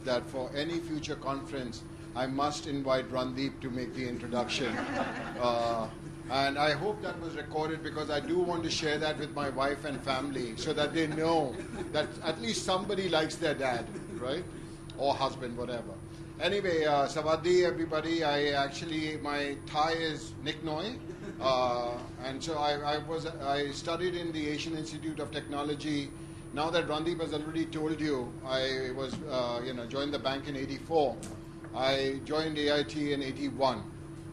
That for any future conference, I must invite Randeep to make the introduction. And I hope that was recorded because I do want to share that with my wife and family so that they know that at least somebody likes their dad, right? Or husband, whatever. Anyway, Savadi, everybody. My Thai is Nick Noi. And so I studied in the Asian Institute of Technology. Now that Randeep has already told you, I was, joined the bank in '84. I joined AIT in '81.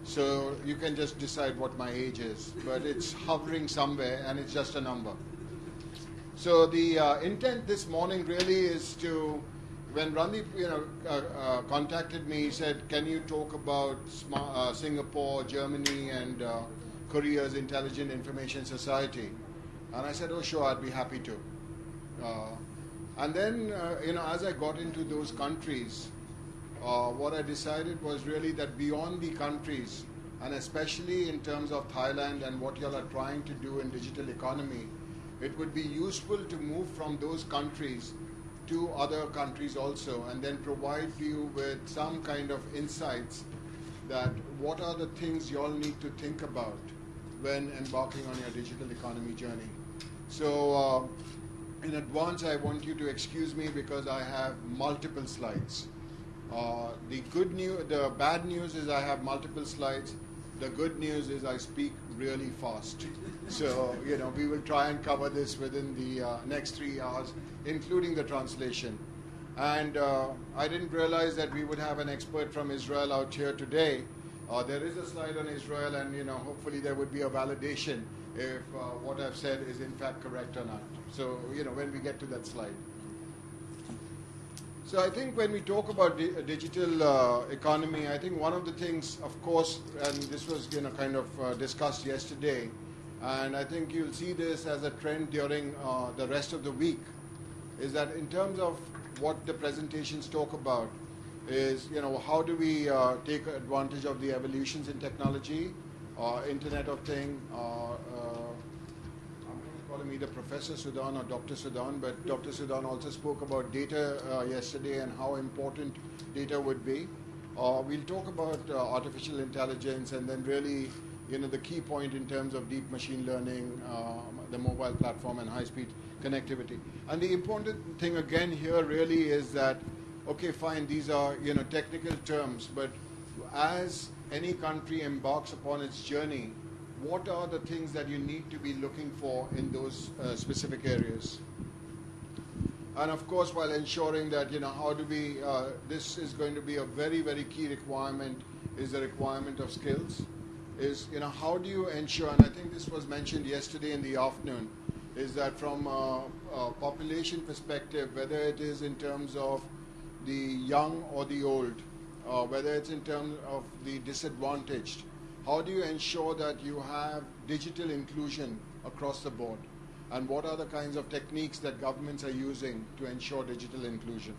So you can just decide what my age is, but it's hovering somewhere, and it's just a number. So the intent this morning really is to, when Randeep, contacted me, he said, "Can you talk about Singapore, Germany, and Korea's Intelligent Information Society?" And I said, "Oh, sure, I'd be happy to." And then, as I got into those countries, what I decided was really that beyond the countries, and especially in terms of Thailand and what y'all are trying to do in digital economy, it would be useful to move from those countries to other countries also, and then provide you with some kind of insights that what are the things y'all need to think about when embarking on your digital economy journey. So, in advance, I want you to excuse me because I have multiple slides. The bad news is I have multiple slides. The good news is I speak really fast. So, we will try and cover this within the next 3 hours, including the translation. And I didn't realize that we would have an expert from Israel out here today. There is a slide on Israel, and hopefully there would be a validation if what I've said is in fact correct or not. So, when we get to that slide. So I think when we talk about digital economy, I think one of the things, of course, and this was kind of discussed yesterday, and I think you'll see this as a trend during the rest of the week, is that in terms of what the presentations talk about is, how do we take advantage of the evolutions in technology, Internet of Things. I'm going to call him either Professor Sudan or Dr. Sudan, but Dr. Sudan also spoke about data yesterday and how important data would be. We'll talk about artificial intelligence, and then really, the key point in terms of deep machine learning, the mobile platform, and high-speed connectivity. And the important thing again here really is that, okay, fine, these are technical terms, but as any country embarks upon its journey, what are the things that you need to be looking for in those specific areas? And of course, while ensuring that, how do we, this is going to be a very, very key requirement, is the requirement of skills, is, how do you ensure, and I think this was mentioned yesterday in the afternoon, is that from a population perspective, whether it is in terms of the young or the old, whether it's in terms of the disadvantaged, how do you ensure that you have digital inclusion across the board? And what are the kinds of techniques that governments are using to ensure digital inclusion?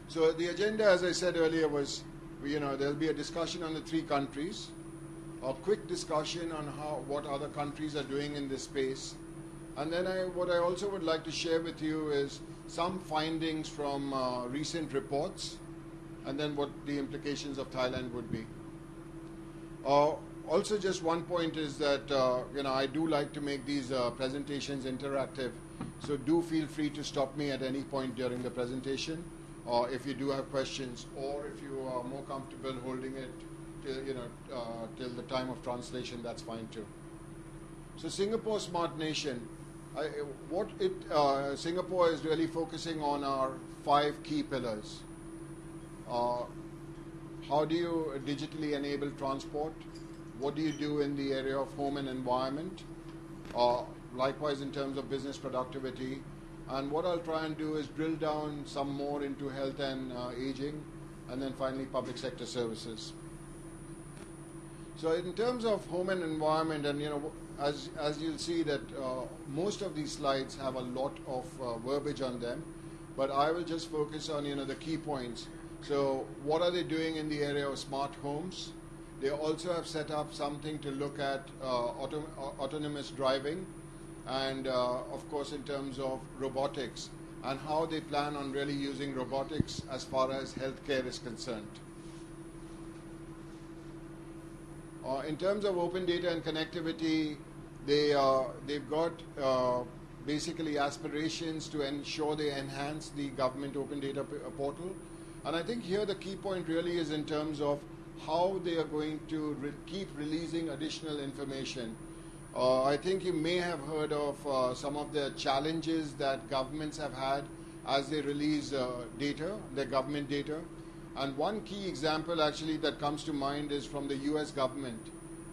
So the agenda, as I said earlier, was, there'll be a discussion on the 3 countries, a quick discussion on what other countries are doing in this space. And then what I also would like to share with you is some findings from recent reports, and then what the implications of Thailand would be. Also, just one point is that, I do like to make these presentations interactive, so do feel free to stop me at any point during the presentation, or if you do have questions, or if you are more comfortable holding it till the time of translation, that's fine too. So Singapore Smart Nation, Singapore is really focusing on our 5 key pillars. How do you digitally enable transport? What do you do in the area of home and environment? Likewise in terms of business productivity. And what I'll try and do is drill down some more into health and aging, and then finally public sector services. So in terms of home and environment, and as you'll see that most of these slides have a lot of verbiage on them, but I will just focus on the key points. So what are they doing in the area of smart homes? They also have set up something to look at autonomous driving and of course in terms of robotics and how they plan on really using robotics as far as healthcare is concerned. In terms of open data and connectivity, they've got basically aspirations to ensure they enhance the government open data portal. And I think here the key point really is in terms of how they are going to keep releasing additional information. I think you may have heard of some of the challenges that governments have had as they release data, their government data. And one key example actually that comes to mind is from the US government.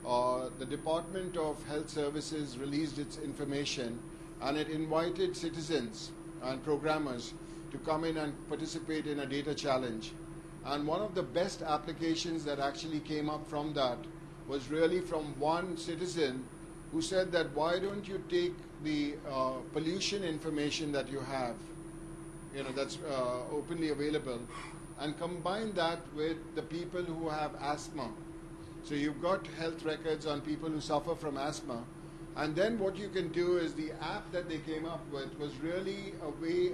The Department of Health Services released its information and it invited citizens and programmers to come in and participate in a data challenge. And one of the best applications that actually came up from that was really from one citizen who said that why don't you take the pollution information that you have, that's openly available, and combine that with the people who have asthma. So you've got health records on people who suffer from asthma. And then what you can do is the app that they came up with was really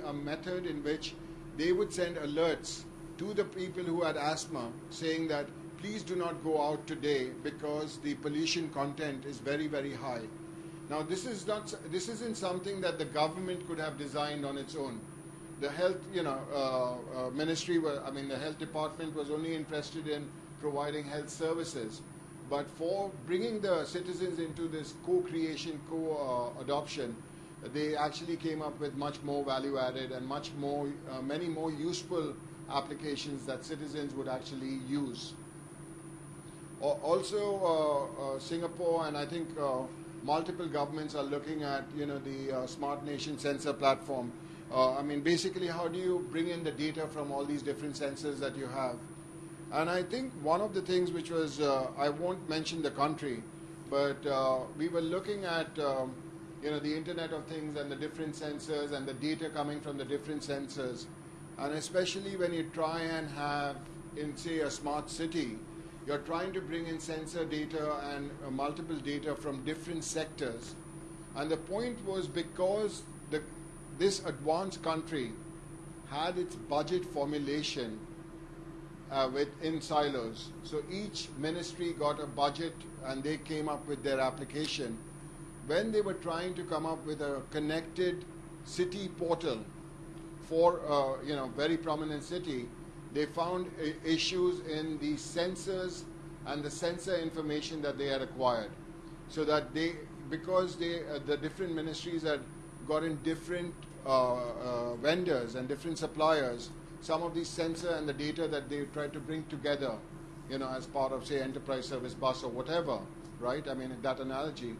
a method in which they would send alerts to the people who had asthma saying that please do not go out today because the pollution content is very, very high. Now this isn't something that the government could have designed on its own. The health, ministry, the health department was only interested in providing health services. But for bringing the citizens into this co-creation, co-adoption, they actually came up with much more value added and much more, many more useful applications that citizens would actually use. Also, Singapore and I think multiple governments are looking at, the Smart Nation sensor platform. Basically, how do you bring in the data from all these different sensors that you have? And I think one of the things which was, I won't mention the country, but we were looking at, the Internet of Things and the different sensors and the data coming from the different sensors. And especially when you try and have, in say, a smart city, you're trying to bring in sensor data and multiple data from different sectors. And the point was because this advanced country had its budget formulation within silos. So each ministry got a budget and they came up with their application. When they were trying to come up with a connected city portal for very prominent city, they found issues in the sensors and the sensor information that they had acquired. So that because the different ministries had gotten different vendors and different suppliers, some of these sensor and the data that they tried to bring together, as part of, say, enterprise service bus or whatever, right? That analogy,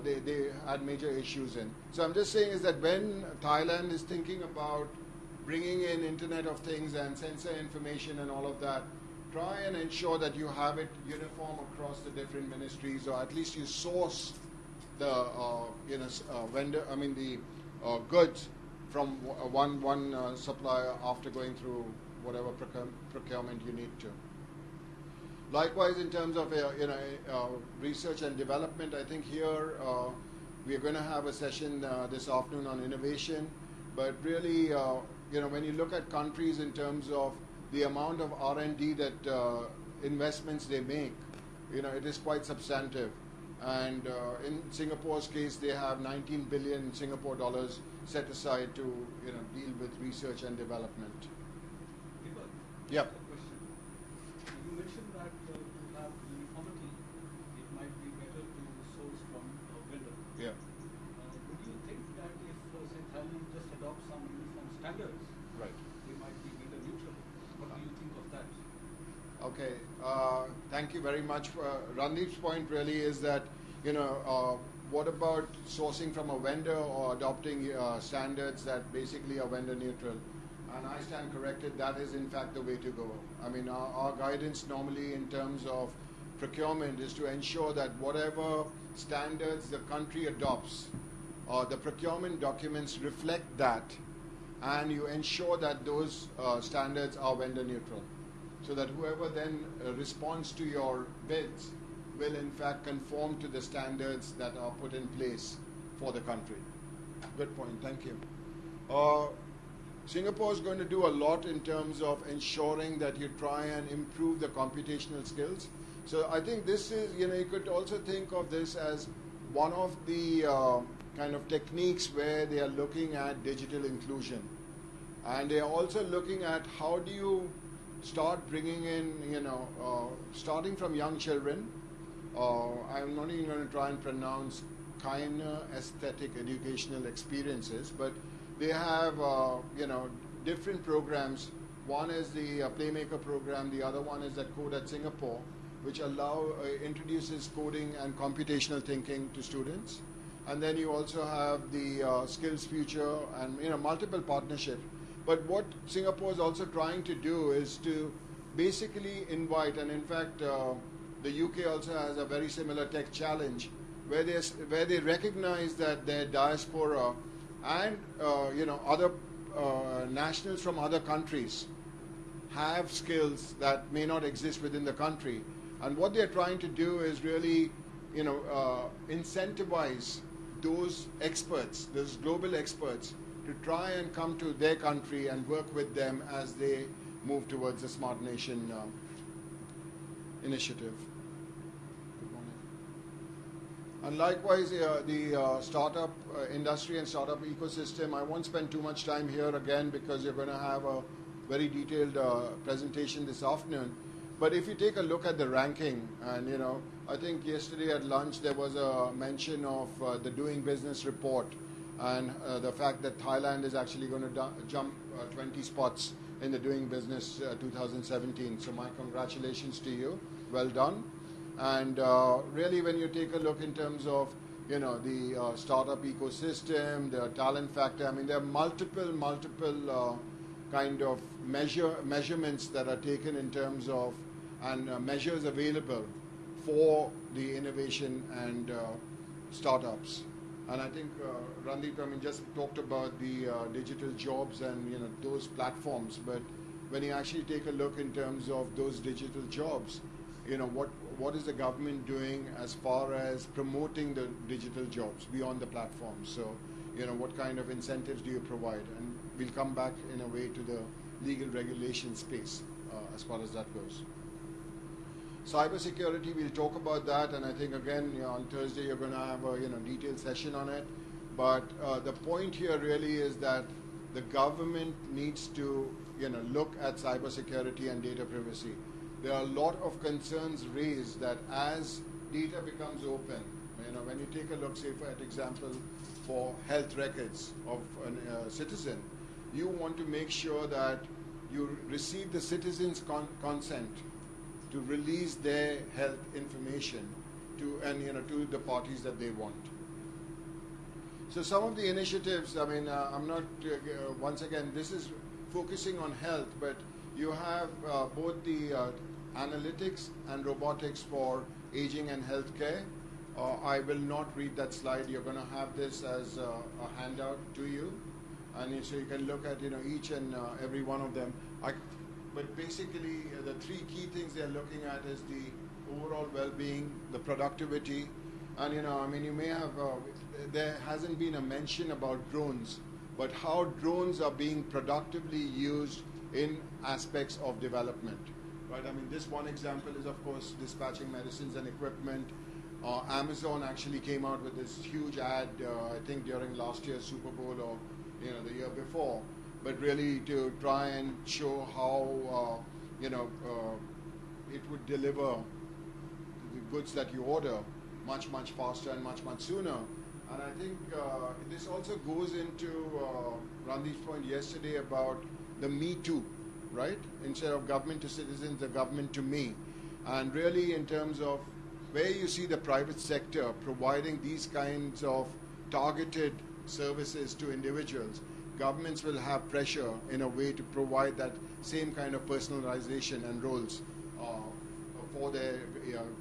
they had major issues in. So I'm just saying is that when Thailand is thinking about bringing in Internet of Things and sensor information and all of that, try and ensure that you have it uniform across the different ministries, or at least you source the vendor, the goods from one supplier after going through whatever procurement you need to. Likewise, in terms of research and development, I think here we are going to have a session this afternoon on innovation. But really, when you look at countries in terms of the amount of R&D that investments they make, it is quite substantive. And in Singapore's case, they have 19 billion Singapore dollars set aside to deal with research and development. Deepak, yeah. Question. You mentioned that to have uniformity, it might be better to source from a vendor. Yeah. Would you think that if, say, Thailand just adopts some uniform standards, right, they might be vendor neutral? What do you think of that? Okay. Thank you very much. Randeep's point really is that, what about sourcing from a vendor or adopting standards that basically are vendor neutral? And I stand corrected, that is in fact the way to go. Our guidance normally in terms of procurement is to ensure that whatever standards the country adopts, the procurement documents reflect that, and you ensure that those standards are vendor neutral, so that whoever then responds to your bids will in fact conform to the standards that are put in place for the country. Good point, thank you. Singapore is going to do a lot in terms of ensuring that you try and improve the computational skills. So I think this is, you could also think of this as one of the kind of techniques where they are looking at digital inclusion. And they are also looking at how do you start bringing in, starting from young children. I'm not even going to try and pronounce aesthetic educational experiences, but they have, different programs. One is the Playmaker program, the other one is that Code at Singapore, which introduces coding and computational thinking to students. And then you also have the Skills Future and, multiple partnerships. But what Singapore is also trying to do is to basically invite, and in fact, the UK also has a very similar tech challenge, where they recognize that their diaspora and other nationals from other countries have skills that may not exist within the country, and what they're trying to do is really incentivize those experts, those global experts, to try and come to their country and work with them as they move towards the Smart Nation initiative. Good morning. And likewise, the startup industry and startup ecosystem, I won't spend too much time here again because you're going to have a very detailed presentation this afternoon. But if you take a look at the ranking, and I think yesterday at lunch there was a mention of the Doing Business report, and the fact that Thailand is actually going to jump 20 spots in the Doing Business 2017. So my congratulations to you. Well done. And really, when you take a look in terms of the startup ecosystem, the talent factor, I mean, there are multiple kind of measurements that are taken in terms of and measures available for the innovation and startups. And I think Randeep, just talked about the digital jobs and those platforms. But when you actually take a look in terms of those digital jobs, what is the government doing as far as promoting the digital jobs beyond the platforms? So, what kind of incentives do you provide? And we'll come back in a way to the legal regulation space as far as that goes. Cybersecurity, we'll talk about that, and I think again on Thursday you're going to have a detailed session on it. But the point here really is that the government needs to look at cybersecurity and data privacy. There are a lot of concerns raised that as data becomes open, when you take a look, say for example, for health records of a citizen, you want to make sure that you receive the citizen's consent to release their health information to the parties that they want. So some of the initiatives, I'm not, once again, this is focusing on health, but you have both the analytics and robotics for aging and healthcare. I will not read that slide. You're going to have this as a handout to you, and so you can look at each and every one of them. But basically, the three key things they're looking at is the overall well-being, the productivity, and you may have, there hasn't been a mention about drones, but how drones are being productively used in aspects of development, right? This one example is, of course, dispatching medicines and equipment. Amazon actually came out with this huge ad, I think during last year's Super Bowl or the year before, but really to try and show how it would deliver the goods that you order much faster and much sooner. And I think this also goes into Randeep's point yesterday about the Me Too, right? Instead of government to citizens, the government to me. And really in terms of where you see the private sector providing these kinds of targeted services to individuals, governments will have pressure in a way to provide that same kind of personalization and roles for their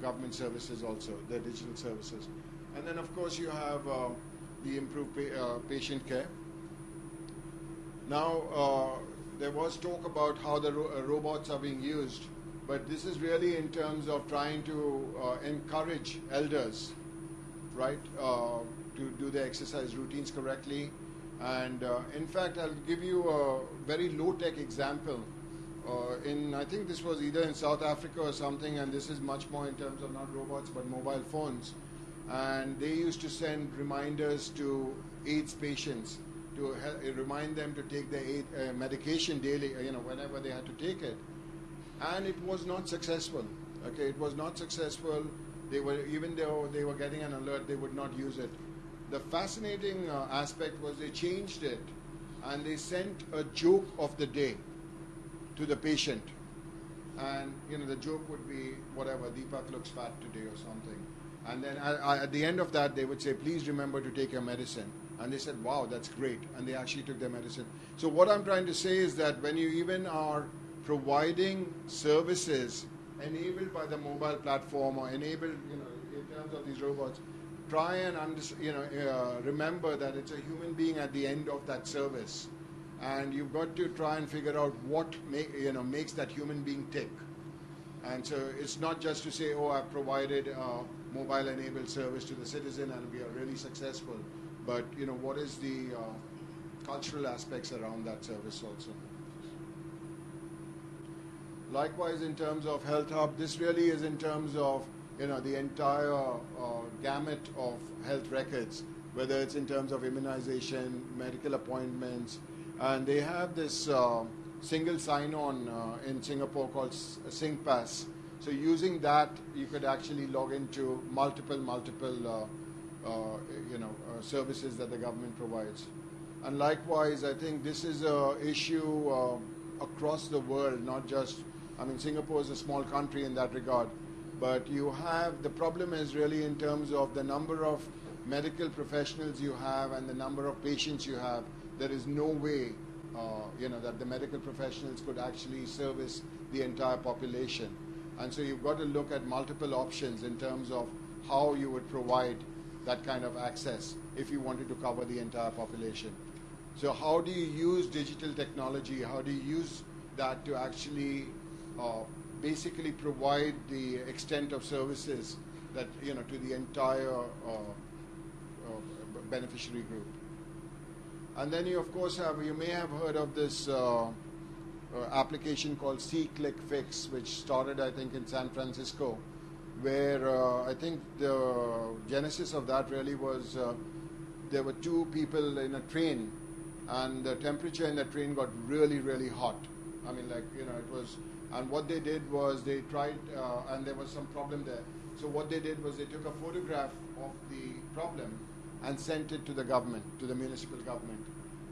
government services also, their digital services. And then of course you have the improved patient care. Now there was talk about how the robots are being used, but this is really in terms of trying to encourage elders, right, to do their exercise routines correctly. And in fact, I'll give you a very low-tech example. I think this was either in South Africa or something, and this is much more in terms of not robots but mobile phones. And they used to send reminders to AIDS patients to remind them to take their medication daily, whenever they had to take it. And it was not successful. Okay, it was not successful. Even though they were getting an alert, they would not use it. The fascinating aspect was they changed it, and they sent a joke of the day to the patient. And the joke would be whatever, Deepak looks fat today or something. And then at the end of that, they would say, please remember to take your medicine. And they said, wow, that's great. And they actually took their medicine. So what I'm trying to say is that when you even are providing services enabled by the mobile platform or enabled, in terms of these robots, try and remember that it's a human being at the end of that service. And you've got to try and figure out what makes that human being tick. And so it's not just to say, oh, I've provided mobile-enabled service to the citizen and we are really successful. But, what is the cultural aspects around that service also. Likewise, in terms of Health Hub, this really is in terms of, the entire gamut of health records, whether it's in terms of immunization, medical appointments, and they have this single sign-on in Singapore called SingPass. So using that, you could actually log into multiple services that the government provides. And likewise, I think this is an issue across the world, not just, Singapore is a small country in that regard, but the problem is really in terms of the number of medical professionals you have and the number of patients you have. There is no way, that the medical professionals could actually service the entire population. And so you've got to look at multiple options in terms of how you would provide that kind of access if you wanted to cover the entire population. So how do you use digital technology? How do you use that to actually basically provide the extent of services that, to the entire beneficiary group? And then you, of course, you may have heard of this application called See-Click-Fix, which started, I think, in San Francisco, where I think the genesis of that really was there were two people in a train, and the temperature in the train got really, really hot. It was, and what they did was they tried, and there was some problem there. So what they did was they took a photograph of the problem and sent it to the government, to the municipal government.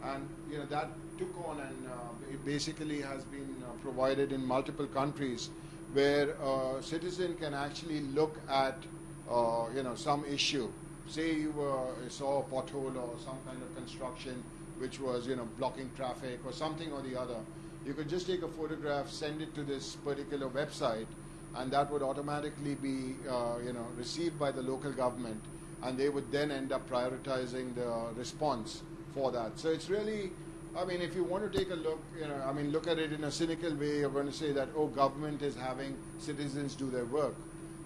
And that took on, and it basically has been provided in multiple countries where a citizen can actually look at some issue. Say you saw a pothole or some kind of construction which was blocking traffic or something or the other. You could just take a photograph, send it to this particular website, and that would automatically be received by the local government, and they would then end up prioritizing the response for that. So it's really, if you want to take a look, look at it in a cynical way, you're going to say that, oh, government is having citizens do their work.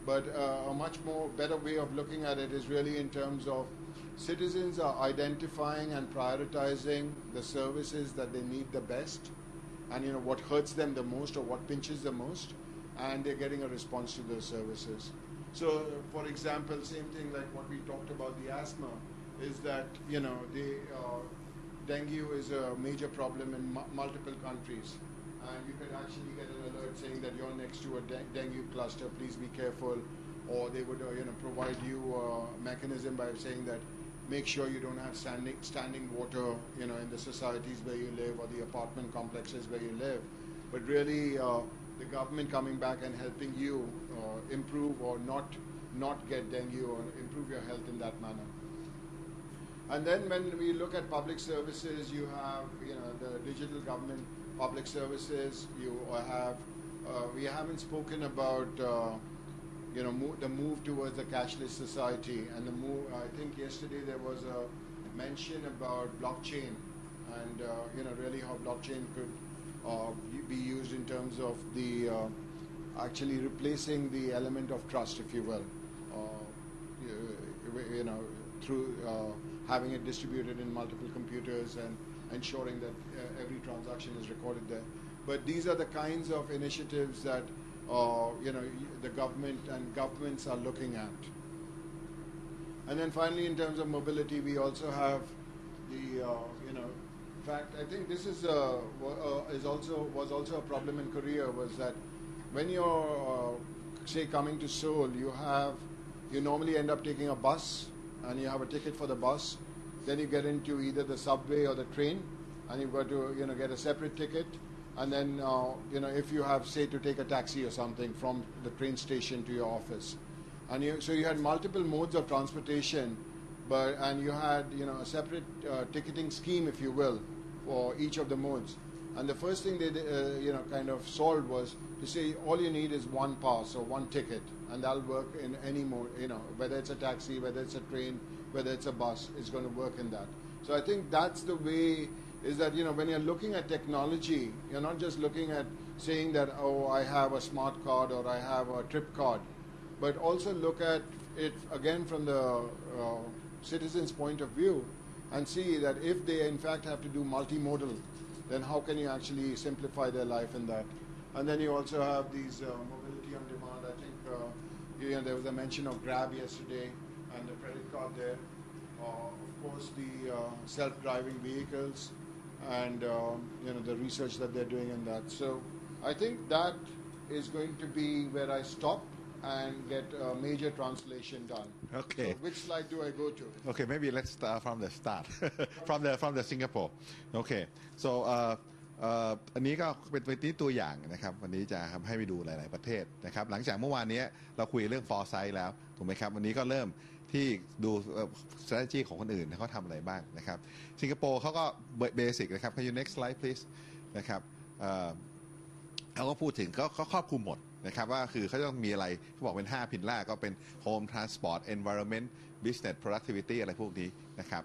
But a much more better way of looking at it is really in terms of citizens are identifying and prioritizing the services that they need the best, and what hurts them the most or what pinches the most, and they're getting a response to those services. So, for example, same thing like what we talked about the asthma, is that the dengue is a major problem in multiple countries, and you could actually get an alert saying that you're next to a dengue cluster, please be careful, or they would provide you a mechanism by saying that make sure you don't have standing water in the societies where you live or the apartment complexes where you live, but really the government coming back and helping you improve or not get dengue or improve your health in that manner. And then when we look at public services, you have the digital government public services, you have we haven't spoken about the move towards the cashless society, and the move. I think yesterday there was a mention about blockchain, and really how blockchain could be used in terms of the actually replacing the element of trust, if you will, through having it distributed in multiple computers and ensuring that every transaction is recorded there. But these are the kinds of initiatives that the government and governments are looking at. And then finally, in terms of mobility, we also have the in fact, I think this is was also a problem in Korea, was that when you're say coming to Seoul, you normally end up taking a bus, and you have a ticket for the bus. Then you get into either the subway or the train, and you've got to get a separate ticket. And then if you have, say, to take a taxi or something from the train station to your office, and so you had multiple modes of transportation, and you had a separate ticketing scheme, if you will, for each of the modes. And the first thing they kind of solved was to say all you need is one pass or one ticket, and that'll work in any mode. Whether it's a taxi, whether it's a train, whether it's a bus, it's going to work in that. So I think that's the way. Is that when you're looking at technology, you're not just looking at saying that, oh, I have a smart card or I have a trip card, but also look at it again from the citizen's point of view and see that if they in fact have to do multimodal, then how can you actually simplify their life in that? And then you also have these mobility on demand. I think there was a mention of Grab yesterday and the credit card there. Of course, the self-driving vehicles and the research that they're doing in that. So I think that is going to be where I stop and get a major translation done. Okay. So which slide do I go to? Okay, maybe let's start from the start, from the Singapore. Okay, so อันนี้ก็เป็นตัวอย่างนะครับวันนี้จะทำให้ไปดูหลายๆประเทศนะครับหลังจากเมื่อวานนี้เราคุยเรื่อง foresight แล้วถูกไหมครับวันนี้ก็เริ่มที่ดู strategy ของคนอื่นเขาทำอะไรบ้างนะครับสิงคโปร์เขาก็เบสิกนะครับ Can you next slide please นะครับเขาก็พูดถึงเขาครอบคลุมหมดนะครับว่าคือเขาต้องมีอะไรเขาบอกเป็น5 พิลล่าก็เป็น home transport environment business productivity อะไรพวกนี้นะครับ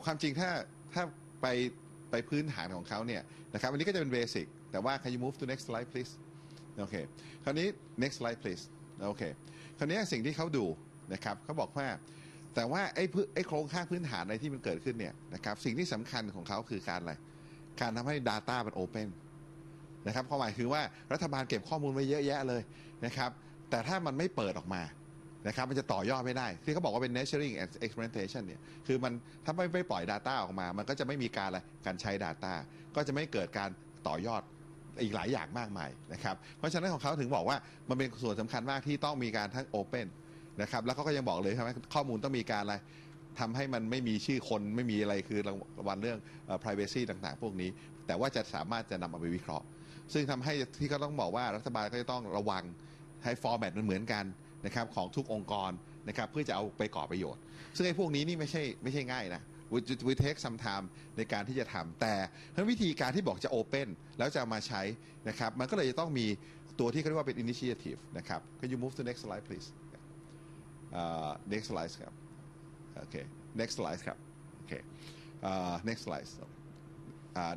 ความจริงถ้าไปพื้นฐานของเขาเนี่ยนะครับอันนี้ก็จะเป็นเบสิกแต่ว่า Can you move to next slide please โอเคคราวนี้ next slide please โอเคคราวนี้สิ่งที่เขาดูนะครับเขาบอกว่าแต่ว่าไอ้โครงสร้างพื้นฐานอะไรที่มันเกิดขึ้นเนี่ยนะครับสิ่งที่สำคัญของเขาคือการอะไรการทำให้ Data มัน Open นะครับความหมายคือว่ารัฐบาลเก็บข้อมูลไว้เยอะแยะเลยนะครับแต่ถ้ามันไม่เปิดออกมานะครับมันจะต่อยอดไม่ได้ที่เขาบอกว่าเป็น nurturing and experimentation เนี่ยคือมันถ้าไม่ปล่อย Data ออกมามันก็จะไม่มีการใช้ Data ก็จะไม่เกิดการต่อยอดอีกหลายอย่างมากมายนะครับเพราะฉะนั้นของเขาถึงบอกว่ามันเป็นส่วนสำคัญมากที่ต้องมีการทั้ง Openนะครับแล้วเขาก็ยังบอกเลยว่าข้อมูลต้องมีการอะไรทำให้มันไม่มีชื่อคนไม่มีอะไรคือระวังเรื่อง privacy ต่างๆพวกนี้แต่ว่าจะสามารถจะนำเอาไปวิเคราะห์ซึ่งทำให้ที่เขาต้องบอกว่ารัฐบาลก็จะต้องระวังให้ฟอร์แมตมันเหมือนกันนะครับของทุกองค์กรนะครับเพื่อจะเอาไปก่อประโยชน์ซึ่งไอ้พวกนี้นี่ไม่ใช่ง่ายนะwe take some time ในการที่จะทำแต่วิธีการที่บอกจะ open แล้วจะมาใช้นะครับมันก็เลยจะต้องมีตัวที่เขาเรียกว่าเป็น initiative นะครับ Can you move to next slide please next slide ครับโอเค next slide ครับโอเคnext slide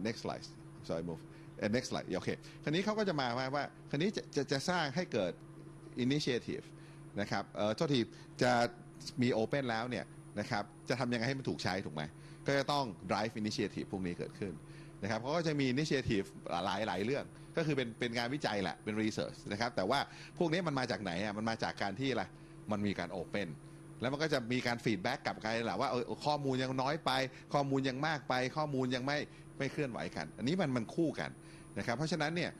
next slide sorry move next slide โอเคคราวนี้เขาก็จะมาว่าคราวนี้จะสร้างให้เกิด initiative นะครับโทษทีจะมี open แล้วเนี่ยนะครับจะทำยังไงให้มันถูกใช้ถูกไหมก็จะต้อง drive initiative พวกนี้เกิดขึ้นนะครับเขาก็จะมี initiative หลายเรื่องก็คือเป็นงานวิจัยแหละเป็น research นะครับแต่ว่าพวกนี้มันมาจากไหนอ่ะมันมาจากการที่อะไรมันมีการ open แล้วมันก็จะมีการ feedback กลับกันแหละว่าข้อมูลยังน้อยไปข้อมูลยังมากไปข้อมูลยังไม่เคลื่อนไหวกันอันนี้มันคู่กันนะครับเพราะฉะนั้นเนี่ย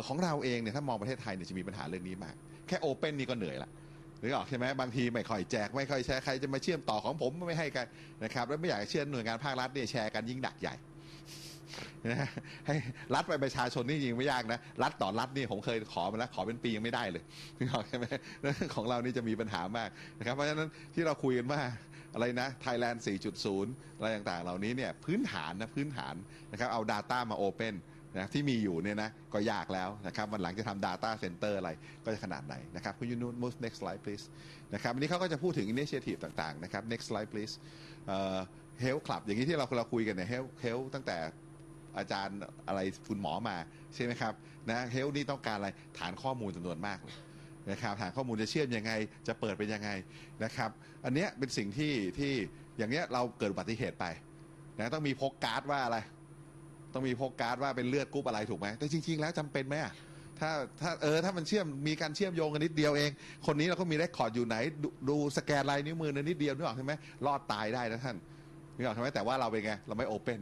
ของเราเองเนี่ยถ้ามองประเทศไทยเนี่ยจะมีปัญหาเรื่องนี้มากแค่ open นี่ก็เหนื่อยละหรือออกใช่ไหมบางทีไม่ค่อยแจกไม่ค่อยแชร์ใครจะมาเชื่อมต่อของผมไม่ให้กันนะครับแล้วไม่อยากเชื่อหน่วยงานภาครัฐเนี่ยแชร์กันยิ่งดักใหญ่นะให้รัฐไปประชาชนนี่จริงไม่ยากนะรัฐต่อรัฐนี่ผมเคยขอมาแล้วขอเป็นปียังไม่ได้เลยนึกออกใช่ไหมของเรานี่จะมีปัญหามากนะครับเพราะฉะนั้นที่เราคุยกันว่าอะไรนะ Thailand 4.0 อะไรต่างๆเหล่านี้เนี่ยพื้นฐานนะครับเอา Data มา Open นะที่มีอยู่เนี่ยนะก็ยากแล้วนะครับวันหลังจะทำ data center อะไรก็จะขนาดไหนนะครับคุณยูนู move next slide please นะครับอันนี้เขาก็จะพูดถึง initiative ต่างๆนะครับ next slide please health club อย่างนี้ที่เราคุยกันเนี่ย health ตั้งแต่อาจารย์อะไรคุณหมอมาใช่ไหมครับนะ health นี่ต้องการอะไรฐานข้อมูลจำนวนมากเลยนะครับฐานข้อมูลจะเชื่อมยังไงจะเปิดเป็นยังไงนะครับอันนี้เป็นสิ่งที่อย่างเนี้ยเราเกิดอุบัติเหตุไปนะต้องมีพกการ์ดว่าอะไรต้องมีพกการ์ดว่าเป็นเลือดกรุ๊ปอะไรถูกไหมแต่จริงๆแล้วจำเป็นไหมถ้ามันมีการเชื่อมโยงกันนิดเดียวเองคนนี้เราก็มีเรคคอร์ดอยู่ไหนดูสแกนลายนิ้วมือนิดเดียวนึกออกใช่ไหมรอดตายได้นะท่านนึกออกใช่ไหมแต่ว่าเราเป็นไงเราไม่โอเพ่น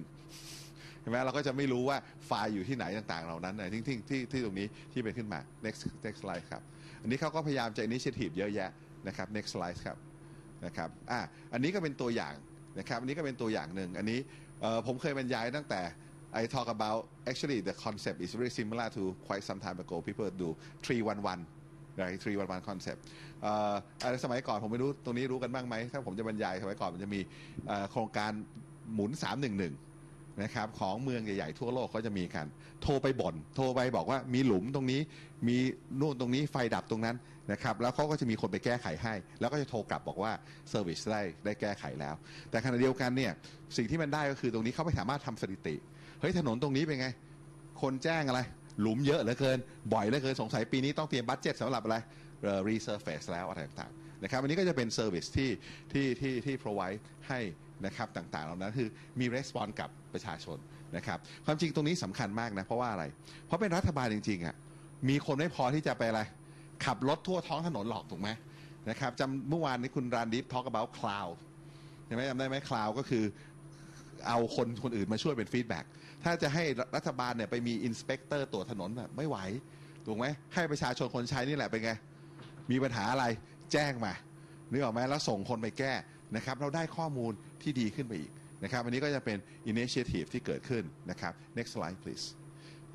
ใช่ไหมเราก็จะไม่รู้ว่าไฟล์อยู่ที่ไหนต่างๆเหล่านั้นนะที่ตรงนี้ที่เป็นขึ้นมา next slide ครับอันนี้เขาก็พยายามจะ initiative เยอะแยะนะครับ next slide ครับนะครับอันนี้ก็เป็นตัวอย่างนะครับอันนี้ก็เป็นตัวอย่างหนึ่งอันนี้ผมเคยบรรยายตั้งแต่I talk about actually the concept is very similar to quite some time ago people do 311 right 311 concept สมัยก่อนผมไม่รู้ตรงนี้รู้กันบ้างไหมถ้าผมจะบรรยายสมัยก่อนมันจะมีโครงการหมุน311นะครับของเมืองใหญ่ๆทั่วโลกเขาจะมีกันโทรไปบ่นโทรไปบอกว่ามีหลุมตรงนี้มีนู่นตรงนี้ไฟดับตรงนั้นนะครับแล้วเขาก็จะมีคนไปแก้ไขให้แล้วก็จะโทรกลับบอกว่าเซอร์วิสได้แก้ไขแล้วแต่ขณะเดียวกันเนี่ยสิ่งที่มันได้ก็คือตรงนี้เขาไม่สามารถทำสถิติเฮ้ยถนนตรงนี้เป็นไงคนแจ้งอะไรหลุมเยอะเหลือเกินบ่อยเหลือเกินสงสัยปีนี้ต้องเตรียมบัดเจ็ตสำหรับอะไรresurface แล้วอะไรต่างๆนะครับอันนี้ก็จะเป็นเซอร์วิสที่ provide ให้นะครับต่างๆเหล่านั้นคือมี response กับประชาชนนะครับความจริงตรงนี้สำคัญมากนะเพราะว่าอะไรเพราะเป็นรัฐบาลจริงๆอ่ะมีคนไม่พอที่จะไปอะไรขับรถทั่วท้องถนนหรอกถูกไหมนะครับจำเมื่อวานนี้คุณรานดิฟ talk about cloud ใช่ไหมจำได้ไหม cloud ก็คือเอาคนอื่นมาช่วยเป็นฟีดแบ็กถ้าจะให้รัฐบาลเนี่ยไปมีอินสเปกเตอร์ตรวจถนนแบบไม่ไหวถูกไหมให้ประชาชนคนใช้นี่แหละเป็นไงมีปัญหาอะไรแจ้งมานึกออกไหมแล้วส่งคนไปแก้นะครับเราได้ข้อมูลที่ดีขึ้นไปอีกนะครับอันนี้ก็จะเป็น initiative ที่เกิดขึ้นนะครับ next slide please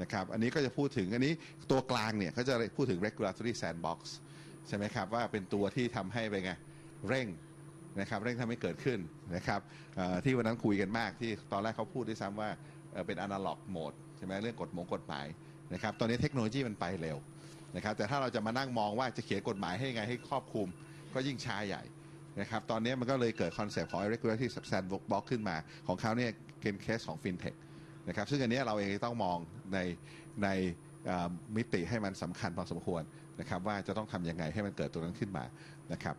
นะครับอันนี้ก็จะพูดถึงอันนี้ตัวกลางเนี่ยเขาจะพูดถึง regulatory sandbox ใช่ไหมครับว่าเป็นตัวที่ทำให้ไปไงเร่งนะครับเร่งทำให้เกิดขึ้นนะครับที่วันนั้นคุยกันมากที่ตอนแรกเขาพูดด้วยซ้ำว่าเป็น analog mode ใช่ไหมเรื่องกฎหมายนะครับตอนนี้เทคโนโลยีมันไปเร็วนะครับแต่ถ้าเราจะมานั่งมองว่าจะเขียนกฎหมายให้ไงให้ครอบคลุมก็ยิ่งช้าใหญ่นะครับตอนนี้มันก็เลยเกิดคอนเซปต์ของ regulatory sandbox ขึ้นมาของเขาเนี่ยเป็นเคสของ fintech นะครับซึ่งอันนี้เราเองต้องมองในมิติให้มันสำคัญพอสมควรนะครับว่าจะต้องทำยังไงให้มันเกิดตัวนั้นขึ้นมานะครับ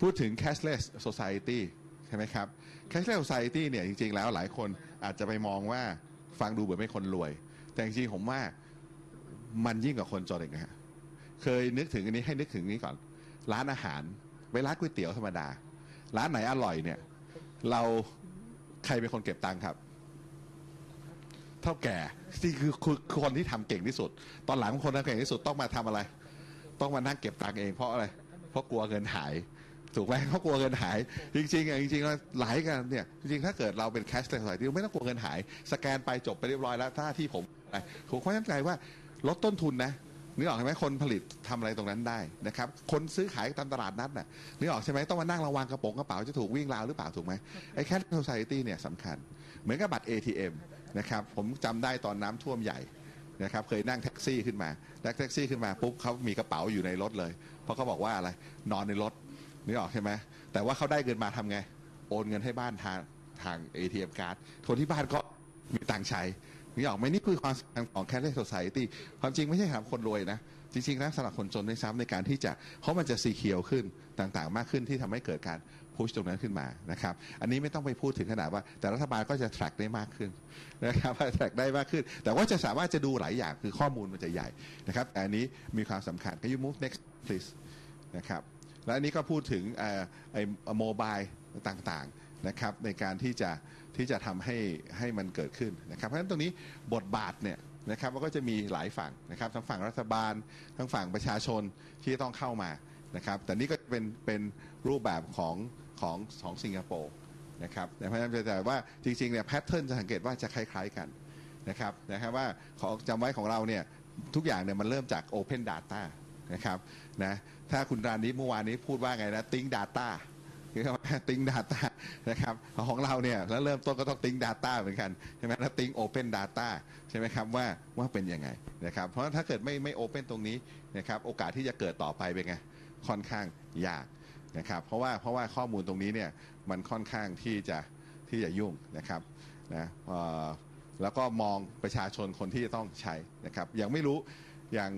พูดถึง cashless society ใช่ไหมครับ cashless society เนี่ยจริงๆแล้วหลายคนอาจจะไปมองว่าฟังดูเหมือนเป็นคนรวยแต่จริงๆผมว่ามันยิ่งกว่าคนจนอีกนะฮะเคยนึกถึงอันนี้ให้นึกถึงนี้ก่อนร้านอาหารไปร้านก๋วยเตี๋ยวธรรมดาร้านไหนอร่อยเนี่ยเราใครเป็นคนเก็บตังค์ครับเท่าแก่ที่คือคนที่ทำเก่งที่สุดตอนหลังคนที่เก่งที่สุดต้องมาทำอะไรต้องมานั่งเก็บตังค์เองเพราะอะไรเพราะกลัวเงินหายถูกไหมเขากลัวเงินหายจริงๆจริงๆแล้วหลายกันเนี่ยจริงๆถ้าเกิดเราเป็น cashless society ไม่ต้องกลัวเงินหายสแกนไปจบไปเรียบร้อยแล้วหน้าที่ผมเข้าใจว่าลดต้นทุนนะนึกออกใช่ไหมคนผลิตทำอะไรตรงนั้นได้นะครับคนซื้อขายตามตลาดนัดน่ะนึกออกใช่ไหมต้องมานั่งระวังกระเป๋าจะถูกวิ่งราวหรือเปล่าถูกไหมไอ้ cashless society เนี่ยสำคัญเหมือนกับบัตร ATM นะครับผมจำได้ตอนน้ำท่วมใหญ่นะครับเคยนั่งแท็กซี่ขึ้นมาปุ๊บเขามีกระเป๋าอยู่ในรถเลยเพราะเขาบอกว่าอะไรนอนในรถนึกออกใช่ไหมแต่ว่าเขาได้เงินมาทำไงโอนเงินให้บ้านทาง ATM การ์ดคนที่บ้านก็มีตังค์ใช้นึกออกไหมนี่คือความสำคัญของ cashless society ความจริงไม่ใช่สำหรับคนรวยนะจริงๆนะสำหรับคนจนด้วยซ้ำในการที่จะเพราะมันจะซีเคียวขึ้นต่างๆมากขึ้นที่ทำให้เกิดการพุชตรงนั้นขึ้นมานะครับอันนี้ไม่ต้องไปพูดถึงขนาดว่าแต่รัฐบาลก็จะ track ได้มากขึ้นนะครับ track ได้มากขึ้นแต่ว่าจะสามารถจะดูหลายอย่างคือข้อมูลมันจะใหญ่นะครับแต่อันนี้มีความสำคัญ Can you move next please นะครับและอันนี้ก็พูดถึงไอ้โมบายต่างๆนะครับในการที่จะทำให้มันเกิดขึ้นนะครับเพราะฉะนั้นตรงนี้บทบาทเนี่ยนะครับมันก็จะมีหลายฝั่งนะครับทั้งฝั่งรัฐบาลทั้งฝั่งประชาชนที่ต้องเข้ามานะครับแต่นี่ก็เป็นรูปแบบของสิงคโปร์นะครับเพราะฉะนั้นแต่ว่าจริงๆเนี่ยแพทเทิร์นจะสังเกตว่าจะคล้ายๆกันนะครับว่าจำไว้ของเราเนี่ยทุกอย่างเนี่ยมันเริ่มจาก Open Data นะครับนะถ้าคุณรานิเมื่อวานนี้พูดว่าไงนะ Think Data ติ้ง Data นะครับของเราเนี่ยแล้วเริ่มต้นก็ต้องติ้ง Data เหมือนกันใช่ไหมแล้วติ้ง Open Data ใช่ไหมครับว่าเป็นยังไงนะครับเพราะถ้าเกิดไม่ Open ตรงนี้นะครับโอกาสที่จะเกิดต่อไปเป็นไงค่อนข้างยากนะครับเพราะว่าข้อมูลตรงนี้เนี่ยมันค่อนข้างที่จะยุ่งนะครับนะแล้วก็มองประชาชนคนที่จะต้องใช้นะครับยังไม่รู้อย่าง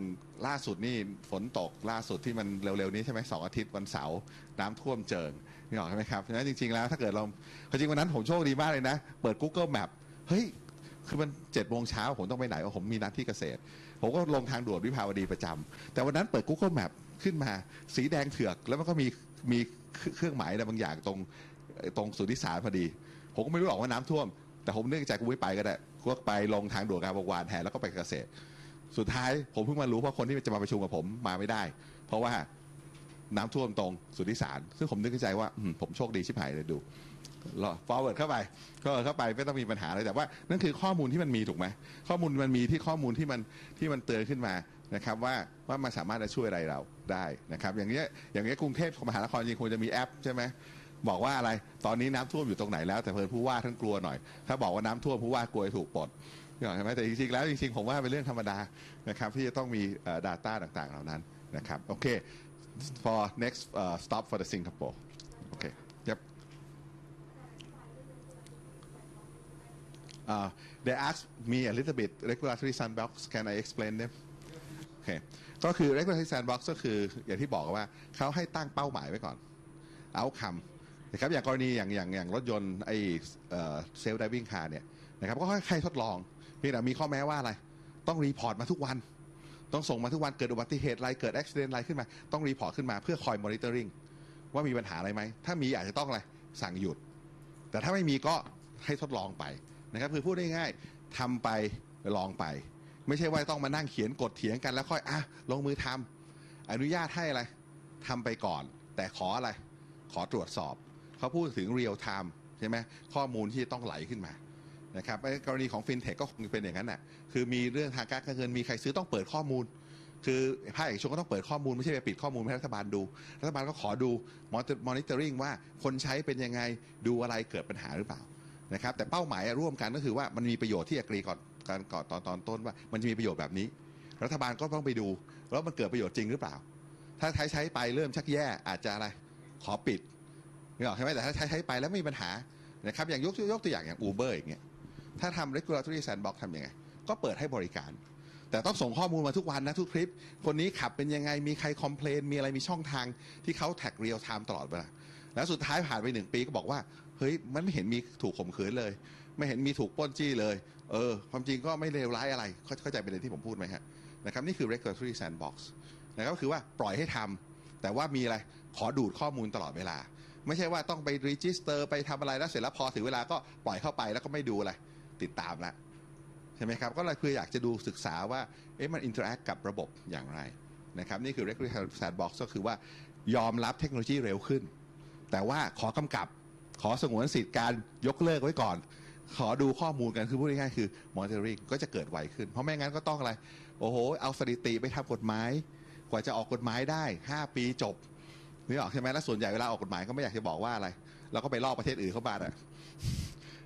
ล่าสุดนี่ฝนตกล่าสุดที่มันเร็วๆนี้ใช่ไหม2 อาทิตย์วันเสาร์น้ำท่วมเจิ่งนี่ออกใช่ไหมครับฉะนั้นจริงๆแล้วถ้าเกิดเราจริงวันนั้นผมโชคดีมากเลยนะเปิด Google Map เฮ้ยคือมัน7 โมงเช้าผมต้องไปไหนผมมีนัดที่เกษตรผมก็ลงทางด่วนวิภาวดีประจำแต่วันนั้นเปิด Google Map ขึ้นมาสีแดงเถือกแล้วมันก็มีเครื่องหมายอะไรบางอย่างตรงสุทธิสารพอดีผมก็ไม่รู้หรอกว่าน้ำท่วมแต่ผมนึกในใจกูไม่ไปก็ได้กูไปลงทางด่วนงามวงศ์วานแทนแล้วก็ไปเกษตรสุดท้ายผมเพิ่งมารู้เพราะคนที่จะมาประชุมกับผมมาไม่ได้ เพราะว่าน้ำท่วมตรงสุทธิสารซึ่งผมนึกในใจว่าผมโชคดีชิบหายเลยดูforward เข้าไปไม่ต้องมีปัญหาเลยแต่ว่านั่นคือข้อมูลที่มันมีถูกไหมข้อมูลมันมีที่ข้อมูลที่มันเตือนขึ้นมานะครับว่ามันสามารถจะช่วยอะไรเราได้นะครับอย่างนี้กรุงเทพมหานครจริงควรจะมีแอปใช่ไหมบอกว่าอะไรตอนนี้น้ำท่วมอยู่ตรงไหนแล้วแต่เพิ่นผู้ว่าท่านกลัวหน่อยถ้าบอกว่าน้ำท่วมผู้ว่ากลัวถูกปลดใช่ไหมแต่จริงๆแล้วผมว่าเป็นเรื่องธรรมดานะครับที่จะต้องมี data ต่างๆเหล่านั้นนะครับโอเค for next stop for the Singapore okay yep they asked me a little bit regulatory sandbox can I explain them okay ก็คือ regulatory sandbox ก็คืออย่างที่บอกว่าเขาให้ตั้งเป้าหมายไว้ก่อน outcome นะครับอย่างกรณีอย่างรถยนต์ไอ้เซลล์ไดวิ่งคาร์เนี่ยนะครับก็ให้ทดลองเพียงแต่มีข้อแม้ว่าอะไรต้องรีพอร์ตมาทุกวันต้องส่งมาทุกวันเกิดอุบัติเหตุอะไรเกิดอุบิเหตุอะไรขึ้นมาต้องรีพอร์ตขึ้นมาเพื่อคอยมอนิเตอร์ริงว่ามีปัญหาอะไรไหมถ้ามีอาจจะต้องอะไรสั่งหยุดแต่ถ้าไม่มีก็ให้ทดลองไปนะครับคือพูดง่ายๆทำไปลองไปไม่ใช่ว่าต้องมานั่งเขียนกฎเถียงกันแล้วค่อยลงมือทำอนุญาตให้อะไรทำไปก่อนแต่ขออะไรขอตรวจสอบเขาพูดถึง real time ใช่ไหมข้อมูลที่ต้องไหลขึ้นมานะครับกรณีของฟินเทคก็คงเป็นอย่างนั้นน่ะคือมีเรื่องทางการเงินมีใครซื้อต้องเปิดข้อมูลคือภาคเอกชนก็ต้องเปิดข้อมูลไม่ใช่ไปปิดข้อมูลให้รัฐบาลดูรัฐบาลก็ขอดูมอนิเตอร์ริงว่าคนใช้เป็นยังไงดูอะไรเกิดปัญหาหรือเปล่านะครับแต่เป้าหมายร่วมกันก็คือว่ามันมีประโยชน์ที่อกรีก่อนตอนต้นว่ามันจะมีประโยชน์แบบนี้รัฐบาลก็ต้องไปดูแล้วมันเกิดประโยชน์จริงหรือเปล่าถ้าใช้ไปเริ่มชักแย่อาจจะอะไรขอปิดไม่หรอกใช่ไหมแต่ถ้าใช้ไปแล้วไม่มีปัญหานะครับอย่างยกตัวอย่างUber อย่างเงี้ยถ้าทำ regulatory sandbox ทำยังไงก็เปิดให้บริการแต่ต้องส่งข้อมูลมาทุกวันนะทุกคลิปคนนี้ขับเป็นยังไงมีใครคอมเพลนมีอะไรมีช่องทางที่เขาแท็กเรียลไทม์ตลอดเวลาแล้วสุดท้ายผ่านไป1 ปีก็บอกว่าเฮ้ยมันไม่เห็นมีถูกข่มขืนเลยไม่เห็นมีถูกปล้นจี้เลยความจริงก็ไม่เลวร้ายอะไรเข้าใจประเด็นที่ผมพูดไหมฮะนะครับนี่คือ regulatory sandbox นะครับก็คือว่าปล่อยให้ทำแต่ว่ามีอะไรขอดูดข้อมูลตลอดเวลาไม่ใช่ว่าต้องไปรีจิสเตอร์ไปทำอะไรแล้วเสร็จแล้วพอถึงเวลาก็ปล่อยเข้าไปแล้วก็ไม่ดูอะไรติดตามละใช่ไหมครับก็เลยคืออยากจะดูศึกษาว่ามันอินเตอร์แอคกับระบบอย่างไรนะครับนี่คือ regulatory sandbox ก็คือว่ายอมรับเทคโนโลยีเร็วขึ้นแต่ว่าขอกำกับขอสงวนสิทธิ์การยกเลิกไว้ก่อนขอดูข้อมูลกันคือพูดง่ายๆคือ monitoring ก็จะเกิดไวขึ้นเพราะไม่งั้นก็ต้องอะไรโอ้โหเอาสถิติไปทำกฎหมายกว่าจะออกกฎหมายได้5 ปีจบนี่ออกใช่ไหมแล้วส่วนใหญ่เวลาออกกฎหมายก็ไม่อยากจะบอกว่าอะไรเราก็ไปลอกประเทศอื่นเข้ามา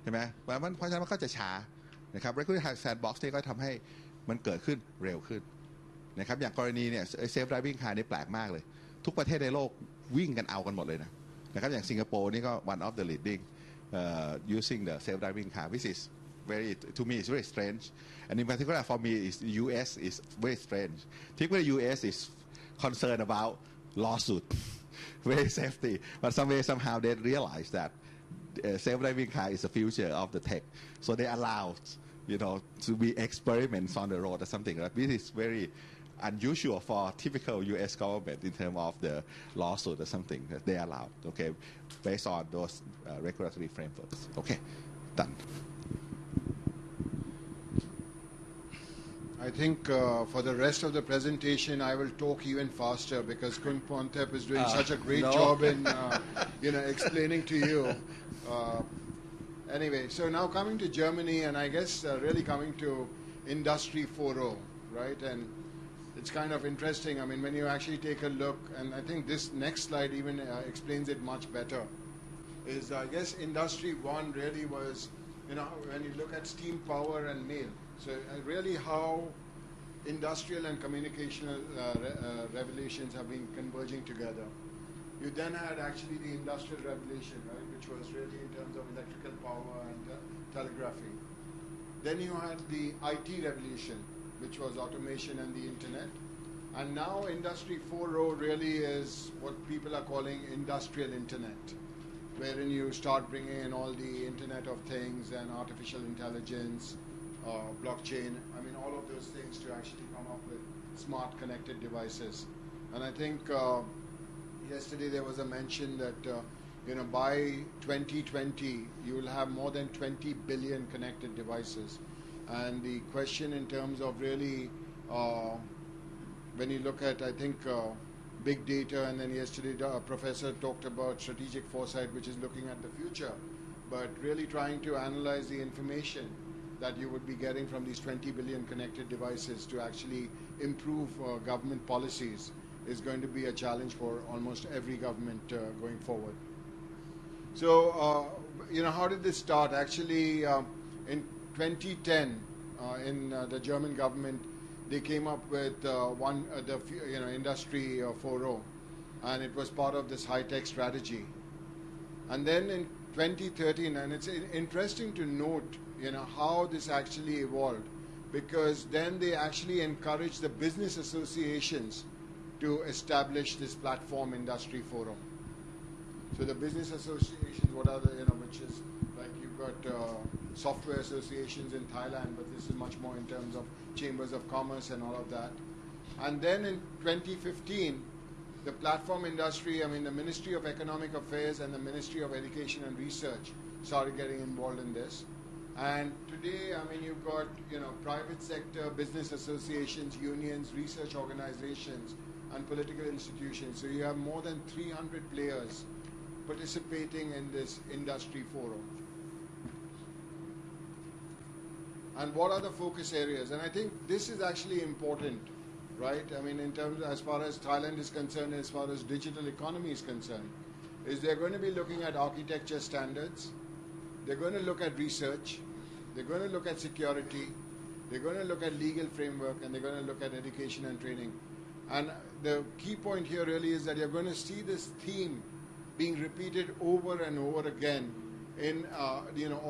ใช่ไหมเพราะฉะนั้นมันก็จะช้านะครับ regulatory sandbox นี่ก็ทำให้มันเกิดขึ้นเร็วขึ้นนะครับอย่างกรณีเนี่ย safe driving car นี่แปลกมากเลยทุกประเทศในโลกวิ่งกันเอากันหมดเลยนะครับอย่างสิงคโปร์นี่ก็ one of the leading using the safe driving car which is very to me is very strange and in particular for me is US is very strange typically US is concerned about lawsuit very safety but somehow they realize that self-driving car is the future of the tech so they allow to be experiments on the road or something like this is very unusual for typical US government in terms of the lawsuit or something that they allow okay based on those regulatory frameworks okay done I think for the rest of the presentation, I will talk even faster because Kun Pontep is doing such a great job in, explaining to you. Anyway, so now coming to Germany, and I guess really coming to Industry 4.0, right? And it's kind of interesting. I mean, when you actually take a look, and I think this next slide even explains it much better, is I guess Industry 1 really was, when you look at steam power and mail, so really how industrial and communicational revolutions have been converging together. You then had actually the Industrial Revolution, right, which was really in terms of electrical power and telegraphy. Then you had the IT revolution, which was automation and the internet. And now Industry 4.0 really is what people are calling industrial internet, wherein you start bringing in all the Internet of Things and artificial intelligence, blockchain, I mean all of those things to actually come up with smart connected devices. And I think yesterday there was a mention that by 2020 you will have more than 20 billion connected devices. And the question in terms of really when you look at, I think, big data, and then yesterday a professor talked about strategic foresight, which is looking at the future, but really trying to analyze the information that you would be getting from these 20 billion connected devices to actually improve government policies is going to be a challenge for almost every government going forward. So, how did this start? Actually, in 2010, in the German government, they came up with Industry 4.0, and it was part of this high-tech strategy. And then in 2013, and it's interesting to note, how this actually evolved, because then they actually encouraged the business associations to establish this platform Industry 4.0. So the business associations, what are the, which is like you've got software associations in Thailand, but this is much more in terms of chambers of commerce and all of that. And then in 2015, the platform industry, the Ministry of Economic Affairs and the Ministry of Education and Research started getting involved in this. And today, you've got, private sector, business associations, unions, research organizations, and political institutions. So you have more than 300 players participating in this Industry 4.0. And what are the focus areas? And I think this is actually important, right? In terms, as far as Thailand is concerned, as far as digital economy is concerned, is they're going to be looking at architecture standards, they're going to look at research, they're going to look at security, they're going to look at legal framework, and they're going to look at education and training. And the key point here really is that you're going to see this theme being repeated over and over again in all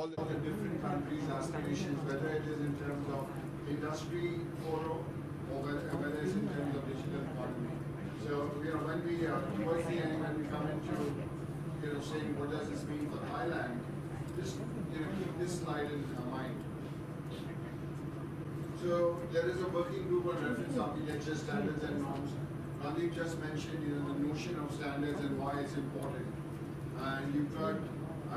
the different countries' aspirations, whether it is in terms of Industry 4.0 or whether it's in terms of digital economy. So when we towards the end, when we come into saying what does this mean for Thailand, just keep this slide in mind. So there is a working group on reference architecture, standards and norms. Randeep just mentioned the notion of standards and why it's important. And you've got,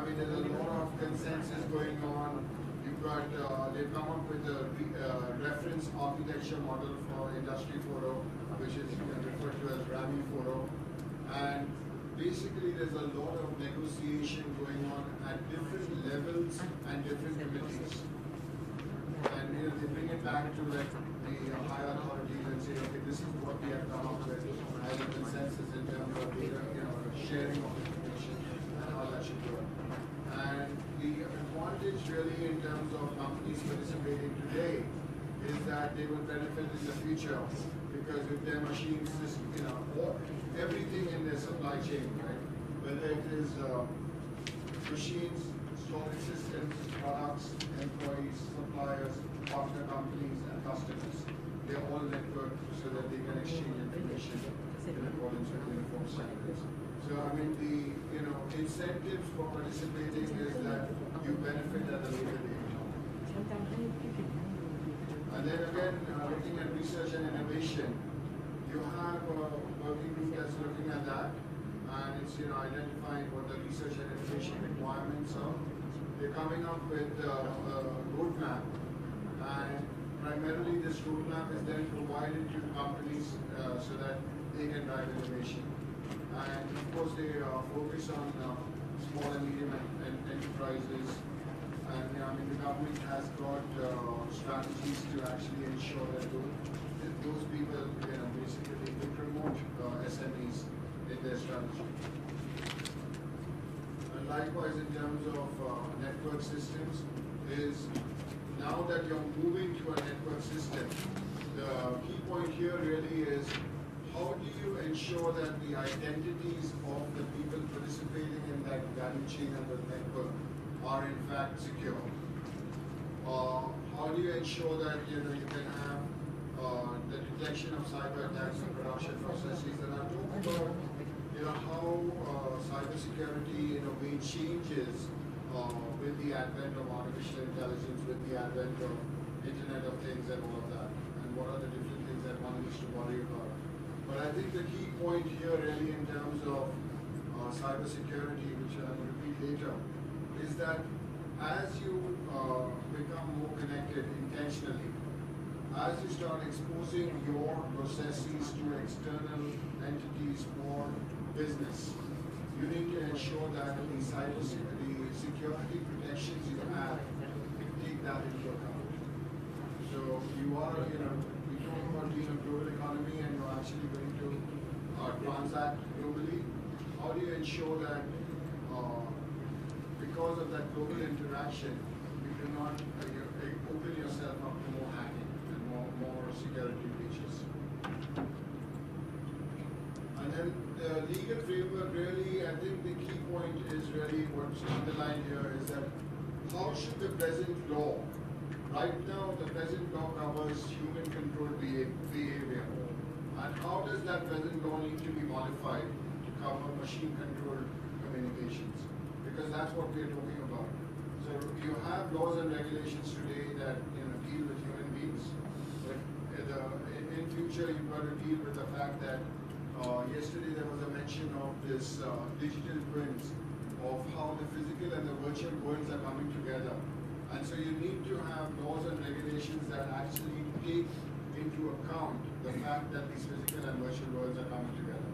there's a lot of consensus going on. You've got, they've come up with a reference architecture model for Industry 4.0, which is referred to as RAMI 4.0. And basically there's a lot of negotiation going on at different levels and different committees. And they bring it back to the higher authorities and say, okay, this is what we have come up with as a consensus in terms of data, sharing of information and how that should work. And the advantage really in terms of companies participating today is that they will benefit in the future, because if their machines, everything in their supply chain, right? Whether it is machines, storage systems, products, employees, suppliers, partner companies, and customers, they're all networked so that they can exchange information in accordance with uniform standards. So the incentives for participating is that you benefit at a later date. And then again, looking at research and innovation, you have a working group that's looking at that, and it's identifying what the research and innovation requirements are. They're coming up with a roadmap, and primarily this roadmap is then provided to companies so that they can drive innovation. And of course they focus on small and medium enterprises, and the government has got strategies to actually ensure that those people, basically they promote SMEs in their strategy. And likewise, in terms of network systems, is now that you're moving to a network system, the key point here really is how do you ensure that the identities of the people participating in that value chain and the network are in fact secure? How do you ensure that you can have the detection of cyber attacks and production processes? And I'm talking about how cybersecurity in a way changes with the advent of artificial intelligence, with the advent of Internet of Things and all of that, and what are the different things that one needs to worry about. But I think the key point here really in terms of cybersecurity, which I will repeat later, is that as you become more connected intentionally, as you start exposing your processes to external entities for business, you need to ensure that the security protections you have take that into account. So you are, we talk about being a global economy and you're actually going to transact globally. How do you ensure that because of that global interaction, you do not open yourself up to more hacking and more security breaches? And then the legal framework really, I think the key point is really what's underlined here is that how should the present law, right now the present law covers human controlled behavior, and how does that present law need to be modified to cover machine controlled communications? Because that's what we're talking about. So you have laws and regulations today that deal with human beings, but in future you've got to deal with the fact that yesterday there was a mention of this digital twins, of how the physical and the virtual worlds are coming together. And so you need to have laws and regulations that actually take into account the fact that these physical and virtual worlds are coming together.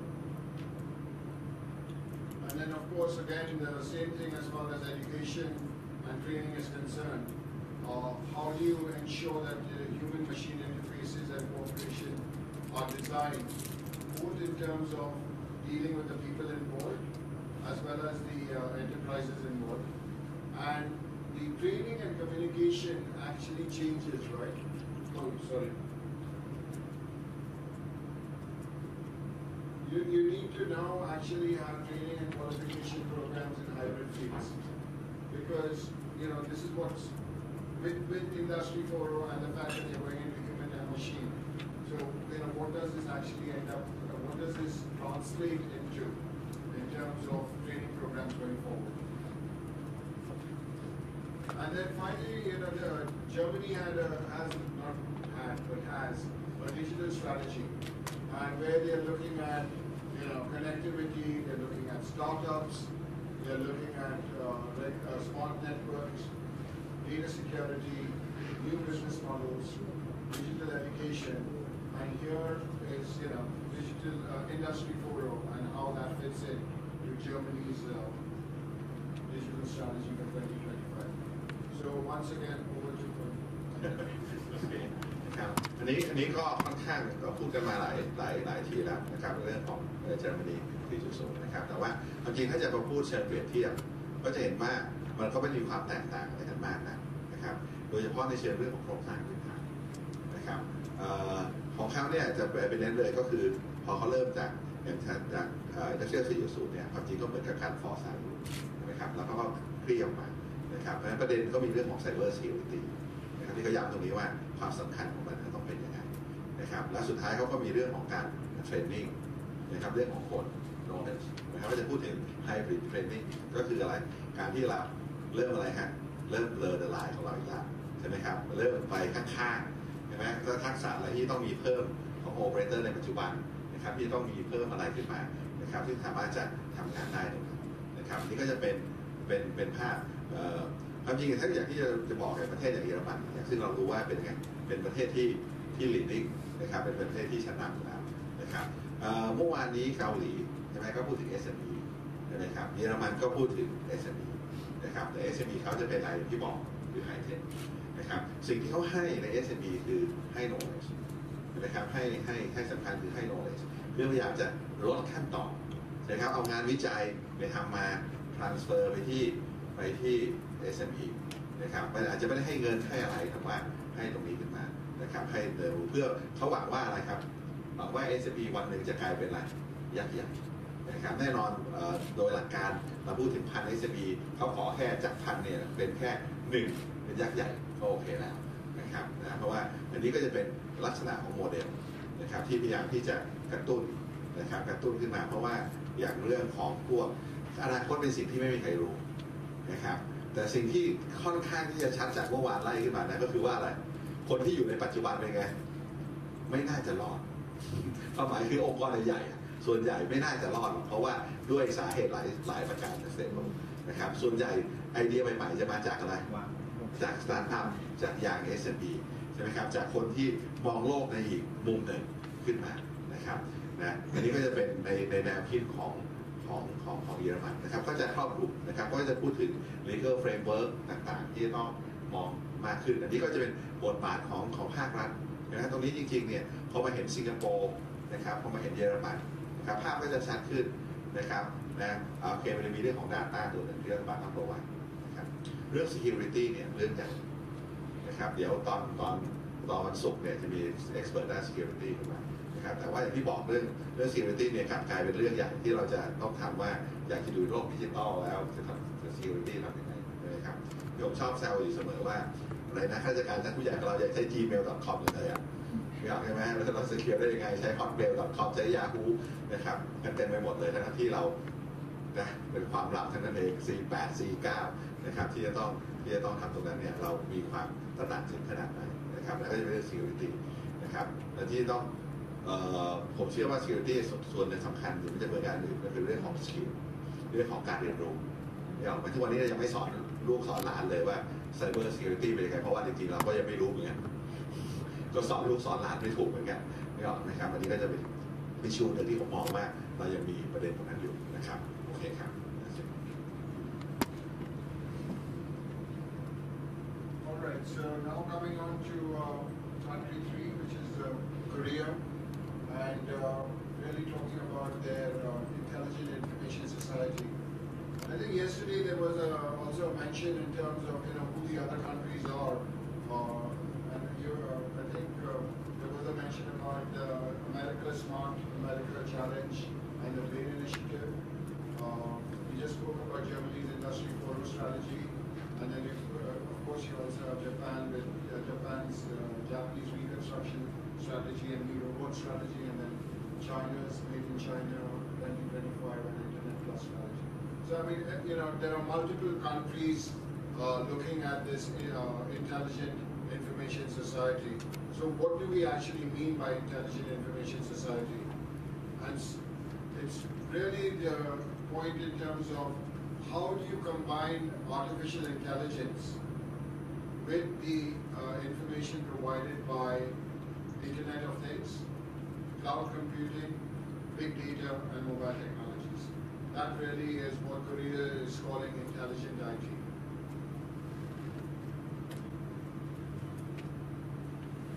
And then of course again the same thing as far as education and training is concerned. How do you ensure that the human-machine interfaces and cooperation are designed both in terms of dealing with the people involved as well as the enterprises involved? And the training and communication actually changes, right? Oh, sorry. You need to now actually have training and qualification programs in hybrid fields, because this is what's with Industry 4.0 and the fact that they're going into human and machine. So what does this actually end up? What does this translate into in terms of training programs going forward? And then finally, Germany has a digital strategy, and where they are looking at connectivity, they're looking at startups, they're looking at smart networks, data security, new business models, digital education, and here is digital Industry 4.0 and how that fits in to Germany's digital strategy for 2025. So once again, over to you. ครับอันนี้ก็ค่อนข้างก็พูดกันมาหลายทีแล้วนะครับเรื่องของเยอรมนี 4.0 นะครับแต่ว่าจริงถ้าจะมาพูดเชิงเปรียบเทียบก็จะเห็นว่ามันก็ไม่มีความแตกต่างอะไรกันมากนะครับโดยเฉพาะในเชิงเรื่องของโครงสร้างพื้นฐานนะครับของเขาเนี่ยจะเป็นเน้นเลยก็คือพอเขาเริ่มจากIndustry 4.0 เนี่ยความจริงก็เหมือนกับการฟอร์ซายนะครับแล้วก็เคลี่ยออกมานะครับเพราะฉะนั้นประเด็นก็มีเรื่องของ Cyber Security นะครับที่เขาย้ำตรงนี้ว่าความสำคัญของมันต้องเป็นยังไงนะครับและสุดท้ายเขาก็มีเรื่องของการเทรนนิ่งนะครับเรื่องของคน knowledge นะครับก็จะพูดถึง hybrid training ก็คืออะไรการที่เราเริ่มอะไรฮะเริ่มblur the line ของเราอีกแล้วใช่ไหมครับเริ่มไปข้างๆใช่ไหมแล้วทักษะอะไรที่ต้องมีเพิ่มของ operator ในปัจจุบันนะครับที่ต้องมีเพิ่มอะไรขึ้นมานะครับที่สามารถจะทำงานได้ตรงนั้นนะครับนี่ก็จะเป็นภาพความจริงถ้าอย่างที่จะบอกในประเทศอย่างเยอรมันซึ่งเรารู้ว่าเป็นไงเป็นประเทศที่ leading นะครับเป็นประเทศที่ชนะอยู่แล้วนะครับเมื่อวานนี้เกาหลีใช่ไหมก็พูดถึง SME ใช่ไหมครับเยอรมันก็พูดถึง SME นะครับแต่ SME เขาจะเป็นอะไรที่บอกคือ High Tech นะครับสิ่งที่เขาให้ใน SME คือให้ knowledge นะครับให้สำคัญคือให้ knowledge เพื่อพยายามจะลดขั้นตอนนะครับเอางานวิจัยไปทำมา transfer ไปที่ SME นะครับมันอาจจะไม่ได้ให้เงินให้อะไรแต่ว่าให้ตรงนี้ขึ้นมานะครับให้เดินเพื่อเขาหวังว่าอะไรครับหวังว่า SME วันหนึ่งจะกลายเป็นอะไรยักษ์ใหญ่นะครับแน่นอนโดยหลักการเราพูดถึงพัน SME เขาขอแค่จากพันเนี่ยเป็นแค่1เป็นยักษ์ใหญ่ก็โอเคแล้วนะครับเพราะว่าอันนี้ก็จะเป็นลักษณะของโมเดลนะครับที่พยายามที่จะกระตุ้นนะครับกระตุ้นขึ้นมาเพราะว่าอย่างเรื่องของพวกอนาคตเป็นสิ่งที่ไม่มีใครรู้นะครับแต่สิ่งที่ค่อนข้างที่จะชัดจากเมื่อวานไล่ขึ้นมานะก็คือว่าอะไรคนที่อยู่ในปัจจุบันเป็นไงไม่น่าจะรอดความหมายคือองค์กรใหญ่ส่วนใหญ่ไม่น่าจะรอดเพราะว่าด้วยสาเหตุหลายประการนะครับส่วนใหญ่ไอเดียใหม่ๆจะมาจากอะไรจากสตาร์ทอัพจากอย่าง SME ใช่ไหมครับจากคนที่มองโลกในอีกมุมหนึ่งขึ้นมานะครับอันนี้ก็จะเป็นในแนวคิดของเยอรมันนะครับก็จะครอบคลุมนะครับก็จะพูดถึง legal framework ต่างๆที่ต้องมองมากขึ้นอันนี้ก็จะเป็นบทบาทของภาครัฐนะครับตรงนี้จริงๆเนี่ยพอมาเห็นสิงคโปร์นะครับพอมาเห็นเยอรมันนะครับภาพก็จะชัดขึ้นนะครับโอเคมันจะมีเรื่องของ Data ตัวหนึ่งที่รัฐบาลต้องระวังนะครับเรื่อง security เนี่ยเรื่องใหญ่นะครับเดี๋ยวตอนวันศุกร์เนี่ยจะมี expert ด้าน security ขึ้นมานะครับแต่ว่าอย่างที่บอกเรื่อง security เนี่ยกลับกลายเป็นเรื่องใหญ่ที่เราจะต้องทำว่าอยากจะดูโลกดิจิตอลแล้วจะทำ security ทำยังไงนะครับผมชอบแซวอยู่เสมอว่าอะไรนะข้าราชการชั้นผู้ใหญ่ของเราอยากใช้ gmail.com เลยอ่ะไม่เอาใช่ไหมแล้วเรา secure ได้ยังไงใช้ hotmail.com ใช้ Yahoo นะครับกันเต็มไปหมดเลยทั้งที่เรานะเป็นความลับทั้งนั้นเอง 48 49นะครับที่จะต้องทำตรงนั้นเนี่ยเรามีความตระหนักถึงขนาดไหนนะครับแล้วก็จะเป็นเรื่อง security นะครับและที่ต้องผมเชื่อว่า security ส่วนหนึ่งสำคัญอยู่ไม่ใช่เพื่อการอื่นก็คือเรื่องของ skill เรื่องของการเรียนรู้อย่างทุกวันนี้เรายังไม่สอนลูกสอนหลานเลยว่า cyber security เป็นยังไงเพราะว่าจริงๆเราก็ยังไม่รู้เหมือนกันก็สอนลูกสอนหลานไม่ถูกเหมือนกันนะครับอันนี้ก็จะเป็นวิชวลหนึ่งที่ผมมองว่าเรายังมีประเด็นตรงนั้นอยู่นะครับโอเคครับ Alright, so now coming on to country 3, which is Korea, and really talking about their intelligent information society. I think yesterday there was also a mention in terms of who the other countries are, and I think there was a mention about America Smart, America Challenge, and the Brain Initiative. We just spoke about Germany's Industry 4.0 strategy, and then of course you also have Japan with Japan's Japanese reconstruction strategy and new robot strategy, and then China's Made in China 2025 and Internet Plus strategy. So I mean, there are multiple countries looking at this intelligent information society. So what do we actually mean by intelligent information society? And it's really the point in terms of how do you combine artificial intelligence with the information provided by Internet of Things, cloud computing, big data, and mobile technologies. That really is what Korea is calling intelligent IT.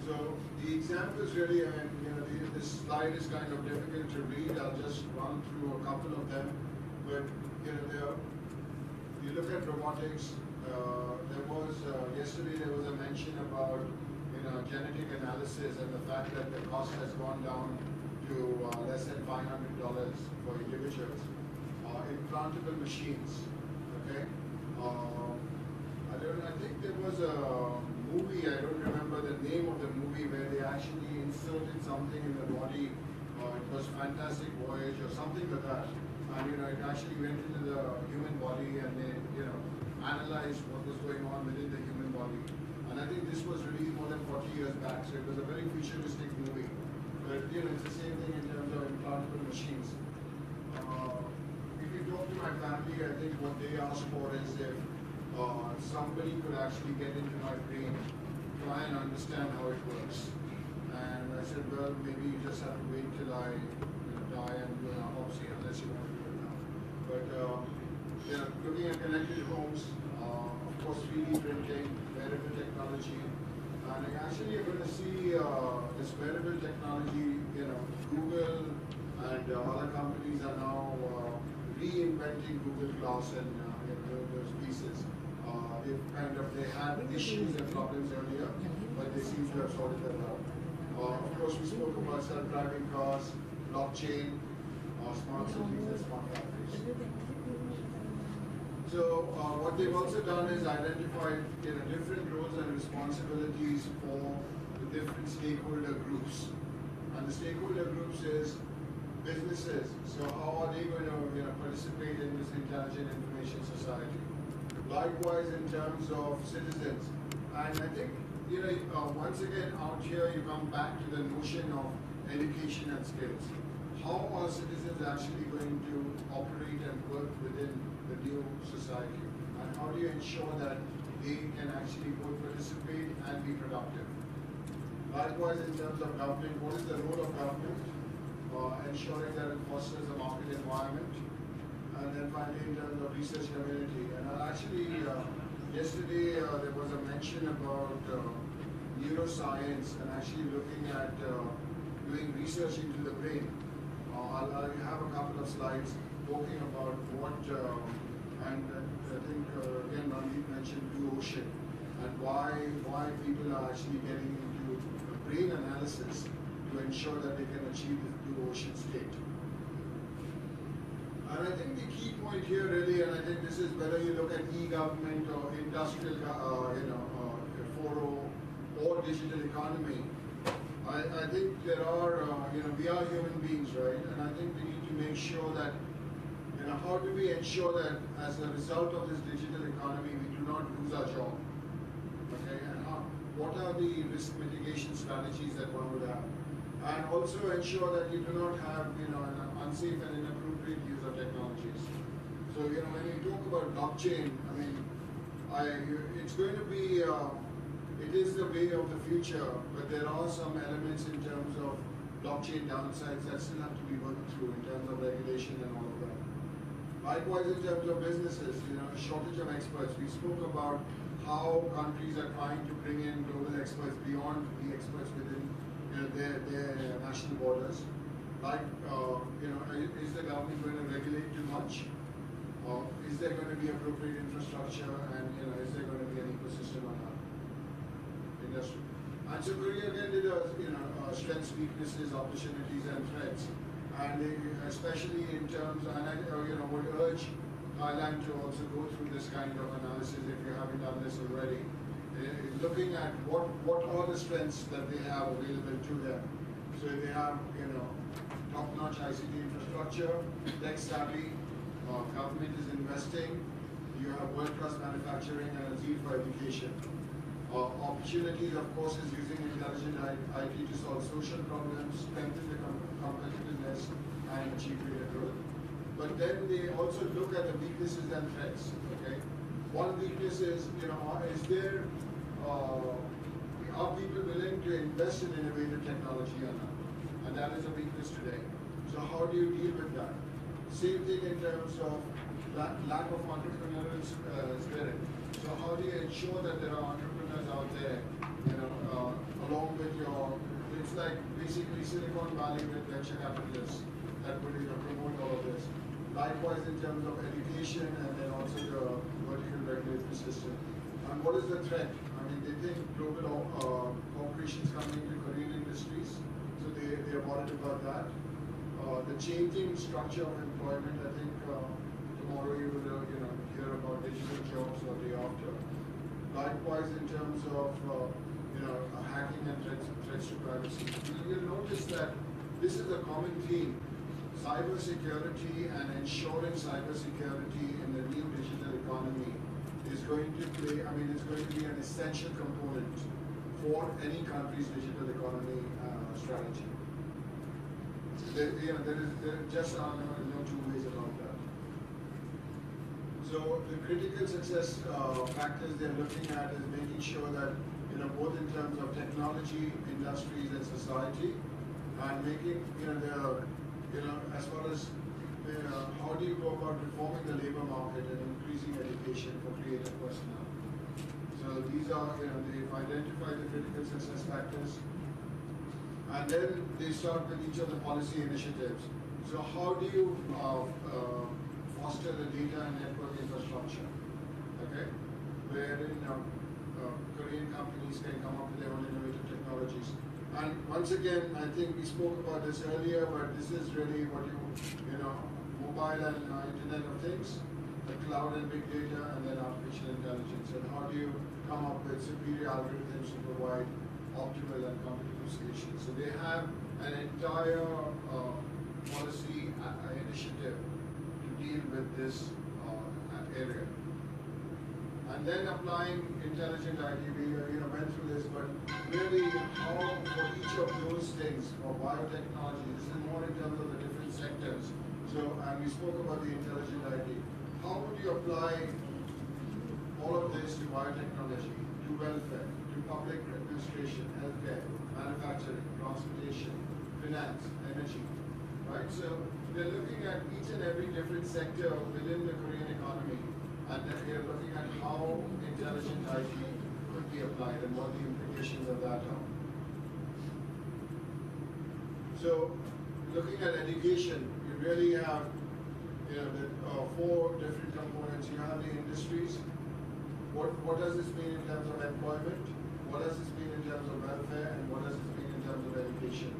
So the examples really, I mean, this slide is kind of difficult to read. I'll just run through a couple of them. But you look at robotics. There was yesterday there was a mention about genetic analysis and the fact that the cost has gone down to less than $500 for individuals. Implantable machines. Okay. I think there was a movie. I don't remember the name of the movie where they actually inserted something in the body. It was Fantastic Voyage or something like that. And it actually went into the human body and they analyzed what was going on within the human body. And I think this was released more than 40 years back, so it was a very futuristic movie. But it's the same thing in terms of implantable machines. If you talk to my family, I think what they ask for is if somebody could actually get into my brain, try and understand how it works. And I said, well, maybe you just have to wait till I die and do an autopsy unless you want to do it now. But looking at connected homes, of course 3D printing, wearable technology, And actually, you're going to see this wearable technology. Google and other companies are now reinventing Google Glass and those pieces. They had issues and problems earlier, but they seem to have sorted that out. Of course, we spoke about self-driving cars, blockchain, smart cities and smart factories. So what they've also done is identified different roles and responsibilities for the different stakeholder groups. And the stakeholder groups is businesses. So how are they going to participate in this intelligent information society? Likewise, in terms of citizens. And I think once again out here you come back to the notion of education and skills. How are citizens actually going to operate and work within the new society? And how do you ensure that they can actually both participate and be productive? Likewise, in terms of government, what is the role of government? Ensuring that it fosters a market environment. And then finally, in terms of research community. And actually, yesterday there was a mention about neuroscience and actually looking at doing research into the brain. I'll have a couple of slides talking about what, and I think again Mandeep mentioned blue ocean and why people are actually getting into brain analysis to ensure that they can achieve this blue ocean state. And I think the key point here really, and I think this is whether you look at e-government or industrial, 4.0 or digital economy, I think there are, we are human beings, right? And I think we need to make sure that, how do we ensure that as a result of this digital economy, we do not lose our job? Okay, and what are the risk mitigation strategies that one would have? And also ensure that you do not have, an unsafe and inappropriate use of technologies. So, when you talk about blockchain, it's going to be, it is the way of the future, but there are some elements in terms of blockchain downsides that still have to be worked through in terms of regulation and all of that. Likewise, in terms of businesses, shortage of experts. We spoke about how countries are trying to bring in global experts beyond the experts within their national borders. Like, is the government going to regulate too much? Or is there going to be appropriate infrastructure and, is there going to be an ecosystem on that industry? And so Korea again did strengths, weaknesses, opportunities and threats. And especially in terms, and I would urge Thailand to also go through this kind of analysis if you haven't done this already. Looking at what are the strengths that they have available to them. So they have, top-notch ICT infrastructure, tech savvy, government is investing, you have world-class manufacturing and a zeal for education. Opportunities, of course, is using intelligent IT to solve social problems, strengthen the competitiveness, and achieve greater growth. But then they also look at the weaknesses and threats. Okay, one weakness is, is there are people willing to invest in innovative technology or not? And that is a weakness today. So how do you deal with that? Same thing in terms of lack of entrepreneurial spirit. So how do you ensure that there are entrepreneurs out there, along with it's like basically Silicon Valley with venture capitalists that would promote all of this. Likewise in terms of education and then also the vertical regulatory system. And what is the threat? They think global corporations coming into Korean industries, so they are worried about that. The changing structure of employment, I think tomorrow you will hear about digital jobs or day after. Likewise in terms of hacking and threats to privacy. You'll notice that this is a common theme. Cybersecurity and ensuring cybersecurity in the new digital economy is going to play, it's going to be an essential component for any country's digital economy strategy. There just are no two ways about that. So the critical success factors they're looking at is making sure that, both in terms of technology, industries and society, and making, as far as how do you go about reforming the labor market and increasing education for creative personnel? So So these are, they've identified the critical success factors. And then they start with each of the policy initiatives. So how do you foster the data and network infrastructure? Okay, wherein Korean companies can come up with their own innovative technologies. And once again, I think we spoke about this earlier, but this is really what mobile and Internet of Things, the cloud and big data, and then artificial intelligence. And how do you come up with superior algorithms to provide optimal and competitive solutions? So they have an entire policy initiative to deal with this area. And then applying intelligent IT, we went through this, but really how for each of those things, for biotechnology, this is more in terms of the different sectors. So, and we spoke about the intelligent IT. How would you apply all of this to biotechnology, to welfare, to public administration, healthcare, manufacturing, transportation, finance, energy, right? So they're looking at each and every different sector within the Korean economy, and they're looking at how intelligent IT could be applied and what the implications of that are. So looking at education, you really have the 4 different components. You have the industries. What does this mean in terms of employment? What does this mean in terms of welfare? And what does this mean in terms of education?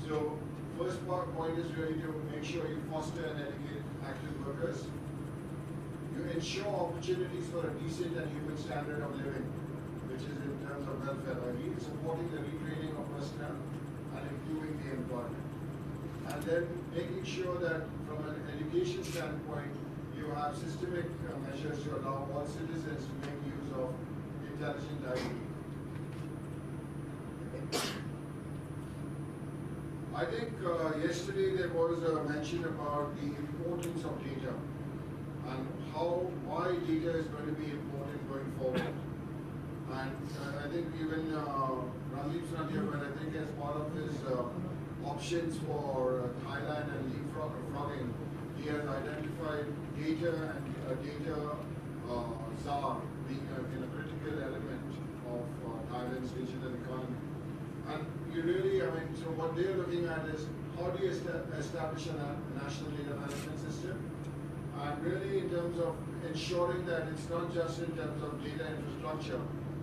So first point is really to make sure you foster and educate active workers. You ensure opportunities for a decent and human standard of living, which is in terms of welfare, supporting the retraining of personnel and improving the employment. And then making sure that from an education standpoint, you have systemic measures to allow all citizens to make use of intelligent IT. I think yesterday there was a mention about the importance of data and why data is going to be important going forward. And I think even Randeep's not here, but I think as part of his options for Thailand and leapfrogging, he has identified data and data czar being a critical element of Thailand's digital economy. And you really, so what they're looking at is how do you establish a national data management system? And really in terms of ensuring that it's not just in terms of data infrastructure,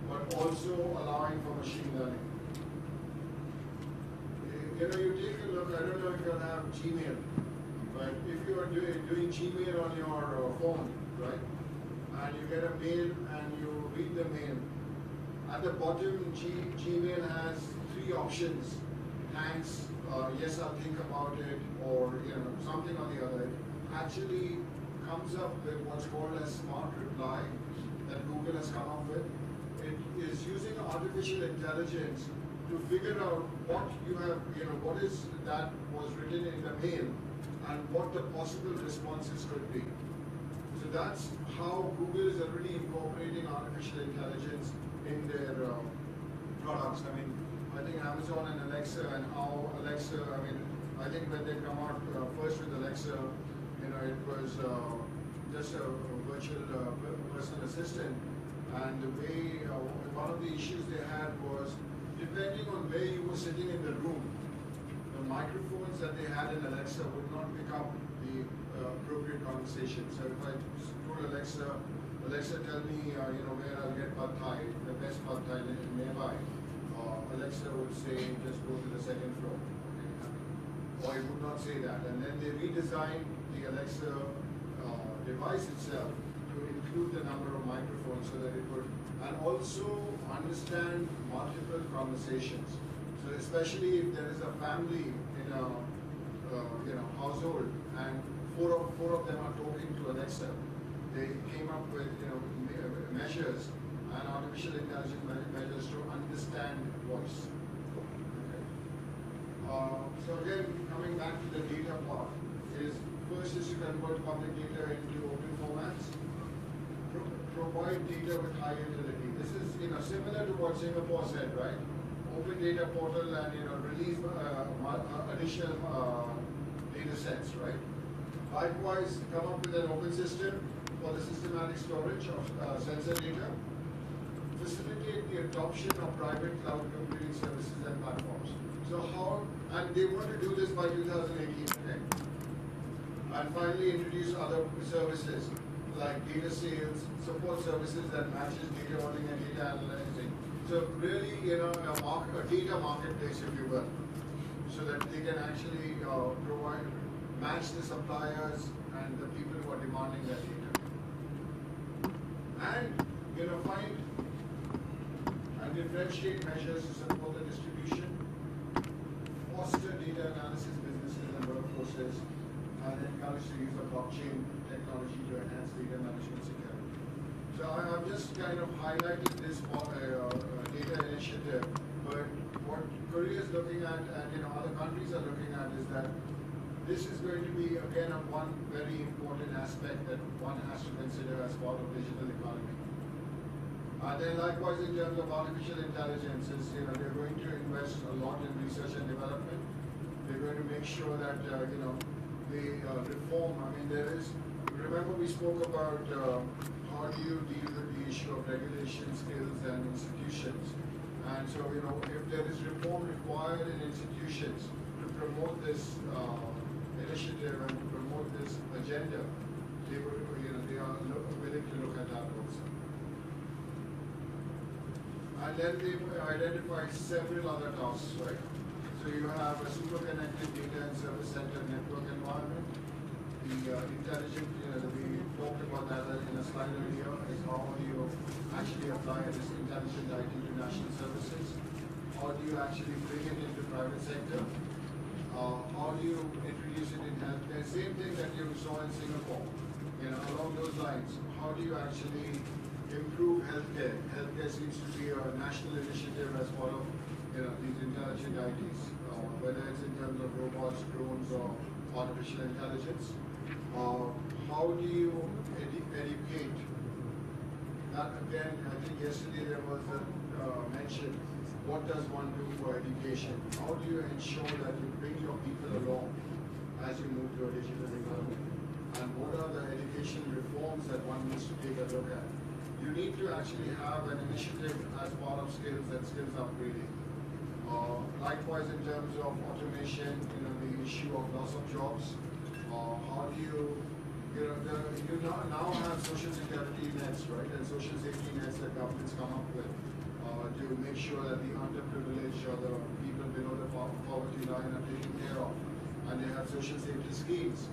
but also allowing for machine learning. You take a look, I don't know if you'll have Gmail, but if you are doing Gmail on your phone, right, and you get a mail and you read the mail, at the bottom Gmail has 3 options: thanks, yes, I'll think about it, or something or the other. It actually comes up with what's called a smart reply that Google has come up with. It is using artificial intelligence to figure out what you have, what is that was written in the mail and what the possible responses could be. So that's how Google is already incorporating artificial intelligence in their products. I think Amazon and Alexa, and how Alexa, I think when they come out first with Alexa, it was just a virtual personal assistant. And the way, one of the issues they had was, depending on where you were sitting in the room, the microphones that they had in Alexa would not pick up the appropriate conversation. So if I told Alexa, tell me, where I'll get pad thai, the best pad thai nearby, Alexa would say, just go to the 2nd floor. Or it would not say that. And then they redesigned the Alexa device itself to include the number of microphones so that it would, and also understand multiple conversations. So especially if there is a family in a household and four of them are talking to Alexa, they came up with measures and artificial intelligence measures to understand voice. Okay. So again, coming back to the data part, first is to convert public data into open formats. Provide data with high utility. This is similar to what Singapore said, right? Open data portal and release additional data sets, right? Likewise, come up with an open system for the systematic storage of sensor data. facilitate the adoption of private cloud computing services and platforms. So how, and they want to do this by 2018, okay? And finally introduce other services like data sales, support services that matches data owning and data analyzing. So really, a data marketplace, if you will, so that they can actually match the suppliers and the people who are demanding that data. And, find and differentiate measures to support the distribution, foster data analysis businesses and workforces, and encourage the use of blockchain technology to enhance data management security. So I'm just kind of highlighting this data initiative, but what Korea is looking at and other countries are looking at is that this is going to be again one very important aspect that one has to consider as part of digital economy. And then likewise in terms of artificial intelligence, they're going to invest a lot in research and development. They're going to make sure that they reform. I mean, remember we spoke about how do you deal with the issue of regulation, skills, and institutions. And so, if there is reform required in institutions to promote this initiative and to promote this agenda, they are willing to look at that also. And then they identify several other tasks, right? So you have a super connected data and service center network environment. The intelligent, we talked about that in a slide earlier, is how do you actually apply this intelligent IT to national services? How do you actually bring it into private sector? How do you introduce it in healthcare? Same thing that you saw in Singapore. Along those lines, how do you actually improve healthcare? Healthcare seems to be a national initiative as part of these intelligent ITs, whether it's in terms of robots, drones, or artificial intelligence. How do you educate? That again, I think yesterday there was a mention. What does one do for education? How do you ensure that you bring your people along as you move to a digital economy? And what are the education reforms that one needs to take a look at? You need to actually have an initiative as part of skills and skills upgrading. Likewise, in terms of automation, the issue of loss of jobs. How do you now have social security nets, right, and social safety nets that governments come up with to make sure that the underprivileged or the people below the poverty line are taken care of, and they have social safety schemes.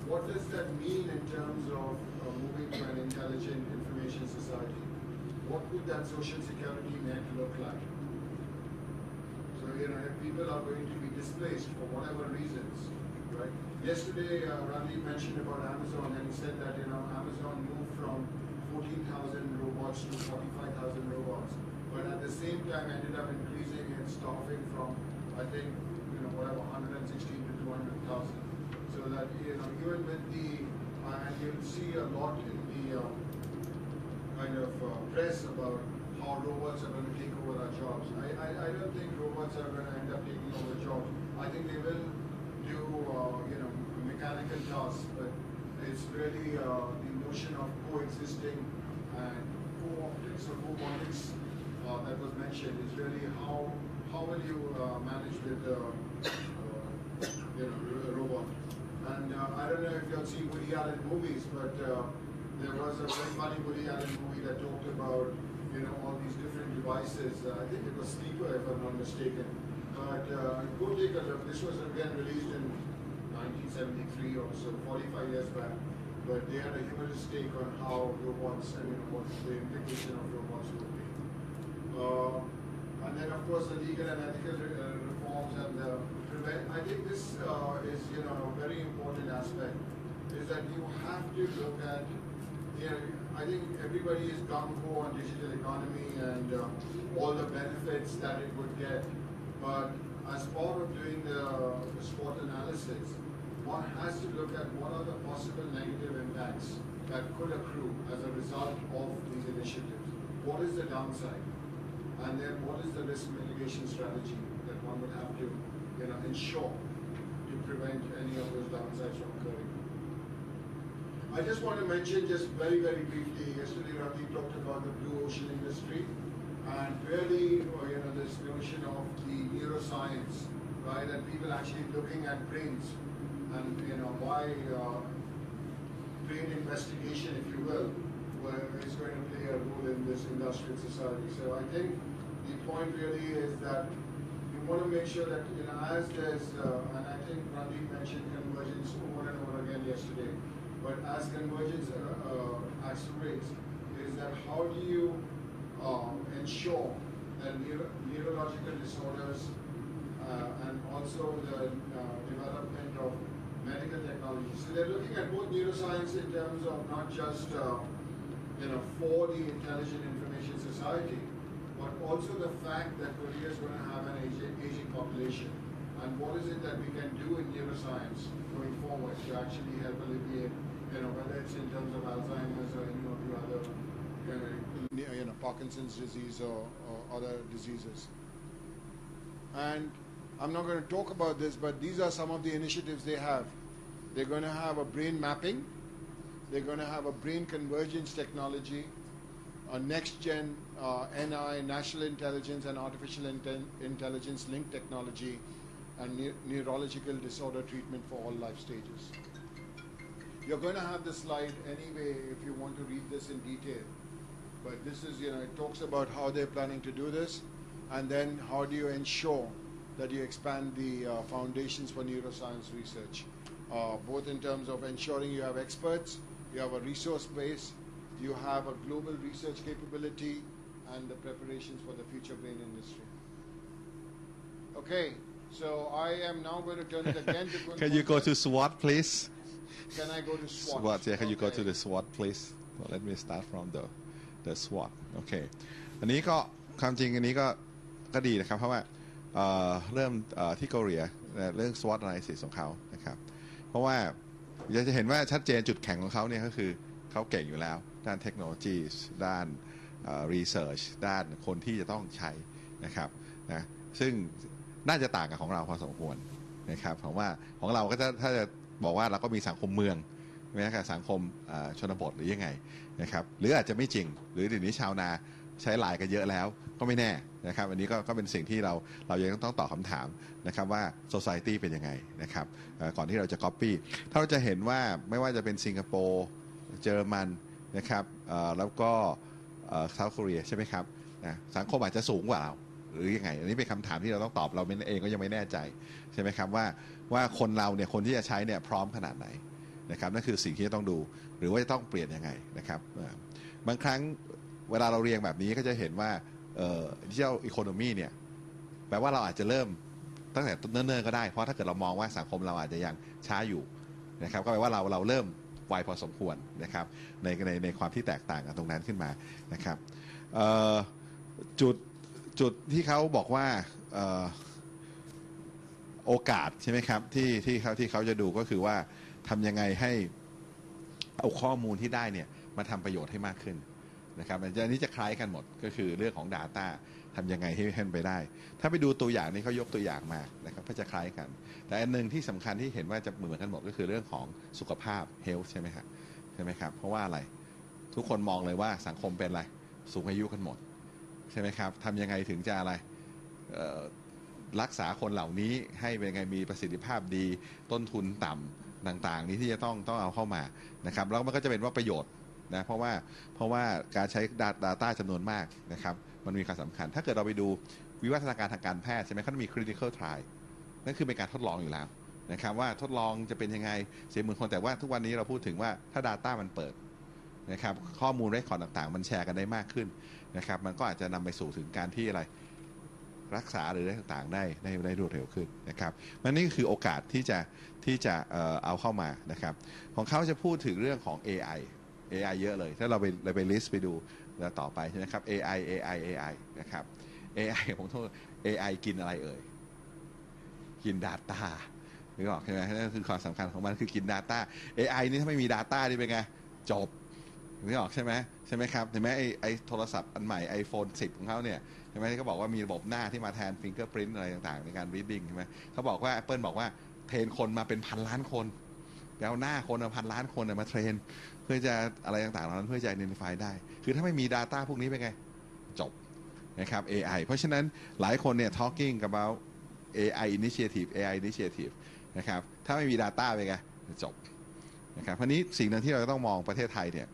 What does that mean in terms of moving to an intelligent information society? What would that social security net look like? So, if people are going to be displaced for whatever reasons, right? Yesterday, Randy mentioned about Amazon, and he said that, Amazon moved from 14,000 robots to 45,000 robots, but at the same time ended up increasing its staffing from, I think, 116 to 200,000. So that, even with the, and you'll see a lot in the kind of press about how robots are going to take over our jobs. I don't think robots are going to end up taking over jobs. I think they will do, mechanical tasks, but it's really the notion of coexisting and co-optics or co-bondings that was mentioned is really how will you manage with a robot. And I don't know if you have seen Woody Allen movies, but there was a very funny Woody Allen movie that talked about all these different devices. I think it was Sleeper, if I'm not mistaken. But go take a look. This was again released in 1973 or so, 45 years back. But they had a humorous take on how robots and what the implication of robots would be. And then of course the legal and ethical reforms and the I think this is a very important aspect, is that you have to look at, I think everybody is gung-ho on digital economy and all the benefits that it would get, but as part of doing the SWOT analysis, one has to look at what are the possible negative impacts that could accrue as a result of these initiatives. What is the downside? And then what is the risk mitigation strategy that one would have to ensure to prevent any of those downsides from occurring. I just want to mention just very, very briefly, yesterday Ravi talked about the blue ocean industry and really, this notion of the neuroscience, right, and people actually looking at brains and, why brain investigation, if you will, is going to play a role in this industrial society. So I think the point really is that you want to make sure that, as there's, and I think Randeep mentioned convergence over and over again yesterday, but as convergence accelerates, is that how do you ensure that neurological disorders and also the development of medical technology. So they're looking at both neuroscience in terms of not just for the intelligent information society, but also the fact that Korea is going to have an aging population. And what is it that we can do in neuroscience going forward to actually help alleviate, whether it's in terms of Alzheimer's or any of the other, Parkinson's disease or other diseases. And I'm not going to talk about this, but these are some of the initiatives they have. They're going to have a brain mapping. They're going to have a brain convergence technology, a next-gen NI, National Intelligence and Artificial Intelligence linked technology, and neurological disorder treatment for all life stages. You're going to have the slide anyway if you want to read this in detail. But this is, it talks about how they're planning to do this, and then how do you ensure that you expand the foundations for neuroscience research, both in terms of ensuring you have experts, you have a resource base, you have a global research capability, and the preparations for the future brain industry. Okay, so I am now going to turn it again to Can you go to SWOT, please? Can I go to SWOT? SWOT, yeah, can you go to the SWOT, please? Well, let me start from the SWOT. Okay. อันนี้ก็ความจริงอันนี้ก็ดีนะครับเพราะว่าเริ่มที่เกาหลีเรื่อง SWOT analysis ของเขานะครับเพราะว่าจะเห็นว่าชัดเจนจุดแข็งของเขาเนี่ยก็คือเขาเก่งอยู่แล้วด้านเทคโนโลยีด้านresearch ด้านคนที่จะต้องใช้นะครับนะซึ่งน่าจะต่างกับของเราพอสมควรนะครับเพราะว่าของเราก็ถ้าจะบอกว่าเราก็มีสังคมเมืองไม่ใช่สังคมชนบทหรือยังไงนะครับหรืออาจจะไม่จริงหรือเดี๋ยวนี้ชาวนาใช้ไลน์กันเยอะแล้วก็ไม่แน่นะครับอันนี้ก็เป็นสิ่งที่เรายังต้องตอบคำถามนะครับว่า society เป็นยังไงนะครับก่อนที่เราจะ copy ถ้าเราจะเห็นว่าไม่ว่าจะเป็นสิงคโปร์เยอรมันนะครับแล้วก็เซาท์เกาหลีใช่ไหมครับนะสังคมอาจจะสูงกว่าเราหรือยังไงอันนี้เป็นคำถามที่เราต้องตอบเราเองก็ยังไม่แน่ใจใช่ไหมครับว่าคนเราเนี่ยคนที่จะใช้เนี่ยพร้อมขนาดไหนนะครับนั่นคือสิ่งที่จะต้องดูหรือว่าจะต้องเปลี่ยนยังไงนะครับบางครั้งเวลาเราเรียงแบบนี้ก็จะเห็นว่าdigital economy เนี่ยแปลว่าเราอาจจะเริ่มตั้งแต่เนิ่นๆก็ได้เพราะถ้าเกิดเรามองว่าสังคมเราอาจจะยังช้าอยู่นะครับก็แปลว่าเราเริ่มไวพอสมควรนะครับในความที่แตกต่างกันตรงนั้นขึ้นมานะครับจุดที่เขาบอกว่าโอกาสใช่ไหมครับที่เขาจะดูก็คือว่าทำยังไงให้เอาข้อมูลที่ได้เนี่ยมาทำประโยชน์ให้มากขึ้นนะครับอันนี้จะคล้ายกันหมดก็คือเรื่องของ Data ทำยังไงให้เป็นไปได้ถ้าไปดูตัวอย่างนี้เขายกตัวอย่างมานะครับก็จะคล้ายกันแต่อันหนึ่งที่สำคัญที่เห็นว่าจะเหมือนกันหมดก็คือเรื่องของสุขภาพ health ใช่ไหมครับเพราะว่าอะไรทุกคนมองเลยว่าสังคมเป็นอะไรสูงอายุกันหมดใช่ไหมครับทำยังไงถึงจะอะไรรักษาคนเหล่านี้ให้เป็นไงมีประสิทธิภาพดีต้นทุนต่ำต่างๆนี้ที่จะต้องเอาเข้ามานะครับแล้วมันก็จะเป็นว่าประโยชน์นะเพราะว่าการใช้ Data จำนวนมากนะครับมันมีความสำคัญถ้าเกิดเราไปดูวิวัฒนาการทางการแพทย์ใช่ไหมเขามี clinical trial นั่นคือเป็นการทดลองอยู่แล้วนะครับว่าทดลองจะเป็นยังไง40,000 คนแต่ว่าทุกวันนี้เราพูดถึงว่าถ้า Data มันเปิดนะครับข้อมูลเรคคอร์ดต่างๆมันแชร์กันได้มากขึ้นนะครับมันก็อาจจะนำไปสู่ถึงการที่อะไรรักษาหรืออะไรต่างๆได้รวดเร็วขึ้นนะครับมันนี่ก็คือโอกาสที่จะเอาเข้ามานะครับของเขาจะพูดถึงเรื่องของ AI เยอะเลยถ้าเราไปลิสต์ไปดูแล้วต่อไปใช่ไหมครับ AI นะครับ AI ผมโทษ AI กินอะไรเอ่ยกิน Data นึกออกใช่ไหมนั่นคือความสำคัญของมันคือกิน Data AI นี่ถ้าไม่มี Data นี่เป็นไงจบนึกออกใช่ไหมครับเห็นไหมไอโทรศัพท์อันใหม่ iPhone 10 ของเขาเนี่ยใช่ไหมที่เขาบอกว่ามีระบบหน้าที่มาแทน fingerprint อะไรต่างๆในการ reading ใช่ไหมเขาบอกว่า Apple บอกว่าเทรนคนมาเป็น1,000 ล้านคน ไปเอาหน้าคน1,000 ล้านคนมาเทรนเพื่อจะอะไรต่างๆเหล่านั้นเพื่อจะ identify ได้คือถ้าไม่มี data พวกนี้เป็นไงจบนะครับ AI เพราะฉะนั้นหลายคนเนี่ย talking about AI initiative นะครับถ้าไม่มี data เป็นไงจบนะครับเพราะนี้สิ่งหนึ่งที่เราต้องมองประเทศไทยเนี่ย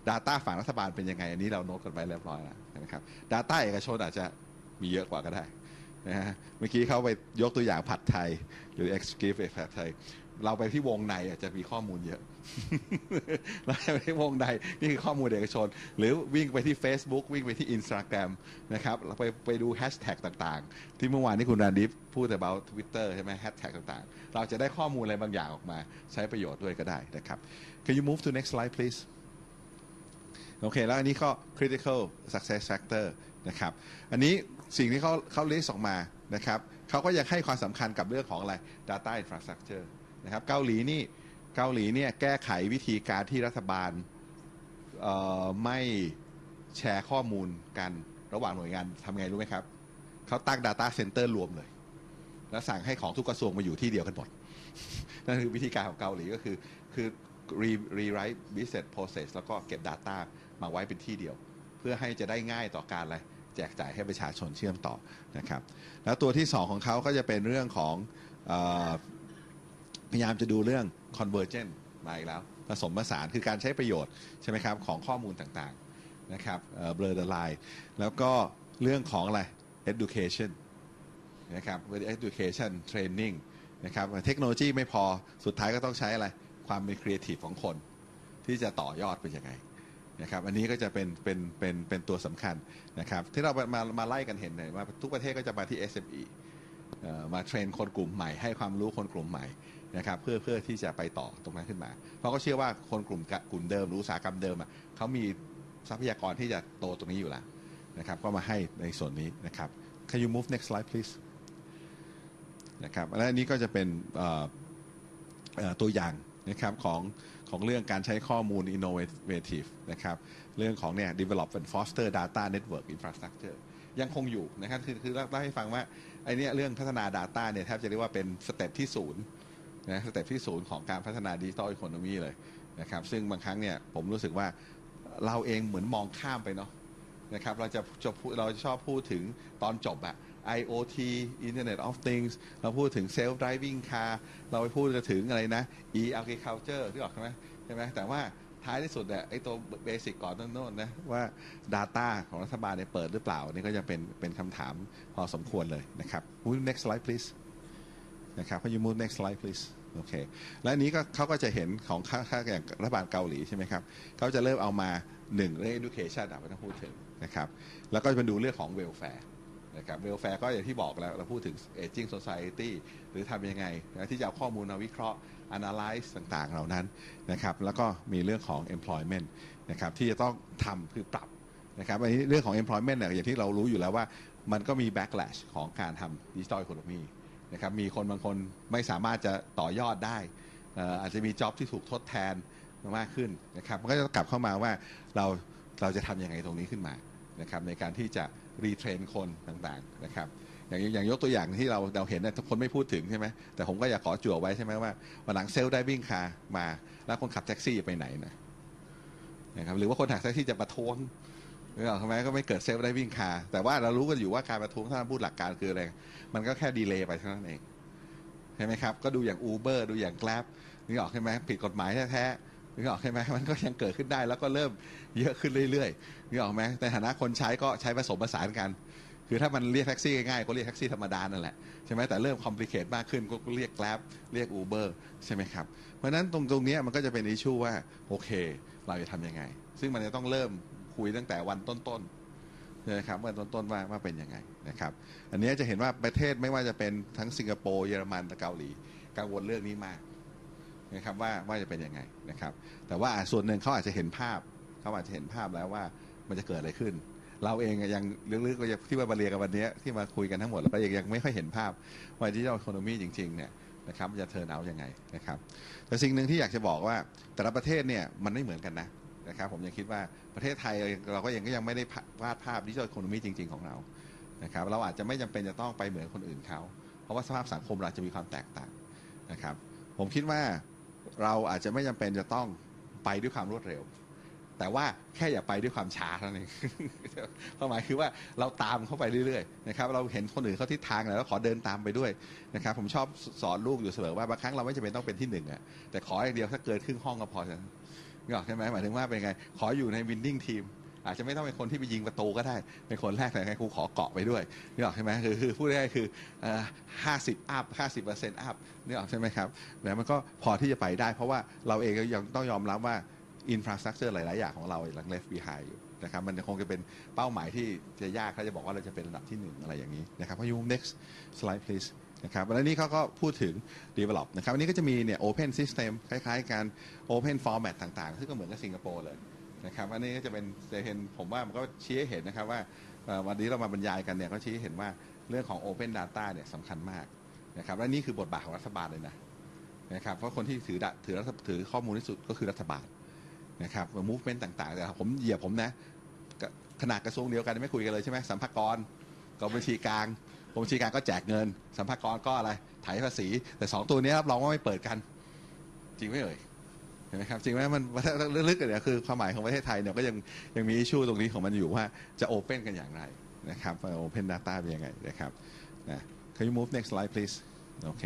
data ฝั่งรัฐบาลเป็นยังไงอันนี้เราโน้ตกันไปเรียบร้อยแล้วนะครับ data เอกชนอาจจะมีเยอะกว่าก็ได้นะฮะเมื่อกี้เขาไปยกตัวอย่างผัดไทยหรือ executive ผัดไทยเราไปที่วงในอาจจะมีข้อมูลเยอะ เราไปที่วงในนี่คือข้อมูลเอกชนหรือวิ่งไปที่ Facebook วิ่งไปที่ Instagram นะครับเราไปดูแฮชแท็กต่างๆที่เมื่อวานนี้คุณราดิฟพูด about Twitter ใช่ไหมแฮชแท็กต่างๆเราจะได้ข้อมูลอะไรบางอย่างออกมาใช้ประโยชน์ด้วยก็ได้นะครับ Can you move to next slide please โอเคแล้วอันนี้ก็ critical success factor นะครับอันนี้สิ่งที่เขาลิสต์ออกมานะครับเขาก็ยังให้ความสำคัญกับเรื่องของอะไร data infrastructure นะครับเกาหลีเนี่ยแก้ไขวิธีการที่รัฐบาลไม่แชร์ข้อมูลกันระหว่างหน่วยงานทำไงรู้ไหมครับเขาตั้ง data center รวมเลยแล้วสั่งให้ของทุกกระทรวงมาอยู่ที่เดียวกันหมด นั่นคือวิธีการของเกาหลีก็คือ rewrite business process แล้วก็เก็บ data มาไว้เป็นที่เดียวเพื่อให้จะได้ง่ายต่อการอะไรแจกจ่ายให้ประชาชนเชื่อมต่อนะครับแล้วตัวที่2ของเขาก็จะเป็นเรื่องของพยายามจะดูเรื่อง convergent มาอีกแล้วผสมผสานคือการใช้ประโยชน์ใช่ไหมครับของข้อมูลต่างๆนะครับblur the line แล้วก็เรื่องของอะไร education นะครับ education training นะครับเทคโนโลยีไม่พอสุดท้ายก็ต้องใช้อะไรความเป็น creative ของคนที่จะต่อยอดเป็นยังไงนะครับอันนี้ก็จะเป็นตัวสำคัญนะครับที่เรามาไล่กันเห็นเลยว่าทุกประเทศก็จะมาที่ SME มาเทรนคนกลุ่มใหม่ให้ความรู้คนกลุ่มใหม่นะครับเพื่อที่จะไปต่อตรงนั้นขึ้นมาเพราะก็เชื่อว่าคนกลุ่มเดิมหรืออุตสาหกรรมเดิมเขามีทรัพยากรที่จะโตตรงนี้อยู่แล้วนะครับก็มาให้ในส่วนนี้นะครับ Can you move next slide please นะครับและอันนี้ก็จะเป็นตัวอย่างนะครับของเรื่องการใช้ข้อมูล innovative นะครับเรื่องของเนี่ย develop and foster data network infrastructure ยังคงอยู่นะครับคือเล่าให้ฟังว่าไอ้นี่เรื่องพัฒนา data เนี่ยแทบจะเรียกว่าเป็นสเต็ปที่0นะสเต็ปที่0ของการพัฒนา digital economy เลยนะครับซึ่งบางครั้งเนี่ยผมรู้สึกว่าเราเองเหมือนมองข้ามไปเนาะนะครับเราชอบพูดถึงตอนจบอะIoT Internet of Things เราพูดถึง Self Driving Car เราไปพูดถึงอะไรนะ E-Agriculture ที่บอกใช่ไหมแต่ว่าท้ายที่สุดเนี่ยไอ้ตัวเบสิกก่อนต้นๆนะว่า Data ของรัฐบาลเนี่ยเปิดหรือเปล่านี่ก็จะเป็นคำถามพอสมควรเลยนะครับ Move next slide please นะครับพอ you move next slide please โอเคและอันนี้ก็เขาก็จะเห็นของค่าอย่างรัฐบาลเกาหลีใช่ไหมครับเขาจะเริ่มเอามา1เรื่อง education ไม่ต้องพูดถึงนะครับแล้วก็จะมาดูเรื่องของ welfareนะครับเวลแฟร์ก็อย่างที่บอกแล้วเราพูดถึง aging society หรือทำยังไงนะที่จะเอาข้อมูลมาวิเคราะห์ analyze ต่างๆเหล่านั้นนะครับแล้วก็มีเรื่องของ employment นะครับที่จะต้องทำคือปรับนะครับอันนี้เรื่องของ employment เนี่ยอย่างที่เรารู้อยู่แล้วว่ามันก็มี backlash ของการทำ digital economy นะครับมีคนบางคนไม่สามารถจะต่อยอดได้อาจจะมี job ที่ถูกทดแทนมากขึ้นนะครับมันก็จะกลับเข้ามาว่าเราจะทำยังไงตรงนี้ขึ้นมานะครับในการที่จะรีเทรนคนต่างๆนะครับอย่างยกตัวอย่างที่เราเห็นนะทุกคนไม่พูดถึงใช่ไหมแต่ผมก็อยากขอจั่วไว้ใช่ไหมว่าวันหลังเซลล์ได้วิ่งคามาแล้วคนขับแท็กซี่ไปไหนนะครับหรือว่าคนขับแท็กซี่จะประท้วงหรือทำไมก็ไม่เกิดเซลล์ได้วิ่งคาแต่ว่าเรารู้กันอยู่ว่าการประท้วงถ้าพูดหลักการคืออะไรมันก็แค่ดีเลย์ไปเท่านั้นเองใช่ไหมครับก็ดูอย่าง Uber ดูอย่าง Grab นี่ออกใช่ไหมผิดกฎหมายแท้ๆนี่ออกใช่ไหมมันก็ยังเกิดขึ้นได้แล้วก็เริ่มเยอะขึ้นเรื่อยๆนี่ออกไหมในฐานะคนใช้ก็ใช้ผสมผสานกันคือถ้ามันเรียกแท็กซี่ง่ายๆก็เรียกแท็กซี่ธรรมดานั่นแหละใช่ไหมแต่เริ่มคอมพลีเคทมากขึ้นก็เรียก Grab เรียก Uber ใช่ไหมครับเพราะฉะนั้นตรงนี้มันก็จะเป็นอิชชูว่าโอเคเราจะทำยังไงซึ่งมันจะต้องเริ่มคุยตั้งแต่วันต้นๆนะครับวันต้นๆว่าเป็นยังไงนะครับอันนี้จะเห็นว่าประเทศไม่ว่าจะเป็นทั้งสิงคโปร์เยอรมันและเกาหลีกังวลเรื่องนี้มากนะครับว่าจะเป็นยังไงนะครับแต่ว่าส่วนหนึ่งเขาอาจจะเห็นภาพแล้วว่ามันจะเกิดอะไรขึ้นเราเองยังลึกๆที่มาเรียนกันวันนี้ที่มาคุยกันทั้งหมดเรายังไม่ค่อยเห็นภาพว่าดิจิทัลอีโคโนมีจริงๆเนี่ยนะครับจะเทิร์นเอาท์ยังไงนะครับแต่สิ่งหนึ่งที่อยากจะบอกว่าแต่ละประเทศเนี่ยมันไม่เหมือนกันนะครับผมยังคิดว่าประเทศไทยเราก็ยังไม่ได้วาดภาพดิจิทัลอีโคโนมีจริงๆของเรานะครับเราอาจจะไม่จำเป็นจะต้องไปเหมือนคนอื่นเขาเพราะว่าสภาพสังคมเราจะมีความแตกต่างนะครับผมคิดว่า เราอาจจะไม่จำเป็นจะต้องไปด้วยความรวดเร็วแต่ว่าแค่อย่าไปด้วยความช้าเท่านั้นเองความหมายคือว่าเราตามเข้าไปเรื่อยๆนะครับเราเห็นคนอื่นเขาทิศทางแล้วขอเดินตามไปด้วยนะครับผมชอบสอนลูกอยู่เสมอว่าบางครั้งเราไม่จำเป็นต้องเป็นที่หนึ่งอ่ะแต่ขออย่างเดียวถ้าเกินครึ่งห้องก็พอนึกออกใช่ไหมหมายถึงว่าเป็นไงขออยู่ในวินนิ่งทีมอาจจะไม่ต้องเป็นคนที่ไปยิงประตูก็ได้เป็นคนแรกแต่ไงครูขอเกาะไปด้วยนึกออกใช่ไหมคือพูดง่ายๆคือ50 อัพ 50% อัพนึกออกใช่ไหมครับแล้วมันก็พอที่จะไปได้เพราะว่าเราเองก็ยังต้องยอมรับว่าอินฟราสตรักเจอร์หลายๆอย่างของเราหลัง left behind อยู่นะครับมันคงจะเป็นเป้าหมายที่จะยากถ้าจะบอกว่าเราจะเป็นระดับที่1อะไรอย่างนี้นะครับพอ next slide please นะครับวันนี้เขาก็พูดถึง develop นะครับวันนี้ก็จะมีเนี่ย open system คล้ายๆการ open format ต่างๆซึ่งก็เหมือนกับสิงคโปร์เลยนะครับอันนี้ก็จะเป็นเห็นผมว่ามันก็ชี้ให้เห็นนะครับว่าวันนี้เรามาบรรยายกันเนี่ยก็ชี้ให้เห็นว่าเรื่องของ open data เนี่ยสำคัญมากนะครับและนี่คือบทบาทของรัฐบาลเลยนะครับเพราะคนที่ถือข้อมูลที่สุดก็คือรัฐบาลนะครับ movement ต่างๆแต่ผมนะขนาดกระทรวงเดียวกันไม่คุยกันเลยใช่ไหมสัมภากรกรมบัญชีกลางก็แจกเงินสัมภากรก็อะไรไถภาษีแต่2ตัวนี้รับรองว่าไม่เปิดกันจริงไหมเอ่ยเห็นไหมครับจริงไหมมันลึกๆเนี่ยคือความหมายของประเทศไทยเนี่ยก็ยังมีอิชชูตรงนี้ของมันอยู่ว่าจะโอเพ่นกันอย่างไรนะครับโอเพ่น data เป็นยังไงนะครับนะ Can you move next slide please โอเค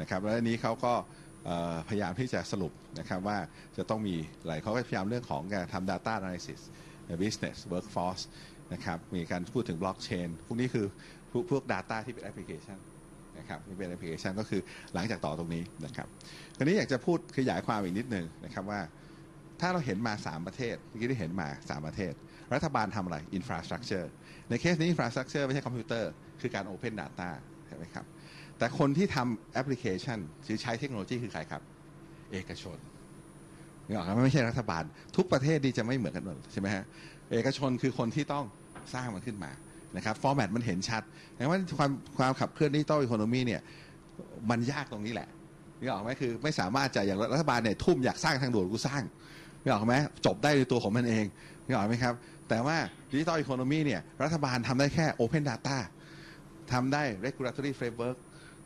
นะครับแล้วอันนี้เขาก็พยายามที่จะสรุปนะครับว่าจะต้องมีอะไรเขาก็พยายามเรื่องของการทำ data analysis business workforce นะครับมีการพูดถึง blockchain พวกนี้คือพวก data ที่เป็นแอปพลิเคชันนะครับที่เป็นแอปพลิเคชันก็คือหลังจากต่อตรงนี้นะครับคราวนี้อยากจะพูดขยายความอีกนิดนึงนะครับว่าถ้าเราเห็นมา3ประเทศเมื่อกี้ที่เห็นมา3ประเทศรัฐบาลทำอะไร infrastructure ในเคสนี้ infrastructure ไม่ใช่คอมพิวเตอร์คือการ open data ใช่ไหมครับแต่คนที่ทำแอปพลิเคชันหรือใช้เทคโนโลยีคือใครครับเอกชนนี่หรอกครับไม่ใช่รัฐบาลทุกประเทศดีจะไม่เหมือนกันหมดใช่ไหมฮะเอกชนคือคนที่ต้องสร้างมันขึ้นมานะครับฟอร์แมตมันเห็นชัดแต่ว่าความขับเคลื่อนดิจิตอลอีโคโนมีเนี่ยมันยากตรงนี้แหละนี่ออกไหมคือไม่สามารถจะอย่างรัฐบาลเนี่ยทุ่มอยากสร้างทางด่วนกูสร้างนี่ออกไหมจบได้ในตัวของมันเองนี่ออกไหมครับแต่ว่าดิจิตอลอีโคโนมีเนี่ยรัฐบาลทำได้แค่ Open Data ทำได้ Regulatory Framework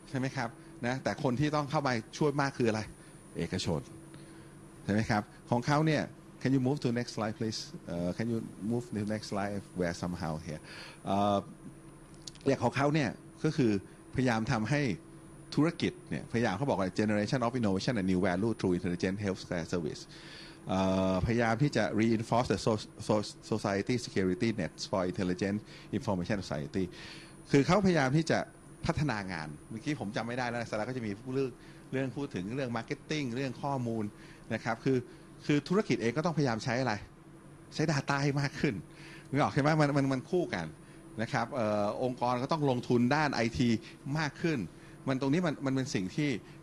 ใช่ไหมครับนะแต่คนที่ต้องเข้ามาช่วยมากคืออะไรเอกชนใช่ไหมครับของเขาเนี่ยCan you move to the next slide, please? Can you move to the next slide where somehow here? อย่างของเขาเนี่ยก็คือพยายามทำให้ธุรกิจเนี่ยพยายามเขาบอกว่า generation of innovation and new value through intelligent healthcare service พยายามที่จะ reinforce the society security nets for intelligent information society คือเขาพยายามที่จะพัฒนางานเมื่อกี้ผมจำไม่ได้แล้วสาระก็จะมีเรื่องพูดถึงเรื่อง marketing เรื่องข้อมูลนะครับคือธุรกิจเองก็ต้องพยายามใช้อะไรใช้ Data ให้มากขึ้นนึกออกใช่ไหมมันคู่กันนะครับองค์กรก็ต้องลงทุนด้าน IT มากขึ้นมันตรงนี้มันเป็นสิ่ง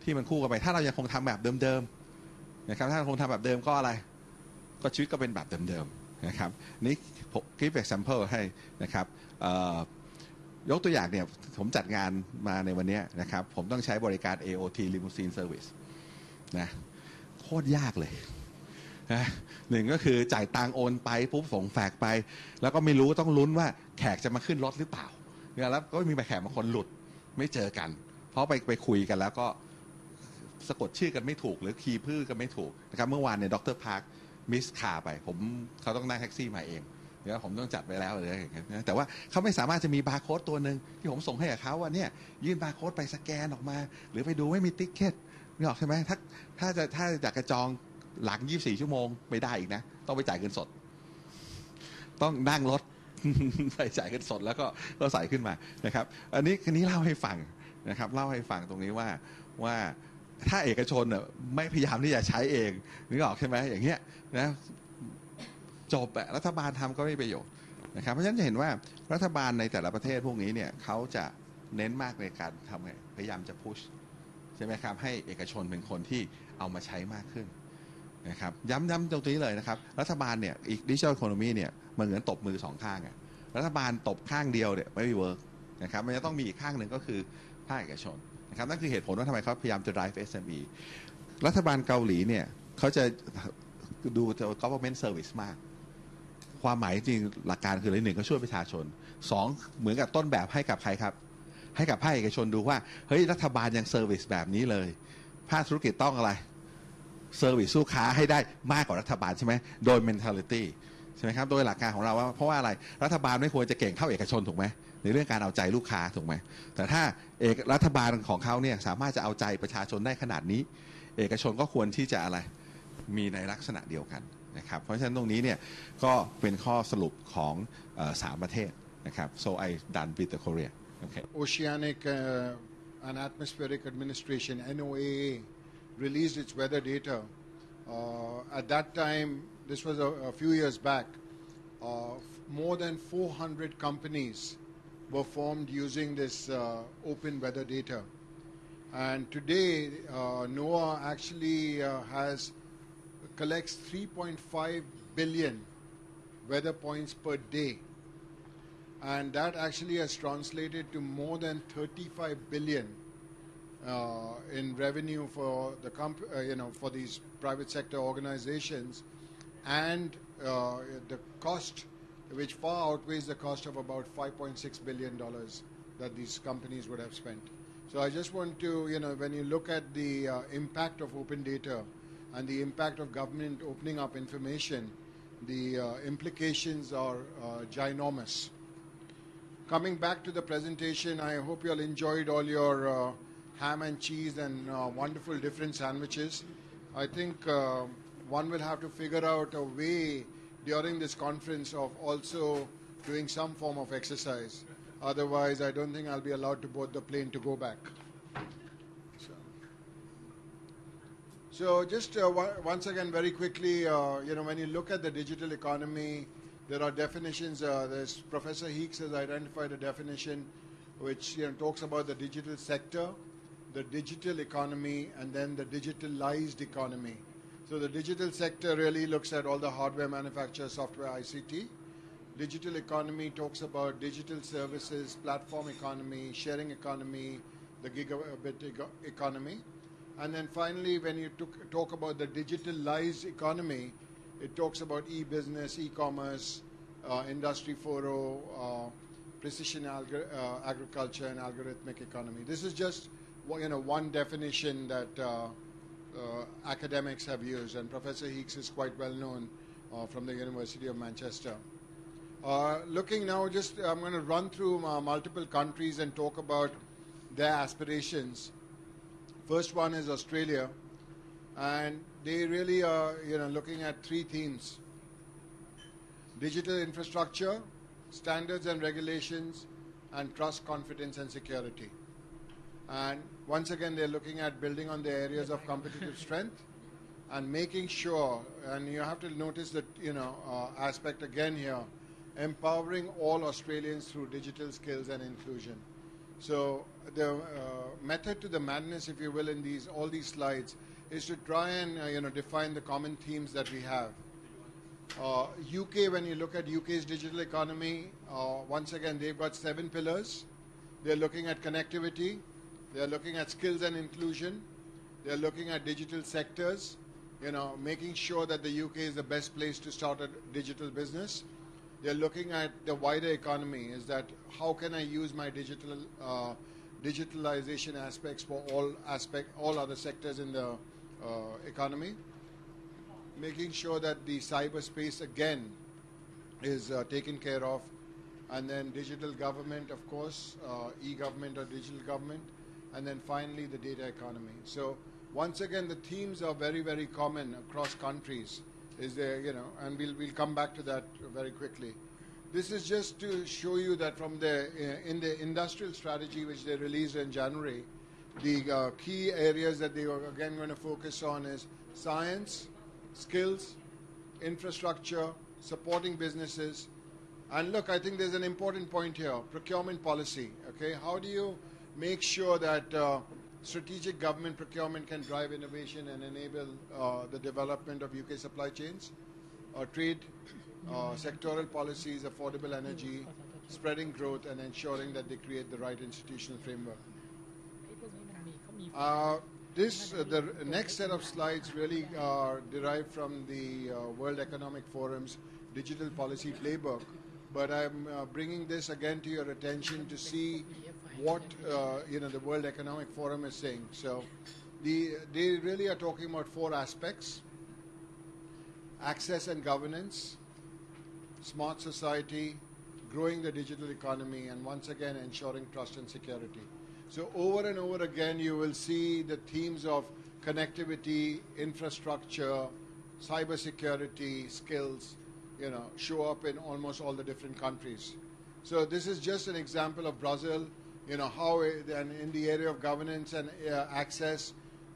ที่มันคู่กันไปถ้าเรายังคงทำแบบเดิมๆนะครับถ้าเราคงทำแบบเดิมก็อะไรก็ชีวิตก็เป็นแบบเดิมๆนะครับนี่give example ให้นะครับยกตัวอย่างเนี่ยผมจัดงานมาในวันนี้นะครับผมต้องใช้บริการ AOT Limousine Service นะโคตรยากเลยหนึ่งก็คือจ่ายตังโอนไปปุ๊บส่งแฟกไปแล้วก็ไม่รู้ต้องลุ้นว่าแขกจะมาขึ้นรถหรือเปล่าแล้วก็มีแขกบางคนหลุดไม่เจอกันเพราะไปคุยกันแล้วก็สะกดชื่อกันไม่ถูกหรือคีย์ชื่อกันไม่ถูกนะครับเมื่อวานเนี่ยดร.พาร์คมิสคาไปเขาต้องนั่งแท็กซี่มาเองเดี๋ยวผมต้องจัดไปแล้วเลยแต่ว่าเขาไม่สามารถจะมีบาร์โค้ดตัวหนึ่งที่ผมส่งให้กับเขาว่าเนี่ยยื่นบาร์โค้ดไปสแกนออกมาหรือไปดูไม่มีติ๊กเก็ตนี่ออกใช่ไหมถ้าอยากจะจองหลัง24 ชั่วโมงไม่ได้อีกนะต้องไปจ่ายเงินสดต้องนั่งรถไปจ่ายเงินสดแล้วก็ใส่ขึ้นมานะครับอันนี้เล่าให้ฟังนะครับเล่าให้ฟังตรงนี้ว่าถ้าเอกชนเนี่ยไม่พยายามที่จะใช้เองนึกออกใช่ไหมอย่างเงี้ยนะจบอะรัฐบาลทำก็ไม่ประโยชน์นะครับเพราะฉะนั้นจะเห็นว่ารัฐบาลในแต่ละประเทศพวกนี้เนี่ยเขาจะเน้นมากในการทำไงพยายามจะพุชใช่ไหมครับให้เอกชนเป็นคนที่เอามาใช้มากขึ้นนะครับย้ำตรงนี้เลยนะครับรัฐบาลเนี่ยอีกดิจิทัลอีโคโนมีเนี่ยมันเหมือนตบมือ2ข้างอะรัฐบาลตบข้างเดียวเนี่ยไม่เวิร์กนะครับมันจะต้องมีอีกข้างหนึ่งก็คือภาคเอกชนนะครับนั่นคือเหตุผลว่าทำไมเขาพยายามจะ drive SME รัฐบาลเกาหลีเนี่ยเขาจะดู government service มากความหมายจริงหลักการคือ1เขาช่วยประชาชน2เหมือนกับต้นแบบให้กับใครครับให้กับภาคเอกชนดูว่าเฮ้ยรัฐบาลยังเซอร์วิสแบบนี้เลยภาคธุรกิจต้องอะไร เซอร์วิสลูกค้าให้ได้มากกว่ารัฐบาลใช่ไหมโดย mentality ใช่ไหมครับโดยหลักการของเราว่าเพราะว่าอะไรรัฐบาลไม่ควรจะเก่งเท่าเอกชนถูกไหมในเรื่องการเอาใจลูกค้าถูกไหมแต่ถ้ารัฐบาลของเขาเนี่ยสามารถจะเอาใจประชาชนได้ขนาดนี้เอกชนก็ควรที่จะอะไรมีในลักษณะเดียวกันนะครับเพราะฉะนั้นตรงนี้เนี่ยก็เป็นข้อสรุปของ3 ประเทศนะครับ so I done with the Korea okay Oceanic and Atmospheric Administration (NOAA) released its weather data. At that time, this was a few years back. More than 400 companies were formed using this open weather data. And today, NOAA actually collects 3.5 billion weather points per day. And that actually has translated to more than 35 billion in revenue for the for these private sector organizations, and the cost, which far outweighs the cost of about $5.6 billion that these companies would have spent. So I just want to, when you look at the impact of open data and the impact of government opening up information, the implications are ginormous. Coming back to the presentation, I hope you all enjoyed all your ham and cheese and wonderful different sandwiches. I think one will have to figure out a way during this conference of also doing some form of exercise. Otherwise, I don't think I'll be allowed to board the plane to go back. So just once again, very quickly, when you look at the digital economy, there are definitions. There's Professor Heeks has identified a definition which talks about the digital sector, the digital economy, and then the digitalized economy. So the digital sector really looks at all the hardware manufacture, software, ICT. Digital economy talks about digital services, platform economy, sharing economy, the gigabit economy. And then finally, when you talk about the digitalized economy, it talks about e-business, e-commerce, Industry 4.0, precision agriculture, and algorithmic economy. This is just one definition that academics have used, and Professor Heeks is quite well known from the University of Manchester. Looking now, I'm going to run through multiple countries and talk about their aspirations. First one is Australia, and they really are looking at 3 themes: digital infrastructure, standards and regulations, and trust, confidence, and security. And once again, they're looking at building on the areas of competitive strength and making sure, and you have to notice that aspect again here, empowering all Australians through digital skills and inclusion. So the method to the madness, if you will, in all these slides is to try and define the common themes that we have. UK, when you look at UK's digital economy, once again, they've got 7 pillars. They're looking at connectivity. They're looking at skills and inclusion. They're looking at digital sectors, making sure that the UK is the best place to start a digital business. They're looking at the wider economy, is that how can I use my digitalization aspects for all other sectors in the economy. Making sure that the cyberspace again is taken care of, and then digital government, of course, e-government or digital government, and then finally the data economy. So once again, the themes are very, very common across countries. Is there, and we'll come back to that very quickly. This is just to show you that from in the industrial strategy which they released in January, the key areas that they are again going to focus on is science, skills, infrastructure, supporting businesses. And look, I think there's an important point here, procurement policy. Okay, how do you make sure that strategic government procurement can drive innovation and enable the development of UK supply chains, trade, sectoral policies, affordable energy, spreading growth, and ensuring that they create the right institutional framework. The next set of slides really are derived from the World Economic Forum's Digital Policy Playbook, but I'm bringing this again to your attention to see what the World Economic Forum is saying. So they really are talking about 4 aspects: access and governance, smart society, growing the digital economy, and once again ensuring trust and security. So over and over again you will see the themes of connectivity, infrastructure, cybersecurity, skills, show up in almost all the different countries. So this is just an example of Brazil, how and in the area of governance and access,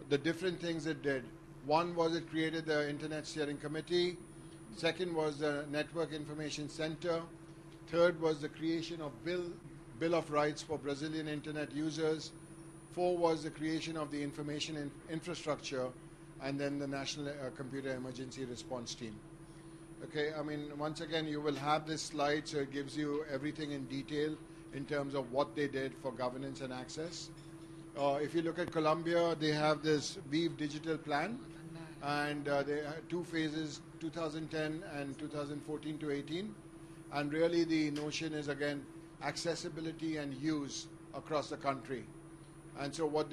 the different things it did. One was it created the Internet Steering Committee. Second was the Network Information Center. Third was the creation of Bill of Rights for Brazilian Internet users. 4 was the creation of the information infrastructure, and then the National Computer Emergency Response Team. Okay, I mean, once again, you will have this slide, so it gives you everything in detail in terms of what they did for governance and access. If you look at Colombia, they have this Vive Digital Plan, and they have 2 phases, 2010 and 2014 to 18. And really the notion is, again, accessibility and use across the country. And so what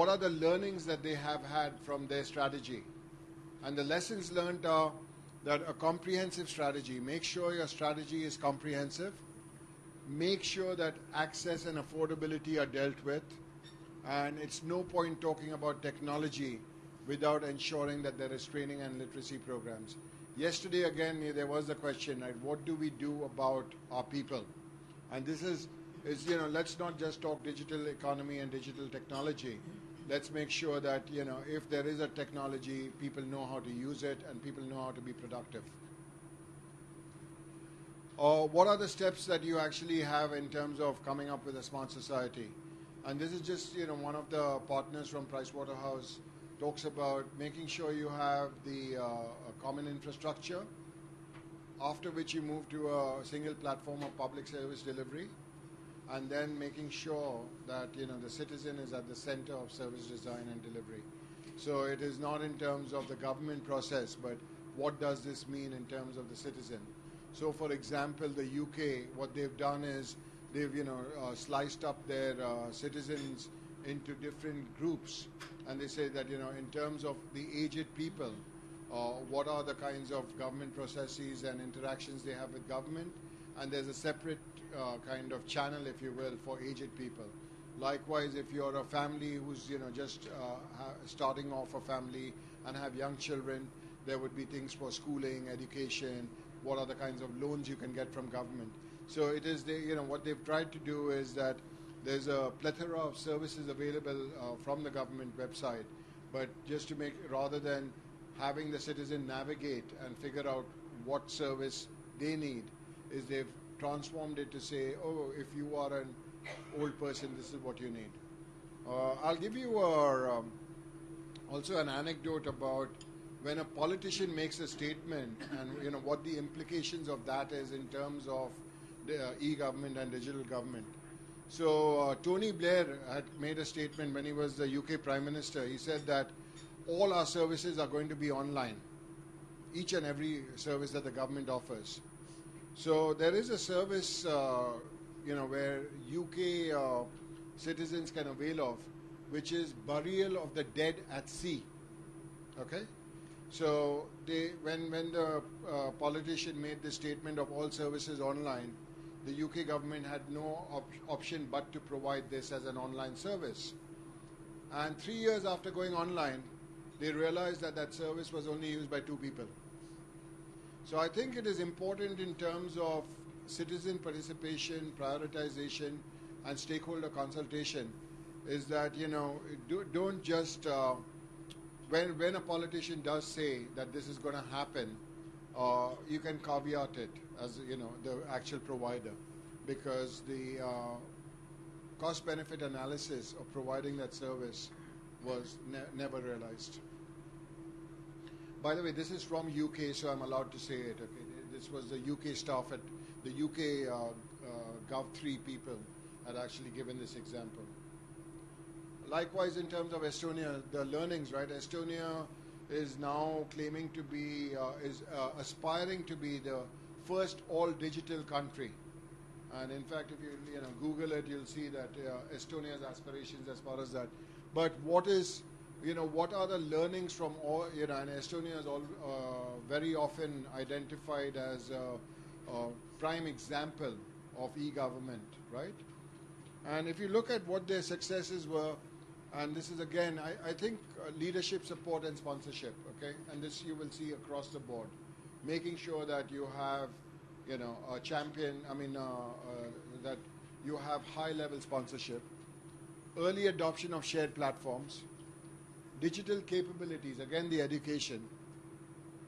are the learnings that they have had from their strategy? And the lessons learned are that a comprehensive strategy, make sure your strategy is comprehensive, make sure that access and affordability are dealt with, and it's no point talking about technology without ensuring that there is training and literacy programs. Yesterday again there was the question, right, what do we do about our people? And this is let's not just talk digital economy and digital technology. Let's make sure that, if there is a technology, people know how to use it and people know how to be productive. What are the steps that you actually have in terms of coming up with a smart society? And this is just, one of the partners from Pricewaterhouse talks about making sure you have the common infrastructure, after which you move to a single platform of public service delivery, and then making sure that the citizen is at the center of service design and delivery. So it is not in terms of the government process, but what does this mean in terms of the citizen? So for example, the UK, what they've done is they've sliced up their citizens into different groups, and they say that in terms of the aged people, what are the kinds of government processes and interactions they have with government, and there's a separate kind of channel, if you will, for aged people. Likewise, if you're a family who's just starting off a family and have young children, there would be things for schooling, education, what are the kinds of loans you can get from government. So it is what they've tried to do is that there's a plethora of services available from the government website, but just to make, rather than having the citizen navigate and figure out what service they need, is they've transformed it to say, oh, if you are an old person, this is what you need. I'll give you also an anecdote about when a politician makes a statement and what the implications of that is in terms of the e-government and digital government. So Tony Blair had made a statement when he was the UK Prime Minister. He said that all our services are going to be online, each and every service that the government offers. So there is a service, where UK citizens can avail of, which is burial of the dead at sea. Okay, so when the politician made the statement of all services online, the UK government had no option but to provide this as an online service. And 3 years after going online, they realized that that service was only used by 2 people. So I think it is important in terms of citizen participation, prioritization, and stakeholder consultation, is that, don't just, when a politician does say that this is going to happen, you can caveat it as, the actual provider, because the cost-benefit analysis of providing that service was never realized. By the way, this is from UK, so I'm allowed to say it. Okay, this was the UK staff at the UK Gov3 people had actually given this example. Likewise, in terms of Estonia, the learnings, right? Estonia is now claiming to be, aspiring to be the first all-digital country. And in fact, if you Google it, you'll see that Estonia's aspirations as far as that. But what is, what are the learnings from all, and Estonia is all very often identified as a prime example of e-government, right? And if you look at what their successes were, and this is again, I think leadership, support, and sponsorship, okay? And this you will see across the board, making sure that you have, a champion, that you have high-level sponsorship, early adoption of shared platforms, digital capabilities, again the education,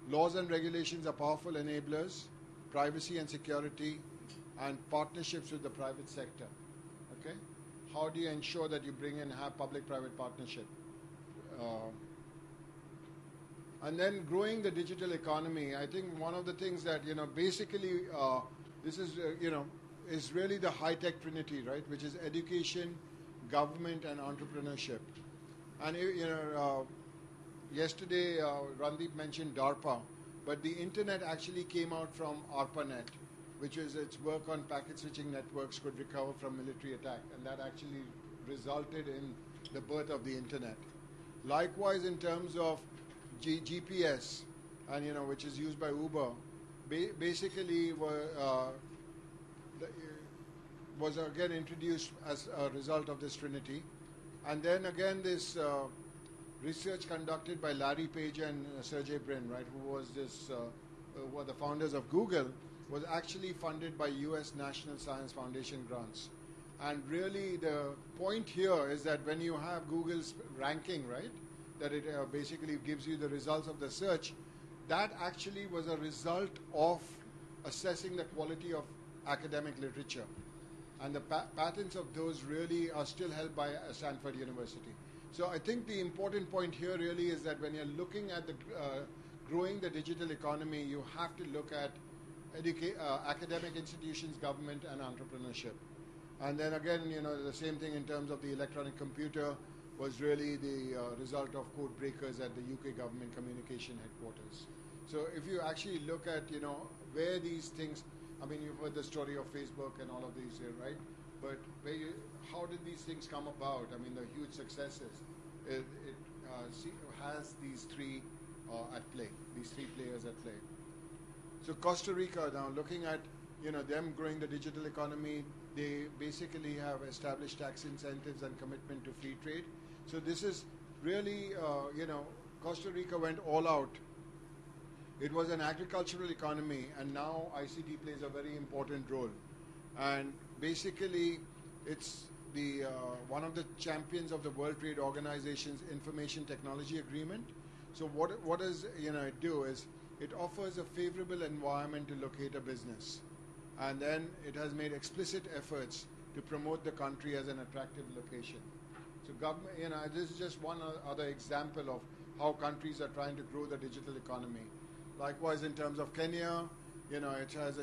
laws and regulations are powerful enablers, privacy and security, and partnerships with the private sector, okay? How do you ensure that you bring in have public-private partnership? And then growing the digital economy, I think one of the things that, basically this is, is really the high-tech trinity, right, which is education, government, and entrepreneurship. And, yesterday Randeep mentioned DARPA, but the internet actually came out from ARPANET, which is its work on packet switching networks could recover from military attack, and that actually resulted in the birth of the internet. Likewise, in terms of GPS, and which is used by Uber, basically was again introduced as a result of this trinity. And then again this research conducted by Larry Page and Sergey Brin, right, who was this who were the founders of Google, was actually funded by US National Science Foundation grants. And really the point here is that when you have Google's ranking, right, that it basically gives you the results of the search, that actually was a result of assessing the quality of academic literature. And the patents of those really are still held by Stanford University. So I think the important point here really is that when you're looking at the growing the digital economy, you have to look at academic institutions, government, and entrepreneurship. And then again, the same thing in terms of the electronic computer was really the result of code breakers at the UK government communication headquarters. So if you actually look at, where these things, you've heard the story of Facebook and all of these here, right? But how did these things come about? The huge successes. It has these three at play, these three players at play. So Costa Rica, now looking at, them growing the digital economy, they basically have established tax incentives and commitment to free trade. So this is really, Costa Rica went all out. It was an agricultural economy, and now ICT plays a very important role. And basically, it's the one of the champions of the World Trade Organization's Information Technology Agreement. So what does it do is it offers a favorable environment to locate a business, and then it has made explicit efforts to promote the country as an attractive location. So government, this is just one other example of how countries are trying to grow the digital economy. Likewise, in terms of Kenya, it has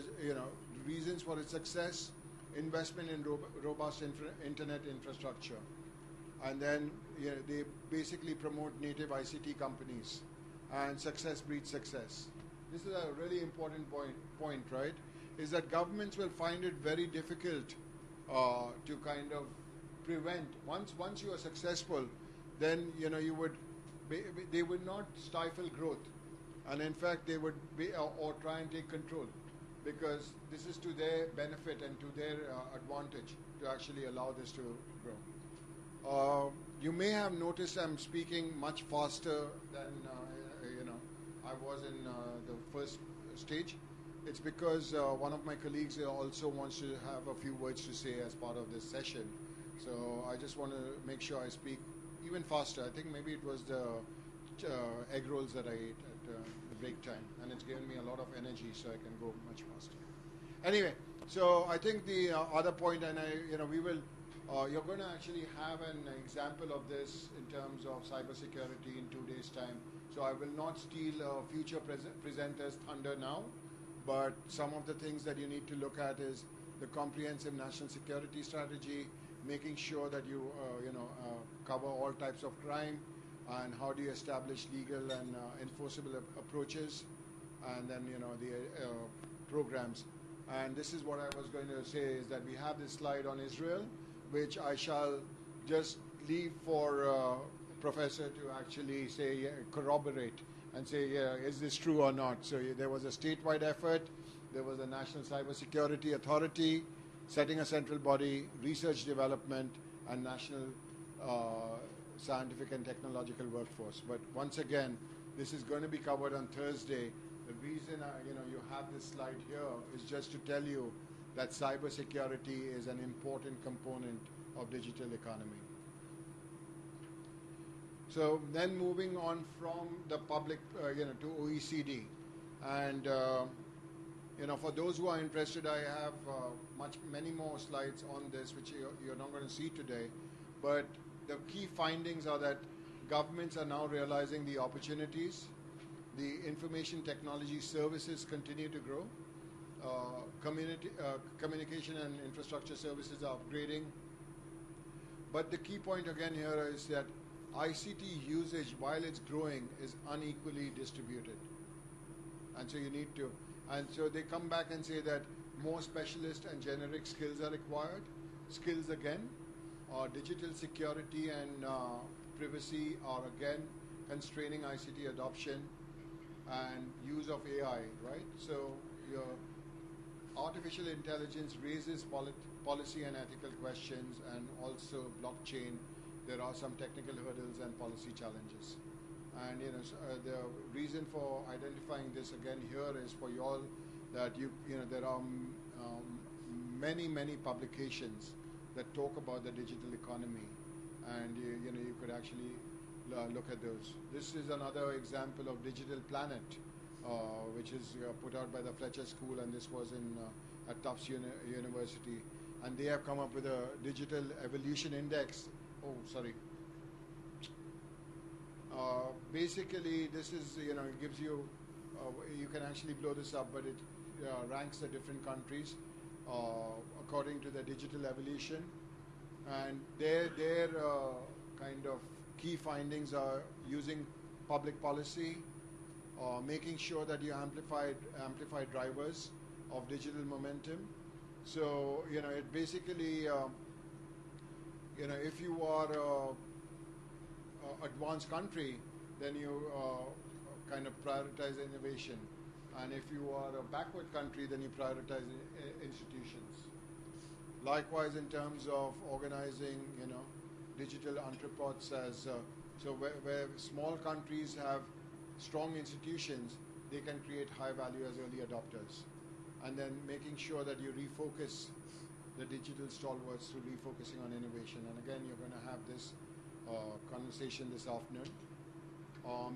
reasons for its success: investment in robust internet infrastructure, and then they basically promote native ICT companies, and success breeds success. This is a really important point, right? Is that governments will find it very difficult to kind of prevent. Once you are successful, then they would not stifle growth, and in fact they would be or try and take control, because this is to their benefit and to their advantage to actually allow this to grow. You may have noticed I'm speaking much faster than I was in the first stage. It's because one of my colleagues also wants to have a few words to say as part of this session. So I just want to make sure I speak even faster. I think maybe it was the egg rolls that I ate at the break time, and it's given me a lot of energy, so I can go much faster. Anyway, so I think the other point, and we will, you're going to actually have an example of this in terms of cybersecurity in 2 days' time. So I will not steal future presenters' thunder now, but some of the things that you need to look at is the comprehensive national security strategy, making sure that you cover all types of crime, and how do you establish legal and enforceable approaches, and then the programs. And this is what I was going to say, is that we have this slide on Israel, which I shall just leave for Professor to actually say, corroborate and say, yeah, is this true or not? So there was a statewide effort, there was a National Cybersecurity Authority, setting a central body, research development, and national scientific and technological workforce. But once again, this is going to be covered on Thursday. The reason you have this slide here is just to tell you that cybersecurity is an important component of digital economy. So then moving on from the public, to OECD, and for those who are interested, I have many more slides on this, which you're not going to see today. But the key findings are that governments are now realizing the opportunities. The information technology services continue to grow. Communication and infrastructure services are upgrading. But the key point again here is that ICT usage, while it's growing, is unequally distributed. And so you need to, and so they come back and say that more specialist and generic skills are required. Skills again, digital security and privacy are again constraining ICT adoption and use of AI, right? So your artificial intelligence raises policy and ethical questions, and also blockchain. There are some technical hurdles and policy challenges. And the reason for identifying this again here is for you all that there are many publications that talk about the digital economy, and you could actually look at those. This is another example of Digital Planet, which is put out by the Fletcher School, and this was at Tufts University, and they have come up with a digital evolution index. Oh, sorry. Basically, this is it gives you. You can actually blow this up, but it ranks the different countries according to the digital evolution, and their kind of key findings are using public policy, making sure that you amplify drivers of digital momentum. So it basically if you are an advanced country, then you kind of prioritize innovation, and if you are a backward country, then you prioritize institutions. Likewise, in terms of organizing, digital entrepreneurs, as so where small countries have strong institutions, they can create high value as early adopters, and then making sure that you refocus the digital stalwarts through refocusing on innovation. And again, you're going to have this conversation this afternoon.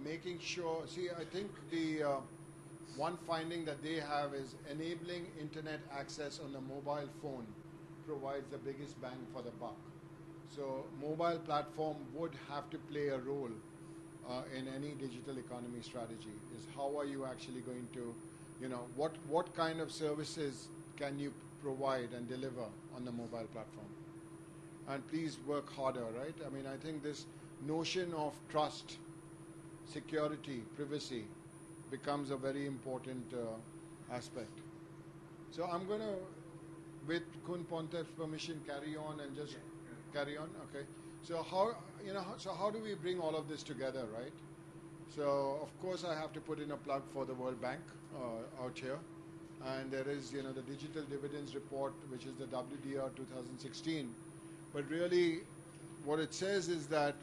Making sure, I think the one finding that they have is enabling internet access on the mobile phone provides the biggest bang for the buck. So mobile platform would have to play a role in any digital economy strategy. Is how are you actually going to, what kind of services can you provide and deliver on the mobile platform? And please work harder, right? I mean, I think this notion of trust, security, privacy becomes a very important aspect. So I'm going to, with Kun Pontef's permission, carry on and just carry on. Okay. So how do we bring all of this together, right? So of course I have to put in a plug for the World Bank out here, and there is the Digital Dividends Report, which is the WDR 2016. But really, what it says is that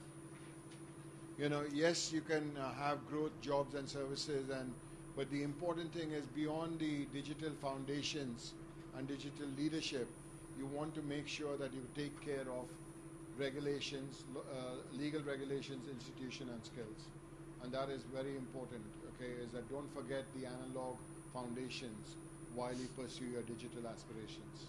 yes, you can have growth, jobs, and services, but the important thing is beyond the digital foundations and digital leadership, you want to make sure that you take care of regulations, legal regulations, institution, and skills. And that is very important, okay, is that don't forget the analog foundations while you pursue your digital aspirations.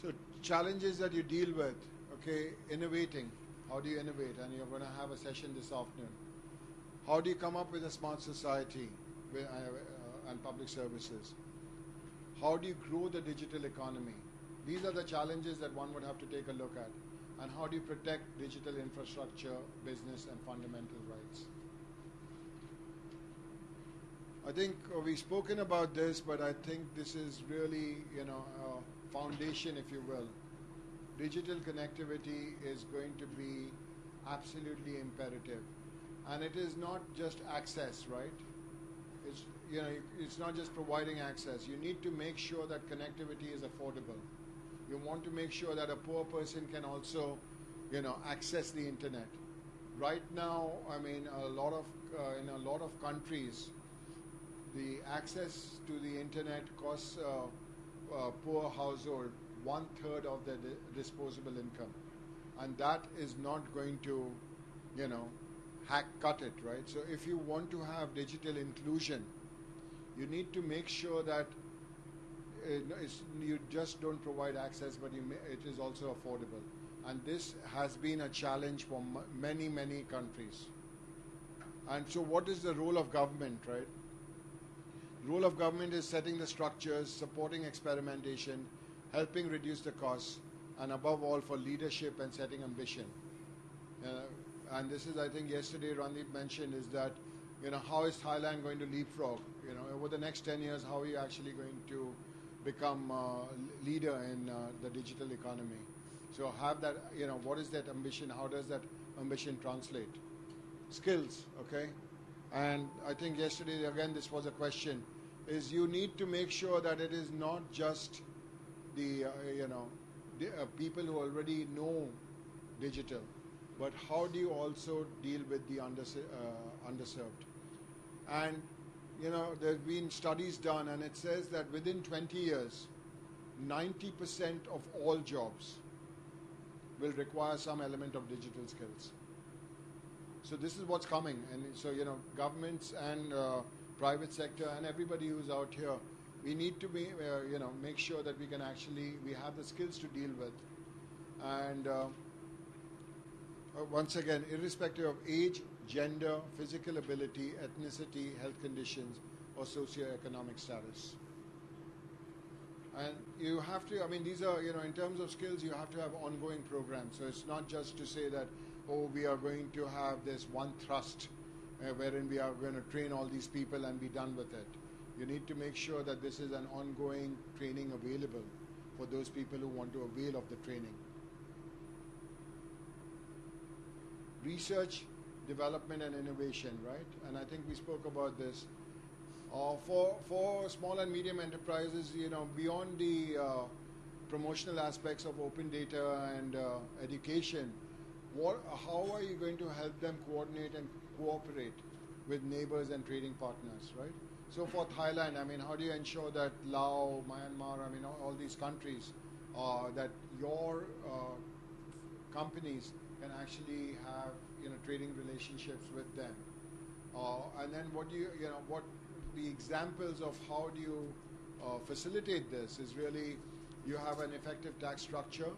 So challenges that you deal with, okay, innovating. How do you innovate? And you're going to have a session this afternoon. How do you come up with a smart society and public services? How do you grow the digital economy? These are the challenges that one would have to take a look at. And how do you protect digital infrastructure, business, and fundamental rights? I think we've spoken about this, but I think this is really, a foundation, if you will. Digital connectivity is going to be absolutely imperative. And it is not just access, right? It's not just providing access. You need to make sure that connectivity is affordable. You want to make sure that a poor person can also, access the internet. Right now, I mean, in a lot of countries, the access to the internet costs a poor household 1/3 of their disposable income, and that is not going to, cut it, right? So if you want to have digital inclusion, you need to make sure that you just don't provide access, but it is also affordable. And this has been a challenge for many, many countries. And so what is the role of government, right? The role of government is setting the structures, supporting experimentation, helping reduce the costs, and above all for leadership and setting ambition. And this is, I think, yesterday Randeep mentioned is that, how is Thailand going to leapfrog? Over the next 10 years, how are you actually going to become a leader in the digital economy? So have that, what is that ambition? How does that ambition translate? Skills, okay? And I think yesterday, again, this was a question, is you need to make sure that it is not just the, people who already know digital, but how do you also deal with the underserved? And, there have been studies done, and it says that within 20 years, 90% of all jobs will require some element of digital skills. So this is what's coming. And so, governments and private sector and everybody who's out here, we need to be, make sure that we have the skills to deal with. And once again, irrespective of age, gender, physical ability, ethnicity, health conditions, or socioeconomic status. And you have to, these are, in terms of skills, you have to have ongoing programs. So it's not just to say that, we are going to have this one thrust wherein we are going to train all these people and be done with it. You need to make sure that this is an ongoing training available for those people who want to avail of the training. Research, development and innovation, right? And I think we spoke about this. For small and medium enterprises, beyond the promotional aspects of open data and education, how are you going to help them coordinate and cooperate with neighbors and trading partners, right? So for Thailand, how do you ensure that Laos, Myanmar, all these countries, that your companies can actually have, trading relationships with them? And then what the examples of how do you facilitate this is really, you have an effective tax structure.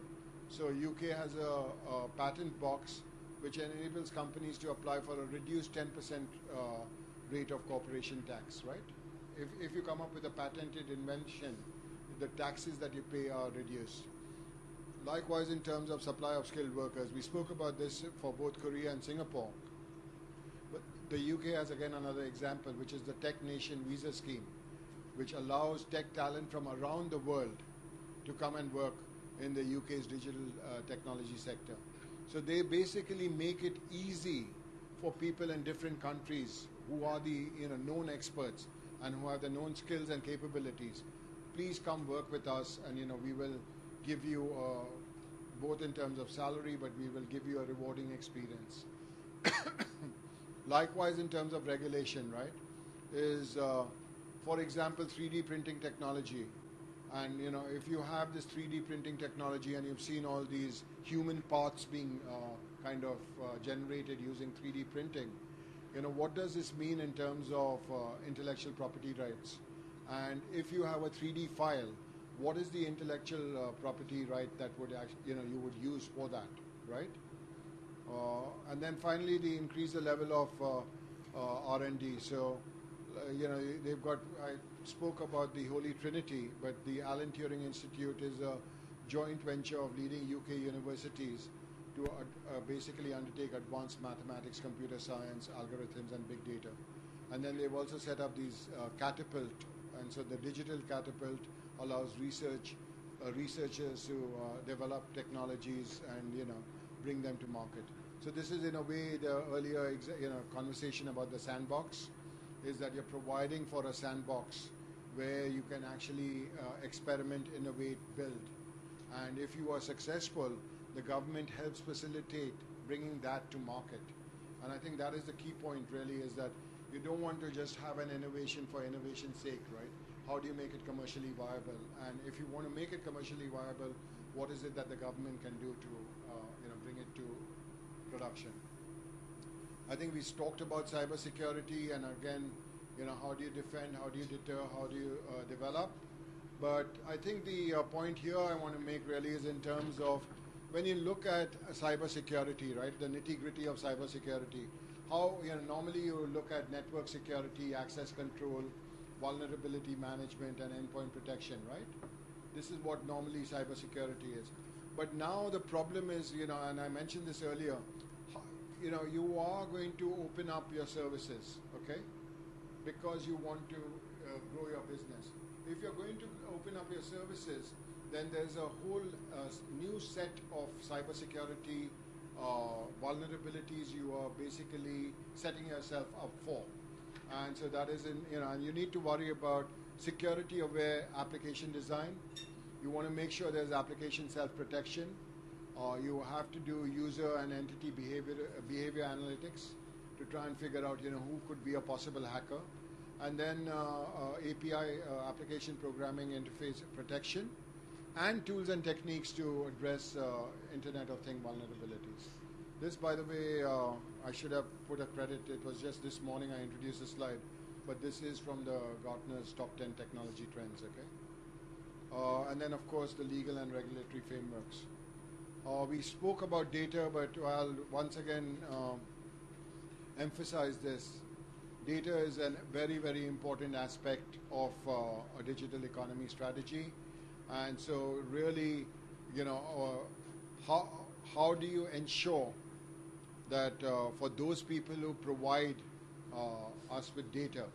So UK has a patent box which enables companies to apply for a reduced 10% rate of corporation tax, right? If you come up with a patented invention, the taxes that you pay are reduced. Likewise, in terms of supply of skilled workers, we spoke about this for both Korea and Singapore. But the UK has again another example, which is the Tech Nation Visa Scheme, which allows tech talent from around the world to come and work in the UK's digital technology sector. So they basically make it easy for people in different countries who are the known experts and who have the known skills and capabilities. Please come work with us, and we will give you both in terms of salary, but we will give you a rewarding experience. Likewise, in terms of regulation, right, is for example 3D printing technology. And if you have this 3D printing technology and you've seen all these human parts being generated using 3D printing, what does this mean in terms of intellectual property rights? And if you have a 3D file, what is the intellectual property right that would you would use for that, right? And then finally, they increase the level of R&D. So they've got, I spoke about the Holy Trinity, but the Alan Turing Institute is a joint venture of leading UK universities to basically undertake advanced mathematics, computer science, algorithms, and big data. And then they've also set up these catapult, and so the digital catapult allows researchers to develop technologies and bring them to market. So this is in a way the earlier conversation about the sandbox, is that you're providing for a sandbox where you can actually experiment, innovate, build. And if you are successful, the government helps facilitate bringing that to market. And I think that is the key point really, is that you don't want to just have an innovation for innovation's sake, right? How do you make it commercially viable? And if you want to make it commercially viable, what is it that the government can do to bring it to production? I think we talked about cybersecurity, and again, how do you defend, how do you deter, how do you develop? But I think the point here I want to make really is in terms of when you look at cybersecurity, right, the nitty-gritty of cybersecurity, how normally you look at network security, access control, vulnerability management, and endpoint protection, right? This is what normally cybersecurity is. But now the problem is, and I mentioned this earlier, you are going to open up your services, okay? Because you want to grow your business. If you're going to open up your services, then there's a whole new set of cybersecurity vulnerabilities you are basically setting yourself up for. And so that is and you need to worry about security aware application design. You want to make sure there's application self-protection. You have to do user and entity behavior analytics to try and figure out who could be a possible hacker. And then API application programming interface protection, and tools and techniques to address Internet of Things vulnerabilities. This, by the way, I should have put a credit. It was just this morning I introduced a slide, but this is from the Gartner's top 10 technology trends, okay? And then, of course, the legal and regulatory frameworks. We spoke about data, but I'll once again emphasize this. Data is a very, very important aspect of a digital economy strategy. And so really, how do you ensure that for those people who provide us with data,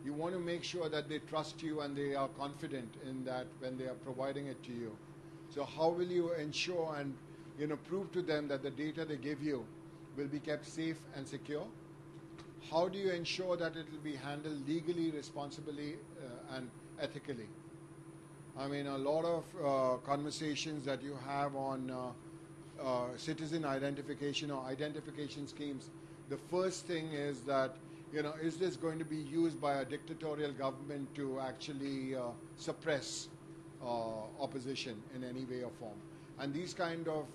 you want to make sure that they trust you and they are confident in that when they are providing it to you. So how will you ensure and prove to them that the data they give you will be kept safe and secure? How do you ensure that it will be handled legally, responsibly, and ethically? I mean, a lot of conversations that you have on citizen identification or identification schemes, the first thing is that, is this going to be used by a dictatorial government to actually suppress opposition in any way or form? And these kind of,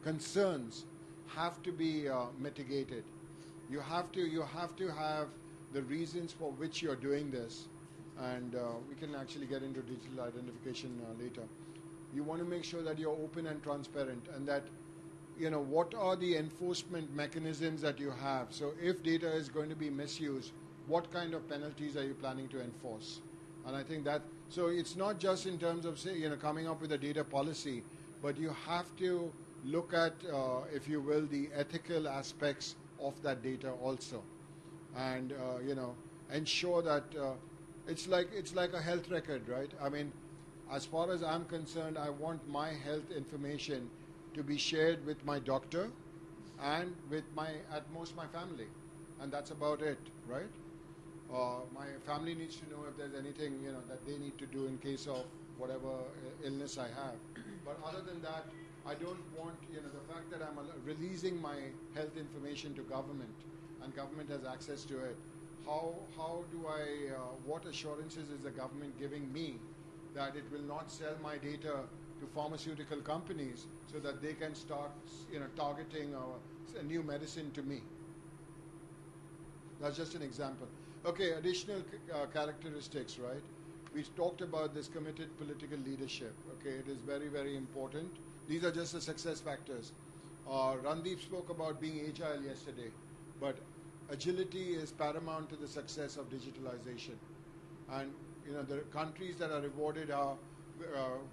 concerns have to be mitigated. You have to have the reasons for which you're doing this, and we can actually get into digital identification later. You want to make sure that you're open and transparent, and that what are the enforcement mechanisms that you have. So if data is going to be misused, what kind of penalties are you planning to enforce? And I think that, so it's not just in terms of coming up with a data policy, but you have to look at, if you will, the ethical aspects of that data also, and ensure that it's like a health record, right? I mean, as far as I'm concerned, I want my health information to be shared with my doctor and with at most my family, and that's about it, right? My family needs to know if there's anything that they need to do in case of whatever illness I have. But other than that, I don't want the fact that I'm releasing my health information to government, and government has access to it. How do I? What assurances is the government giving me that it will not sell my data to pharmaceutical companies so that they can start targeting a new medicine to me? That's just an example. Okay, additional characteristics, right? We talked about this committed political leadership. Okay, it is very, very important. These are just the success factors. Randeep spoke about being agile yesterday, but agility is paramount to the success of digitalization. And the countries that are rewarded are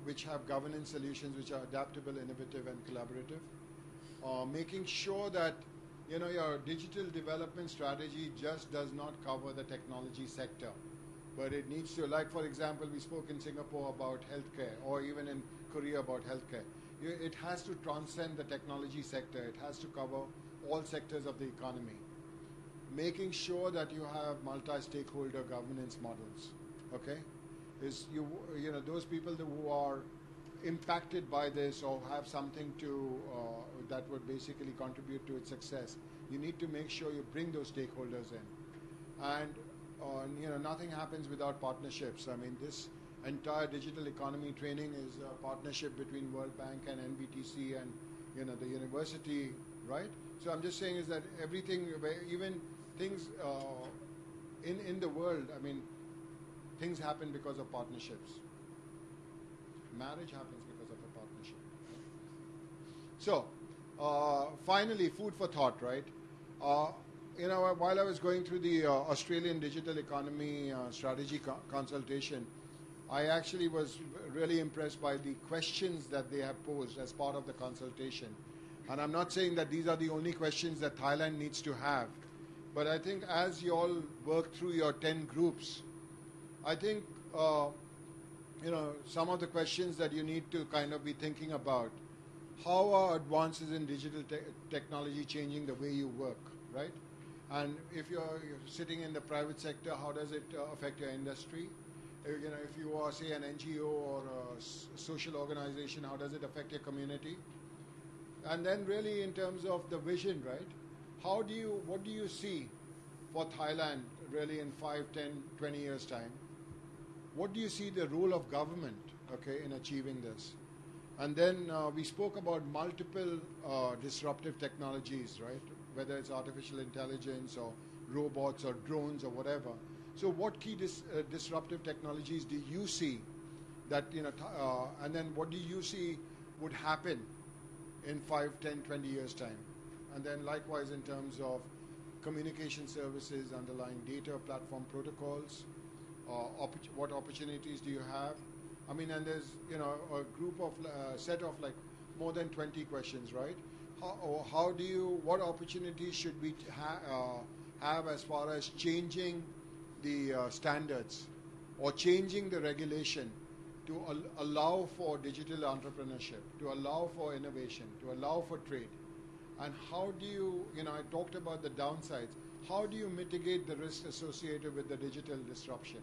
which have governance solutions which are adaptable, innovative, and collaborative. Making sure that your digital development strategy just does not cover the technology sector, but it needs to, like for example, we spoke in Singapore about healthcare, or even in Korea about healthcare. It has to transcend the technology sector. It has to cover all sectors of the economy. Making sure that you have multi-stakeholder governance models, okay? Is those people who are impacted by this or have something to that would basically contribute to its success, you need to make sure you bring those stakeholders in. And nothing happens without partnerships. I mean, this entire digital economy training is a partnership between World Bank and NBTC and the university, right? So I'm just saying is that everything, even things in the world, I mean, things happen because of partnerships. Marriage happens because of a partnership. So, finally, food for thought, right? While I was going through the Australian Digital Economy Strategy Consultation, I actually was really impressed by the questions that they have posed as part of the consultation. And I'm not saying that these are the only questions that Thailand needs to have, but I think as you all work through your 10 groups, I think some of the questions that you need to kind of be thinking about: how are advances in digital technology changing the way you work, right? And if you're sitting in the private sector, how does it affect your industry? If you are, say, an NGO or a social organization, how does it affect your community? And then really in terms of the vision, right? What do you see for Thailand really in 5, 10, 20 years' time? What do you see the role of government, okay, in achieving this? And then we spoke about multiple disruptive technologies, right? Whether it's artificial intelligence or robots or drones or whatever. So what key disruptive technologies do you see that, and then what do you see would happen in 5, 10, 20 years' time? And then likewise in terms of communication services, underlying data platform protocols, what opportunities do you have? I mean, and there's, a group of, set of like more than 20 questions, right? What opportunities should we have as far as changing the standards or changing the regulation to allow for digital entrepreneurship, to allow for innovation, to allow for trade? And how do you, I talked about the downsides. How do you mitigate the risk associated with the digital disruption?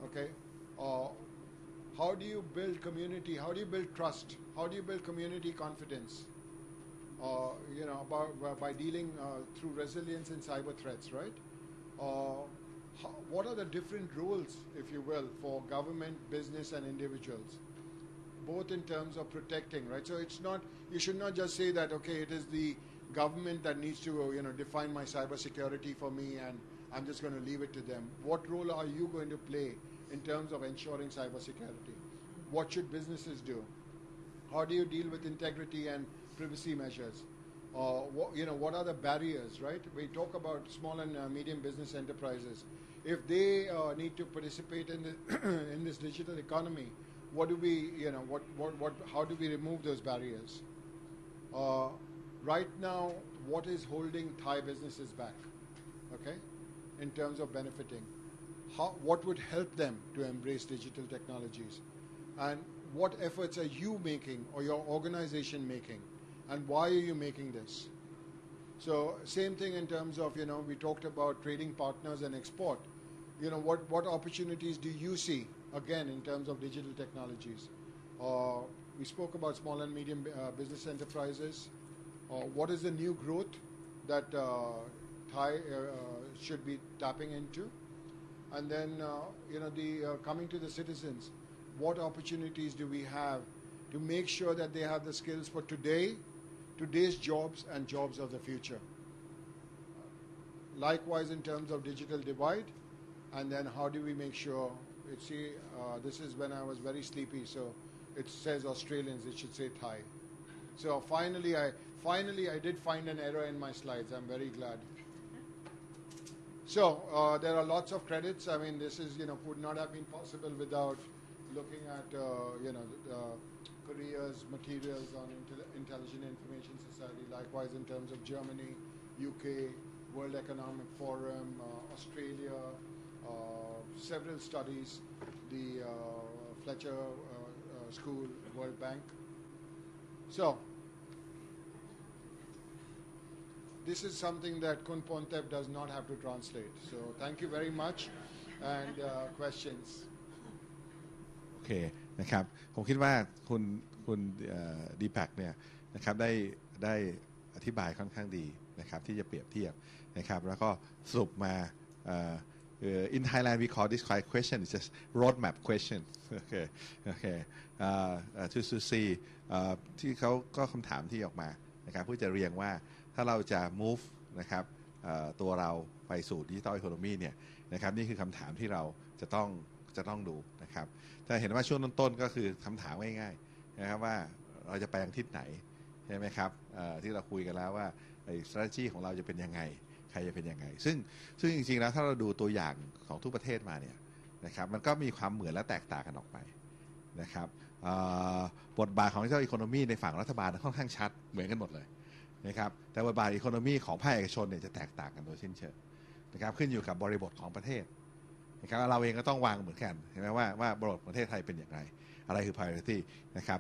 Okay? How do you build community? How do you build trust? How do you build community confidence? By dealing through resilience in cyber threats, right? What are the different roles, if you will, for government, business, and individuals, both in terms of protecting, right? So it's not, you should not just say that, okay, it is the government that needs to, define my cyber security for me, and I'm just going to leave it to them. What role are you going to play in terms of ensuring cyber security? What should businesses do? How do you deal with integrity and privacy measures? What are the barriers, right? We talk about small and medium business enterprises. If they need to participate in in this digital economy, what do we, how do we remove those barriers? Right now, what is holding Thai businesses back, okay, in terms of benefiting? What would help them to embrace digital technologies? And what efforts are you making or your organization making? And why are you making this? So same thing in terms of, we talked about trading partners and export. What opportunities do you see, again, in terms of digital technologies? We spoke about small and medium business enterprises. What is the new growth that Thai should be tapping into? And then, coming to the citizens, what opportunities do we have to make sure that they have the skills for today's jobs and jobs of the future? Likewise, in terms of digital divide, and then how do we make sure, this is when I was very sleepy, so it says Australians, it should say Thai. So finally I did find an error in my slides. I'm very glad. So there are lots of credits. I mean, this is, would not have been possible without looking at, Korea's materials on intelligent information society. Likewise, in terms of Germany, UK, World Economic Forum, Australia, several studies, the Fletcher School, World Bank. So, this is something that Kun Pontep does not have to translate. So, thank you very much. And questions. โอเคนะครับผมคิดว่าคุณดีแพคเนี่ยนะครับได้อธิบายค่อนข้างดีนะครับที่จะเปรียบเทียบนะครับแล้วก็สรุปมาin Thailand we call this question is just roadmap question okay okay to see ที่เขาก็คำถามที่ออกมานะครับเพื่อจะเรียงว่าถ้าเราจะ move นะครับตัวเราไปสู่ Digital Economy เนี่ยนะครับนี่คือคำถามที่เราจะต้องดูนะครับแต่เห็นว่าช่วงต้นๆก็คือคำถามง่ายๆนะครับว่าเราจะไปทางทิศไหนใช่ไหมครับที่เราคุยกันแล้วว่าstrategy ของเราจะเป็นยังไงใครจะเป็นยังไงซึ่งจริงๆแล้วถ้าเราดูตัวอย่างของทุกประเทศมาเนี่ยนะครับมันก็มีความเหมือนและแตกต่างกันออกไปนะครับบทบาทของ Digital Economy ในฝั่งรัฐบาลค่อนข้างชัดเหมือนกันหมดเลยนะครับแต่บทบาท Economy ของภาคเอกชนเนี่ยจะแตกต่างกันโดยสิ้นเชิงนะครับขึ้นอยู่กับบริบทของประเทศนะครับเราเองก็ต้องวางเหมือนกันเห็นไหมว่าบริบทประเทศไทยเป็นอย่างไรอะไรคือ priority นะครับ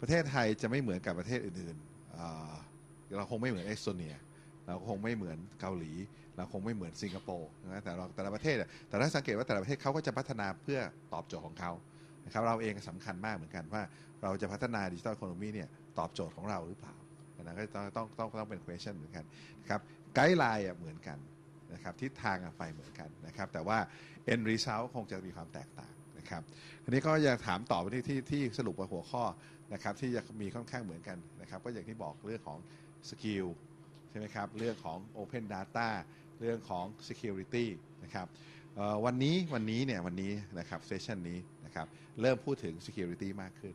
ประเทศไทยจะไม่เหมือนกับประเทศอื่นๆเราคงไม่เหมือนเอสโตเนียเราคงไม่เหมือนเกาหลีเราคงไม่เหมือนสิงคโปร์นะแต่ละประเทศแต่ถ้าสังเกตว่าแต่ละประเทศเขาก็จะพัฒนาเพื่อตอบโจทย์ของเขานะครับเราเองสำคัญมากเหมือนกันว่าเราจะพัฒนาดิจิทัลอีโคโนมีเนี่ยตอบโจทย์ของเราหรือเปล่านะก็ต้องเป็น question เหมือนกันนะครับไกด์ไลน์เหมือนกันนะครับทิศทางไปเหมือนกันนะครับแต่ว่า end result คงจะมีความแตกต่างนะครับทีนี้ก็อยากถามต่อไปที่สรุปหัวข้อนะครับที่จะมีค่อนข้างเหมือนกันนะครับก็อย่างที่บอกเรื่องของสกิลใช่ไหมครับเรื่องของ Open Data เรื่องของ Security นะครับวันนี้นะครับเซสชันนี้นะครับเริ่มพูดถึง Security มากขึ้น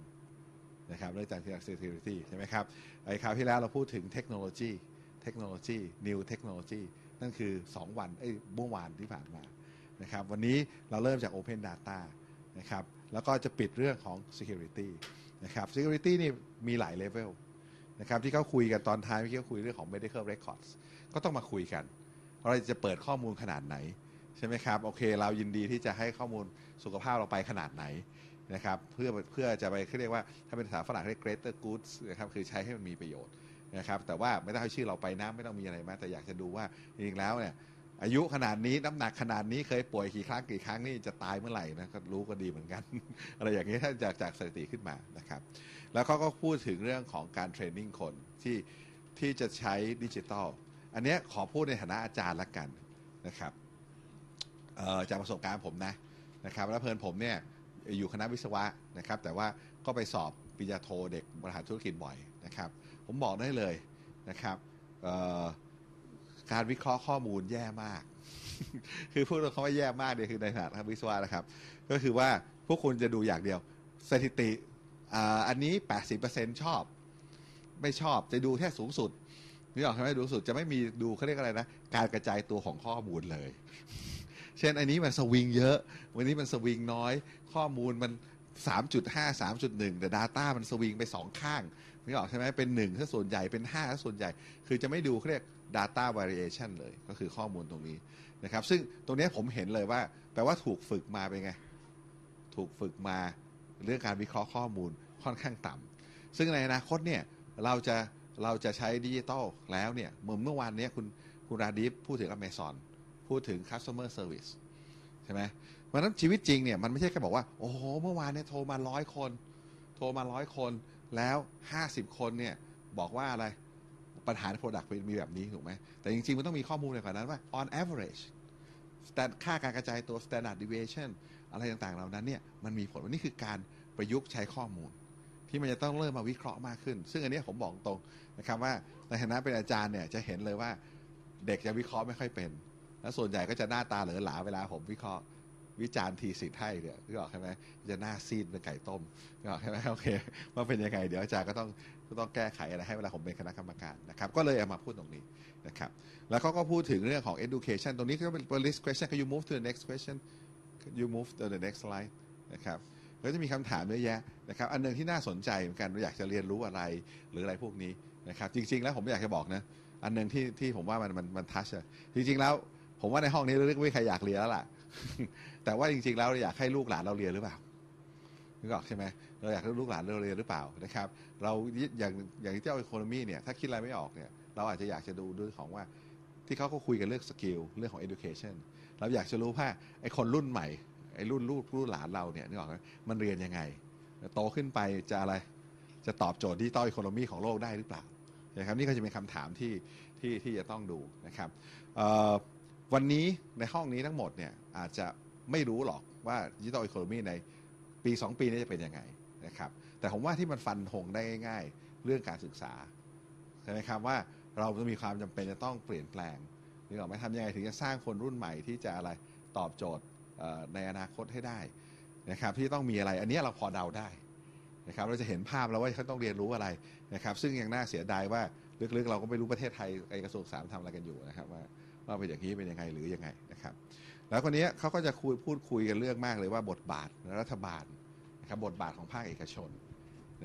นะครับเรื่องจาก Security ใช่ไหมครับคราวที่แล้วเราพูดถึงเทคโนโลยี New Technology นั่นคือ2วันเมื่อวานที่ผ่านมานะครับวันนี้เราเริ่มจาก Open Data นะครับแล้วก็จะปิดเรื่องของ Security นะครับ Security นี่มีหลายเลเวลนะครับที่เขาคุยกันตอนท้ายเมื่อกี้เขาคุยเรื่องของ medical records ก็ต้องมาคุยกันเราจะเปิดข้อมูลขนาดไหนใช่ไหมครับโอเคเรายินดีที่จะให้ข้อมูลสุขภาพเราไปขนาดไหนนะครับเพื่อจะไปเรียกว่าถ้าเป็นภาษาฝรั่งเรียก greater goods นะครับคือใช้ให้มันมีประโยชน์นะครับแต่ว่าไม่ต้องให้ชื่อเราไปนะไม่ต้องมีอะไรมากแต่อยากจะดูว่าจริงๆแล้วเนี่ยอายุขนาดนี้น้ำหนักขนาดนี้เคยป่วยกี่ครั้งนี่จะตายเมื่อไหร่นะก็รู้ก็ดีเหมือนกัน อะไรอย่างนี้ถ้าจากสถิติขึ้นมานะครับแล้วเขาก็พูดถึงเรื่องของการเทรนนิ่งคนที่จะใช้ดิจิทัลอันนี้ขอพูดในฐานะอาจารย์ละกันนะครับจากประสบการณ์ผมนะครับแล้วเพลินผมเนี่ยอยู่คณะวิศวะนะครับแต่ว่าก็ไปสอบปริญญาโทเด็กบริหารธุรกิจบ่อยนะครับผมบอกได้เลยนะครับการวิเคราะห์ข้อมูลแย่มาก คือพูดคำว่าแย่มากเนี่ยคือในฐานะวิศวะนะครับก็คือว่าพวกคุณจะดูอย่างเดียวสถิติอันนี้ 80% ชอบไม่ชอบจะดูแค่สูงสุดนี่ออกใช่ไหมดูสุดจะไม่มีดูเขาเรียกอะไรนะการกระจายตัวของข้อมูลเลย เช่นอันนี้มันสวิงเยอะวันนี้มันสวิงน้อยข้อมูลมัน 3.5 3.1 แต่ Data มันสวิงไป2ข้างนี่ออกใช่ไหมเป็น1ถ้าส่วนใหญ่เป็น5ถ้าส่วนใหญ่คือจะไม่ดูเขาเรียก Data Variation เลยก็คือข้อมูลตรงนี้นะครับซึ่งตรงนี้ผมเห็นเลยว่าแปลว่าถูกฝึกมาเป็นไงถูกฝึกมาเรื่องการวิเคราะห์ข้อมูลค่อนข้างต่ำซึ่งในอนาคตเนี่ยเราจะใช้ดิจิตอลแล้วเนี่ยเมื่อวานนี้คุณราดีฟพูดถึง Amazon พูดถึง Customer Service ใช่ไหมเพราะฉะนั้นชีวิตจริงเนี่ยมันไม่ใช่แค่บอกว่าโอ้โหเมื่อวานเนี่ยโทรมา100 คนแล้ว50 คนเนี่ยบอกว่าอะไรปัญหาใน Product มีแบบนี้ถูกไหมแต่จริงๆมันต้องมีข้อมูลในกว่านั้นว่า on average ค่าการกระจายตัว standard deviation อะไรต่างๆเหล่านั้นเนี่ยมันมีผลว่านี่คือการประยุกต์ใช้ข้อมูลที่มันจะต้องเริ่มมาวิเคราะห์มากขึ้นซึ่งอันนี้ผมบอกตรงนะครับว่าในฐานะเป็นอาจารย์เนี่ยจะเห็นเลยว่าเด็กจะวิเคราะห์ไม่ค่อยเป็นและส่วนใหญ่ก็จะหน้าตาเหลอหลาเวลาผมวิเคราะห์วิจารณ์ทีสิทธิ์ให้เนี่ยนึกออกใช่ไหมจะหน้าซีดเป็นไก่ต้มนึกออกใช่ไหมโอเคว่าเป็นยังไงเดี๋ยวอาจารย์ก็ต้องแก้ไขอะไรให้เวลาผมเป็นคณะกรรมการนะครับก็เลยเอามาพูดตรงนี้นะครับแล้วเขาก็พูดถึงเรื่องของ education ตรงนี้ก็เป็น list question can you move to the next question can you move to the next slide นะครับ ก็จะมีคำถามเยอะแยะนะครับอันนึงที่น่าสนใจเหมือนกันเราอยากจะเรียนรู้อะไรหรืออะไรพวกนี้นะครับจริงๆแล้วผมอยากจะบอกนะอันนึงที่ผมว่ามันทัชจริงๆแล้วผมว่าในห้องนี้ลึกๆไม่มีใครอยากเรียนแล้วล่ะ แต่ว่าจริงๆแล้วเราอยากให้ลูกหลานเราเรียนหรือเปล่านึกออกใช่ไหมเราอยากให้ลูกหลานเราเรียนหรือเปล่านะครับเราอย่างที่เจ้าอีโคโนมีเนี่ยถ้าคิดอะไรไม่ออกเนี่ยเราอาจจะอยากจะดูเรื่องของว่าที่เขาก็คุยกันเรื่องสกิลเรื่องของ education เราอยากจะรู้ว่าไอ้คนรุ่นใหม่ไอ้รุ่นลูกรุ่นหลานเราเนี่ยนึกออกไหมมันเรียนยังไงโตขึ้นไปจะอะไรจะตอบโจทย์ดิจิตอลอีโคโนมีของโลกได้หรือเปล่านะครับนี่ก็จะเป็นคำถามที่จะต้องดูนะครับวันนี้ในห้องนี้ทั้งหมดเนี่ยอาจจะไม่รู้หรอกว่าดิจิตอลอีโคโนมีในปี2 ปีนี้จะเป็นยังไงนะครับแต่ผมว่าที่มันฟันธงได้ง่ายๆเรื่องการศึกษาใช่ไหมครับว่าเราจะมีความจำเป็นจะต้องเปลี่ยนแปลงนึกออกไหมทำยังไงถึงจะสร้างคนรุ่นใหม่ที่จะอะไรตอบโจทย์ในอนาคตให้ได้นะครับที่ต้องมีอะไรอันนี้เราพอเดาได้นะครับเราจะเห็นภาพแล้วว่าเขาต้องเรียนรู้อะไรนะครับซึ่งยังน่าเสียดายว่าลึกๆเราก็ไม่รู้ประเทศไทยกระทรวงศึกษาทำอะไรกันอยู่นะครับว่าเป็นอย่างนี้เป็นยังไงหรือยังไงนะครับแล้วคนนี้เขาก็จะพูดคุยกันเรื่องมากเลยว่าบทบาทรัฐบาลนะครับบทบาทของภาคเอกชน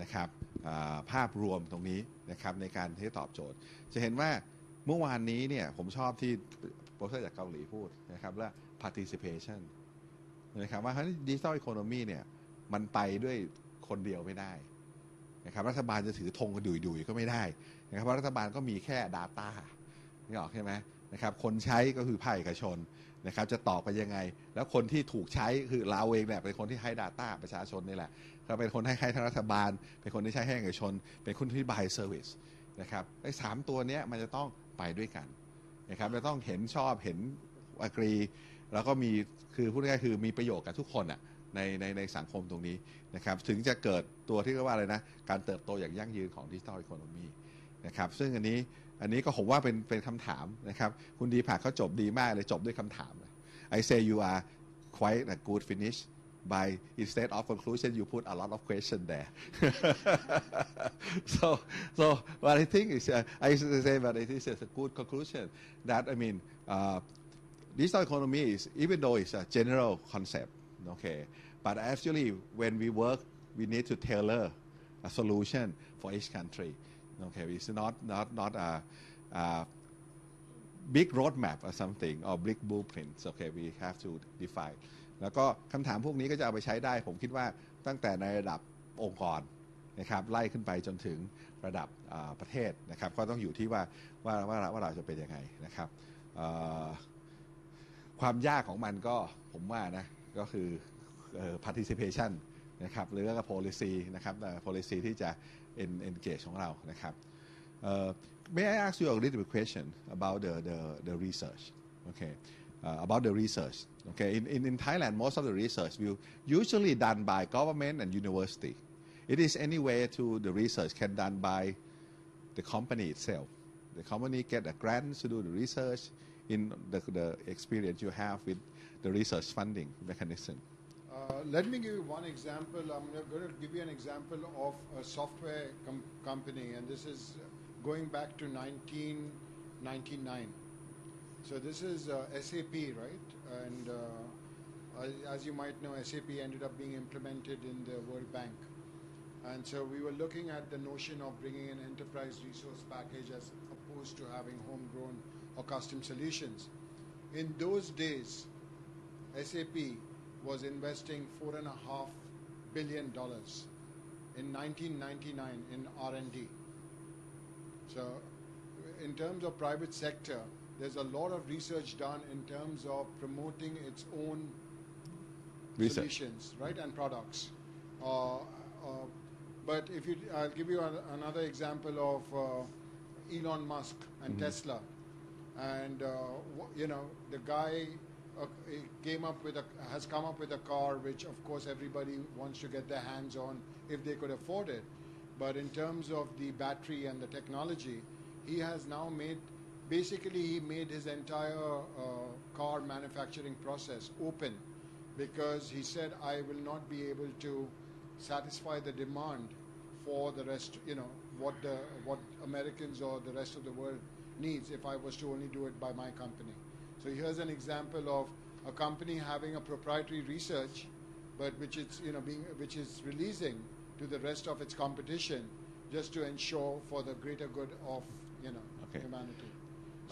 นะครับภาพรวมตรงนี้นะครับในการที่ตอบโจทย์จะเห็นว่าเมื่อวานนี้เนี่ยผมชอบที่โปรเฟสเซอร์จากเกาหลีพูดนะครับว่า participation นะครับว่าดิจิทัลอีโคโนมีเนี่ยมันไปด้วยคนเดียวไม่ได้นะครับรัฐบาลจะถือธงกระดุยก็ไม่ได้นะครับเพราะรัฐบาลก็มีแค่ Data นี่ออกใช่ไหมนะครับคนใช้ก็คือภาคเอกชนนะครับจะตอบไปยังไงแล้วคนที่ถูกใช้คือเราเองเนี่ยเป็นคนที่ให้ Data ประชาชนนี่แหละเราเป็นคนให้ทางรัฐบาลเป็นคนที่ใช้ให้เอกชนเป็นคนที่ buy service นะครับไอ้3ตัวนี้มันจะต้องไปด้วยกันนะครับจะต้องเห็นชอบเห็นagree แล้วก็มีคือพูดง่ายๆคือมีประโยชน์กับทุกคนอ่ะในสังคมตรงนี้นะครับถึงจะเกิดตัวที่เรียกว่าอะไรนะการเติบโตอย่างยั่งยืนของดิจิทัลอีโคโนมีนะครับซึ่งอันนี้ก็ผมว่าเป็นคำถามนะครับคุณดีผักเขาจบดีมากเลยจบด้วยคำถาม I say you are quite a good finish by instead of conclusion you put a lot of question there so what I think is I say but it is a good conclusion that I mean digital economy is even though it's a general concept okay but actually when we work we need to tailor a solution for each country okay it's not a big roadmap or something or big blueprints okay we have to define แล้วก็คำถามพวกนี้ก็จะเอาไปใช้ได้ผมคิดว่าตั้งแต่ในระดับองค์กรนะครับไล่ขึ้นไปจนถึงระดับประเทศนะครับก็ต้องอยู่ที่ว่าเราจะเป็นยังไงนะครับความยากของมันก็ผมว่านะก็คือparticipation นะครับหรือว่า policy นะครับ policy ที่จะ engage ของเรานะครับ May I ask you a little bit question about the research okay about the research okay in Thailand most of the research will usually done by government and university it is any way to the research can done by the company itself the company get a grant to do the research in the experience you have with the research funding mechanism let me give you one example. I'm going to give you an example of a software company, and this is going back to 1999. So this is SAP, right? And as you might know, SAP ended up being implemented in the World Bank. And so we were looking at the notion of bringing an enterprise resource package as opposed to having homegrown or custom solutions. In those days, SAP was investing $4.5 billion in 1999 in R&D. So in terms of private sector, there's a lot of research done in terms of promoting its own solutions, right, and products. But I'll give you another example of Elon Musk and Tesla. And, the guy has come up with a car which, of course, everybody wants to get their hands on if they could afford it. But in terms of the battery and the technology, he has now made his entire car manufacturing process open because he said, I will not be able to satisfy the demand for the rest, what Americans or the rest of the world needs if I was to only do it by my company. So here's an example of a company having a proprietary research but which is which is releasing to the rest of its competition, just to ensure for the greater good of humanity.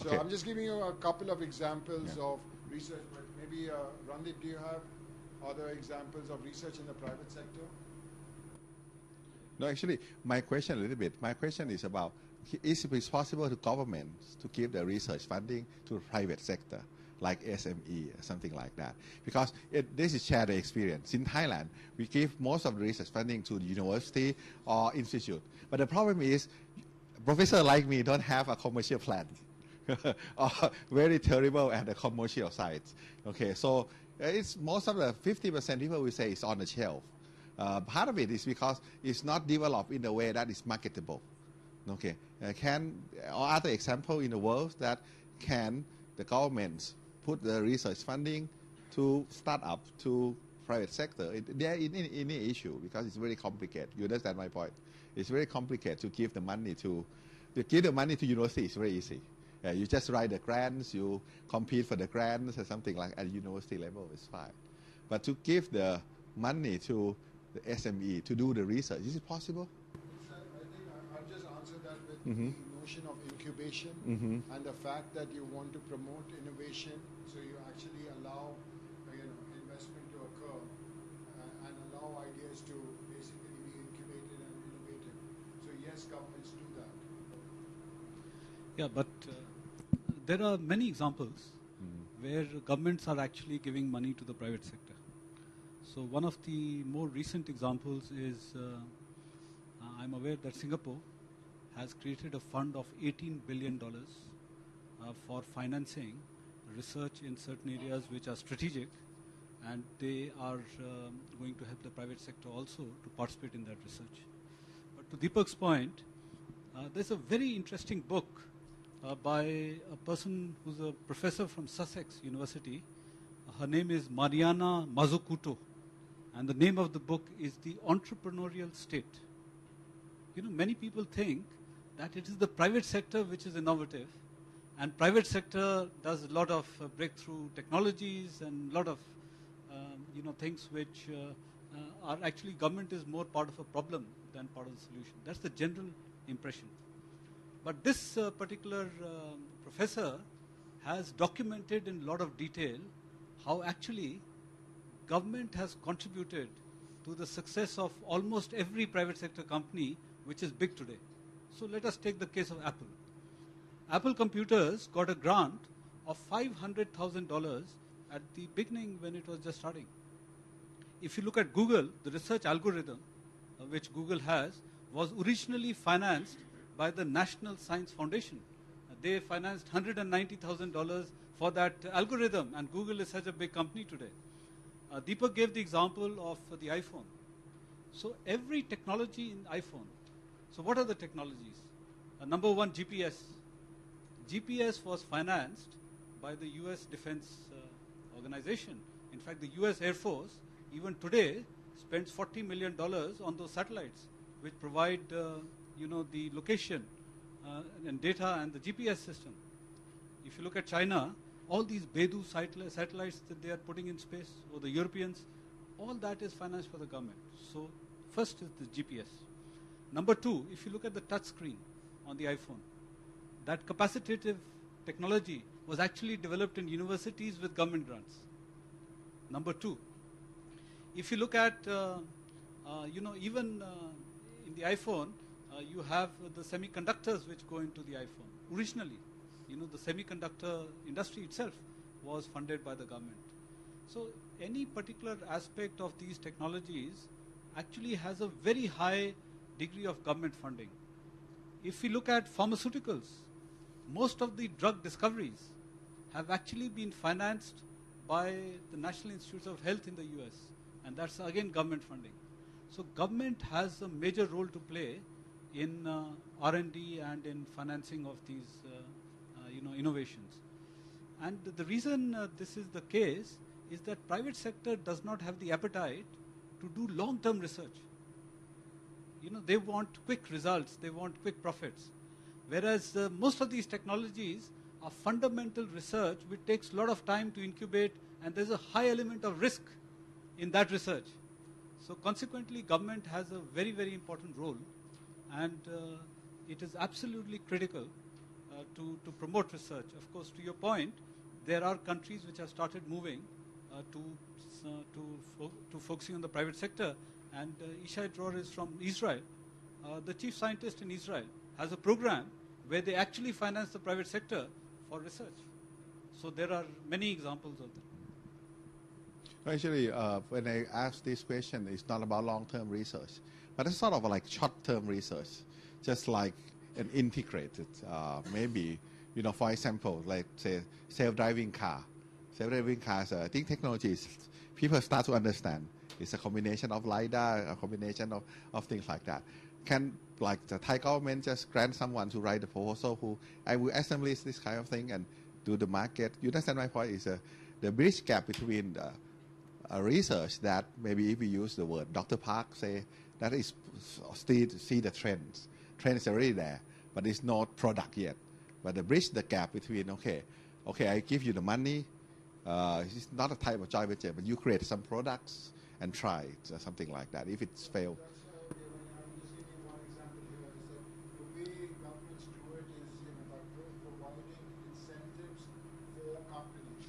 So Okay. I'm just giving you a couple of examples of research, but maybe Randeep, do you have other examples of research in the private sector? No, actually, my question a little bit. My question is about, is it possible to governments to give the research funding to the private sector, like SME or something like that? Because this is shared experience. In Thailand, we give most of the research funding to the university or institute. But the problem is, professors like me don't have a commercial plan. Or very terrible at the commercial side. Okay, so it's most of the 50% people will say it's on the shelf. Part of it is because it's not developed in a way that is marketable. Okay, or other example in the world that can the governments put the research funding to start up to private sector? There is any issue because it's very complicated. You understand my point? It's very complicated to give the money to university. It's very easy. You just write the grants, you compete for the grants or something like at university level, it's fine. But to give the money to the SME to do the research, is it possible? I think I'll just answer that with the notion of incubation and the fact that you want to promote innovation, so you actually allow investment to occur and allow ideas to basically be incubated and innovated. So yes, governments do that. Yeah, but there are many examples where governments are actually giving money to the private sector. So one of the more recent examples is, I'm aware that Singapore has created a fund of $18 billion for financing research in certain areas which are strategic, and they are going to help the private sector also to participate in that research. But to Deepak's point, there's a very interesting book by a person who's a professor from Sussex University. Her name is Mariana Mazzucato, and the name of the book is The Entrepreneurial State. Many people think that it is the private sector which is innovative, and private sector does a lot of breakthrough technologies and a lot of things which are actually government is more part of a problem than part of the solution. That's the general impression. But this particular professor has documented in a lot of detail how actually government has contributed to the success of almost every private sector company which is big today. So let us take the case of Apple. Apple Computers got a grant of $500,000 at the beginning when it was just starting. If you look at Google, the research algorithm which Google has was originally financed by the National Science Foundation. They financed $190,000 for that algorithm, and Google is such a big company today. Deepak gave the example of the iPhone. So every technology in iPhone. So what are the technologies? Number one, GPS. GPS was financed by the US Defense Organization. In fact, the US Air Force, even today, spends $40 million on those satellites, which provide the location and data and the GPS system. If you look at China, all these Beidou satellites that they are putting in space, or the Europeans, all that is financed by the government. So first is the GPS. Number two, if you look at the touch screen on the iPhone, that capacitive technology was actually developed in universities with government grants. Number two, if you look at, even in the iPhone, you have the semiconductors which go into the iPhone. Originally, the semiconductor industry itself was funded by the government. So any particular aspect of these technologies actually has a very high degree of government funding. If we look at pharmaceuticals, most of the drug discoveries have actually been financed by the National Institutes of Health in the US, and that's again government funding. So government has a major role to play in R&D and in financing of these innovations. And the reason this is the case is that private sector does not have the appetite to do long-term research. They want quick results, they want quick profits. Whereas most of these technologies are fundamental research which takes a lot of time to incubate, and there's a high element of risk in that research. So consequently, government has a very, very important role, and it is absolutely critical to promote research. Of course, to your point, there are countries which have started moving to focusing on the private sector, and Ishai Dror is from Israel. The chief scientist in Israel has a program where they actually finance the private sector for research. So there are many examples of that. Actually, when I ask this question, it's not about long-term research, but it's sort of like short-term research, just like an integrated, maybe, you know, for example, like say self-driving car. Self-driving cars, I think technologies, people start to understand. It's a combination of LiDAR, a combination of things like that. Can, like, the Thai government just grant someone to write a proposal who, I will assemble this kind of thing and do the market? You understand my point? Is the bridge gap between the research that maybe if we use the word Dr. Park say that is still see the trends. Trends are already there, but it's not product yet. But the bridge the gap between, okay, I give you the money. It's not a type of joint venture, but you create some products and try it, something like that. If it's failed.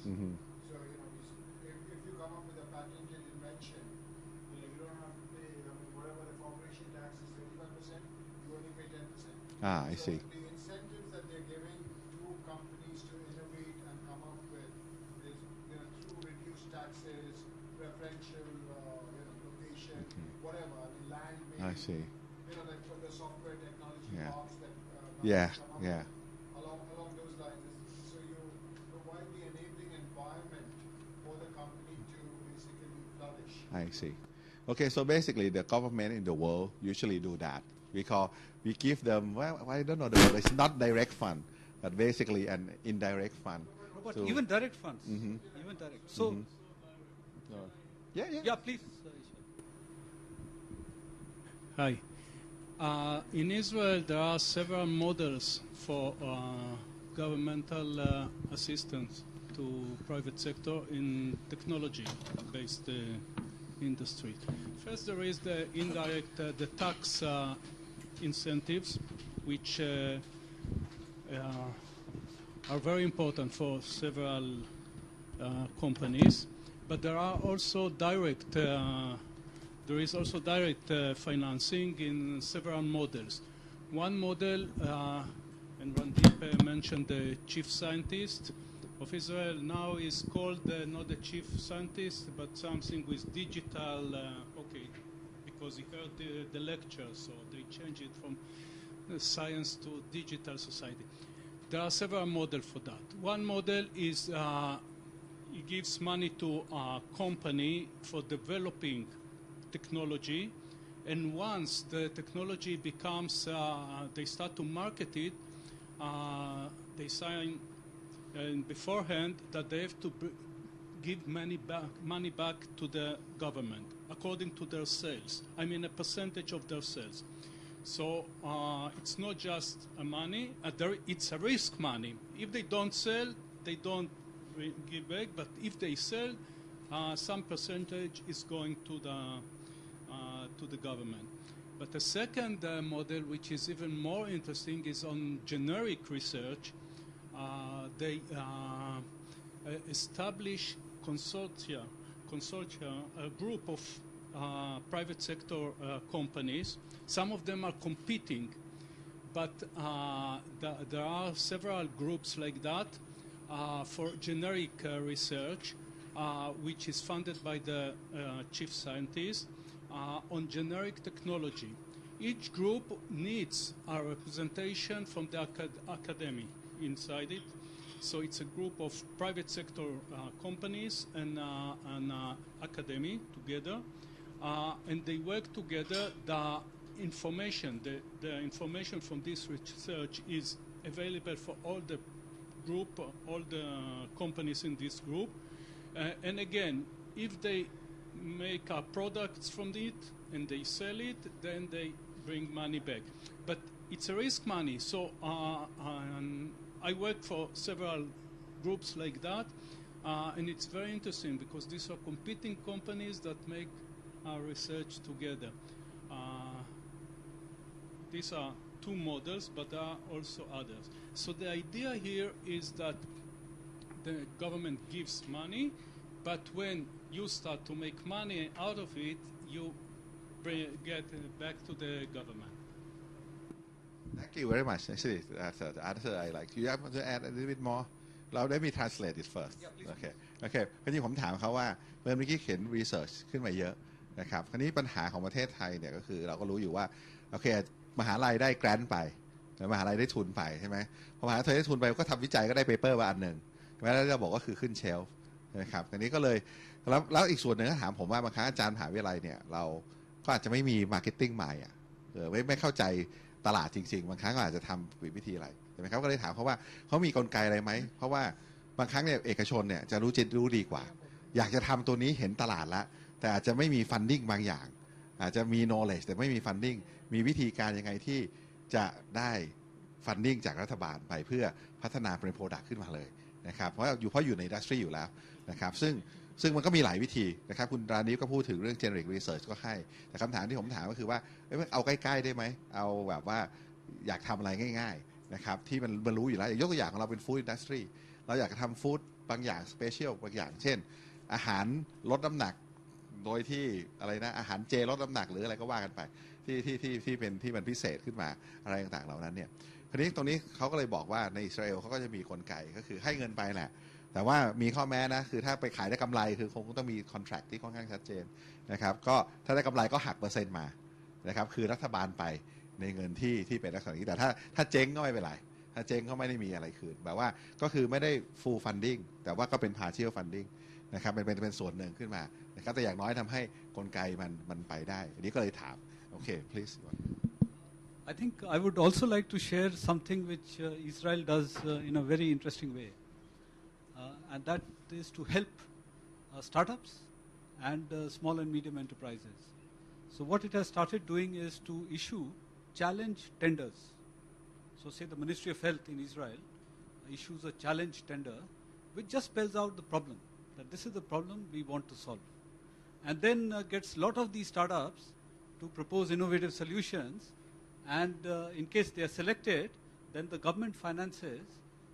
Mm-hmm. So, you know, if you come up with a patented invention, you don't have to pay, I mean, whatever the corporation tax is 35%, you only pay 10%. Ah, I see. The incentives that they're giving to companies to innovate and come up with is, you know, through reduced taxes, preferential, location, whatever, I mean, land, maybe. I see. You know, like for the software technology parks that come up Yeah. along those lines. So you provide the enabling environment for the company to basically flourish. I see. Okay, so basically the government in the world usually do that. We give them, well, I don't know the word, it's not direct fund, but basically an indirect fund. But So, even direct funds, Mhm. even direct. So, yeah. yeah, please. Hi. In Israel, there are several models for governmental assistance to private sector in technology-based industry. First, there is the indirect, the tax incentives, which are very important for several companies. But there are also direct. There is also direct financing in several models. One model, and Randeep mentioned the chief scientist of Israel now is called not the chief scientist, but something with digital, because he heard the lecture, so they changed it from science to digital society. There are several models for that. One model is he gives money to a company for developing technology, and once the technology becomes, they start to market it, they sign beforehand that they have to give money back to the government according to their sales. I mean, a percentage of their sales. So it's not just a money; it's a risk money. If they don't sell, they don't give back. But if they sell, some percentage is going to the government. But the second model, which is even more interesting, is on generic research. They establish consortia, a group of private sector companies. Some of them are competing, but there are several groups like that for generic research, which is funded by the chief scientist on generic technology. Each group needs a representation from the academy inside it. So it's a group of private sector companies and academy together, and they work together. The information from this research is available for all the group, all the companies in this group. And again, if they make products from it and they sell it, then they bring money back. But it's a risk money, so I work for several groups like that. And it's very interesting because these are competing companies that make research together. These are two models, but there are also others. So the idea here is that the government gives money, but when you start to make money out of it, you get back to the government. Thank you very much. Actually, that's the answer I like. You have to add a little bit more? Let me translate it first. Okay. Okay. คราวนี้ผมถามเขาว่าเมื่อกี้เขียน research ขึ้นมาเยอะนะครับคราวนี้ปัญหาของประเทศไทยเนี่ยก็คือเราก็รู้อยู่ว่าโอเคมหาลัยได้ grant ไปมหาลัยได้ทุนไปใช่ไหมพอมหาลัยได้ทุนไปก็ทำวิจัยก็ได้ paper มาอันหนึ่งแล้วจะบอกว่าคือขึ้นเชลฟ์นะครับอันนี้ก็เลยแล้วอีกส่วนหนึ่งก็ถามผมว่าบางครั้งอาจารย์มหาวิทยาลัยเนี่ยเราก็อาจจะไม่มี marketing ใหม่อ่ะไม่เข้าใจตลาดจริงๆบางครั้งก็อาจจะทำวิธีอะไรใช่ไหมครับก็เลยถามเขาว่าเขามีกลไกอะไรไหมเพราะว่าบางครั้งเนี่ยเอกชนเนี่ยจะรู้ดีกว่าอยากจะทำตัวนี้เห็นตลาดแล้วแต่อาจจะไม่มี funding บางอย่างอาจจะมี knowledge แต่ไม่มี funding มีวิธีการยังไงที่จะได้ funding จากรัฐบาลไปเพื่อพัฒนาเป็น product ขึ้นมาเลยนะครับเพราะอยู่ใน industry อยู่แล้วนะครับซึ่งมันก็มีหลายวิธีนะครับคุณรานิฟก็พูดถึงเรื่อง generic research ก็ให้แต่คำถามที่ผมถามก็คือว่าเอาใกล้ๆได้ไหมเอาแบบว่าอยากทำอะไรง่ายๆนะครับที่มันรู้อยู่แล้วยกตัวอย่างของเราเป็น food industry เราอยากจะทำ food บางอย่าง special บางอย่างเช่นอาหารลดน้ำหนักโดยที่อะไรนะอาหารเจลดน้ำหนักหรืออะไรก็ว่ากันไปที่มันพิเศษขึ้นมาอะไรต่างๆเหล่านั้นเนี่ยทีนี้ตรงนี้เขาก็เลยบอกว่าในอิสราเอลเขาก็จะมีกลไกก็คือให้เงินไปแหละแต่ว่ามีข้อแม้นะคือถ้าไปขายได้กำไรคือคงต้องมีคอนแทรคที่ค่อนข้างชัดเจนนะครับก็ถ้าได้กำไรก็หักเปอร์เซ็นต์มานะครับคือรัฐบาลไปในเงินที่เป็นลักษณะนี้แต่ถ้าเจ๊งก็ไม่เป็นไรถ้าเจ๊งก็ไม่ได้มีอะไรคืนแบบว่าก็คือไม่ได้ full funding แต่ว่าก็เป็น partial funding นะครับเป็นส่วนหนึ่งขึ้นมานะครับแต่อย่างน้อยทำให้กลไกมันไปได้อันนี้ก็เลยถามโอเค please I think I would also like to share something which Israel does in a very interesting way. And that is to help startups and small and medium enterprises. So what it has started doing is to issue challenge tenders. So say the Ministry of Health in Israel issues a challenge tender which just spells out the problem, that this is the problem we want to solve. And then gets a lot of these startups to propose innovative solutions, and in case they are selected, then the government finances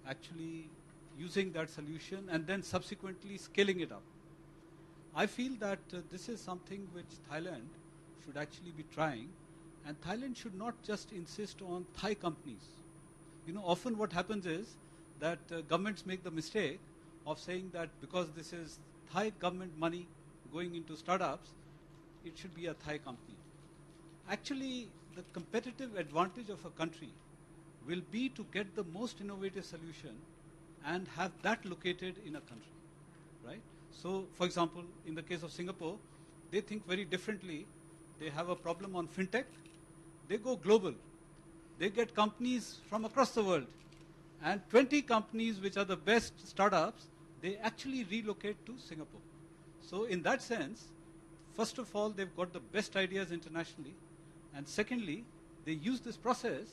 actually using that solution and then subsequently scaling it up. I feel that this is something which Thailand should actually be trying, and Thailand should not just insist on Thai companies. You know, often what happens is that governments make the mistake of saying that because this is Thai government money going into startups, it should be a Thai company. Actually, the competitive advantage of a country will be to get the most innovative solution and have that located in a country, right? So, for example, in the case of Singapore, they think very differently. They have a problem on fintech. They go global. They get companies from across the world. And 20 companies which are the best startups, they actually relocate to Singapore. So in that sense, first of all, they've got the best ideas internationally. And secondly, they use this process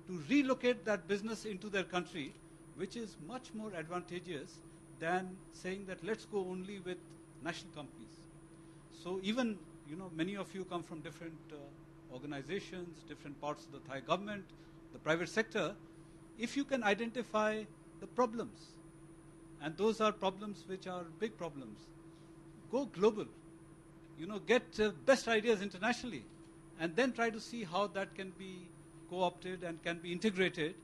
to relocate that business into their country, which is much more advantageous than saying that let's go only with national companies. So even, you know, many of you come from different organizations, different parts of the Thai government, the private sector. If you can identify the problems, and those are problems which are big problems, go global. You know, get best ideas internationally, and then try to see how that can be co-opted and can be integrated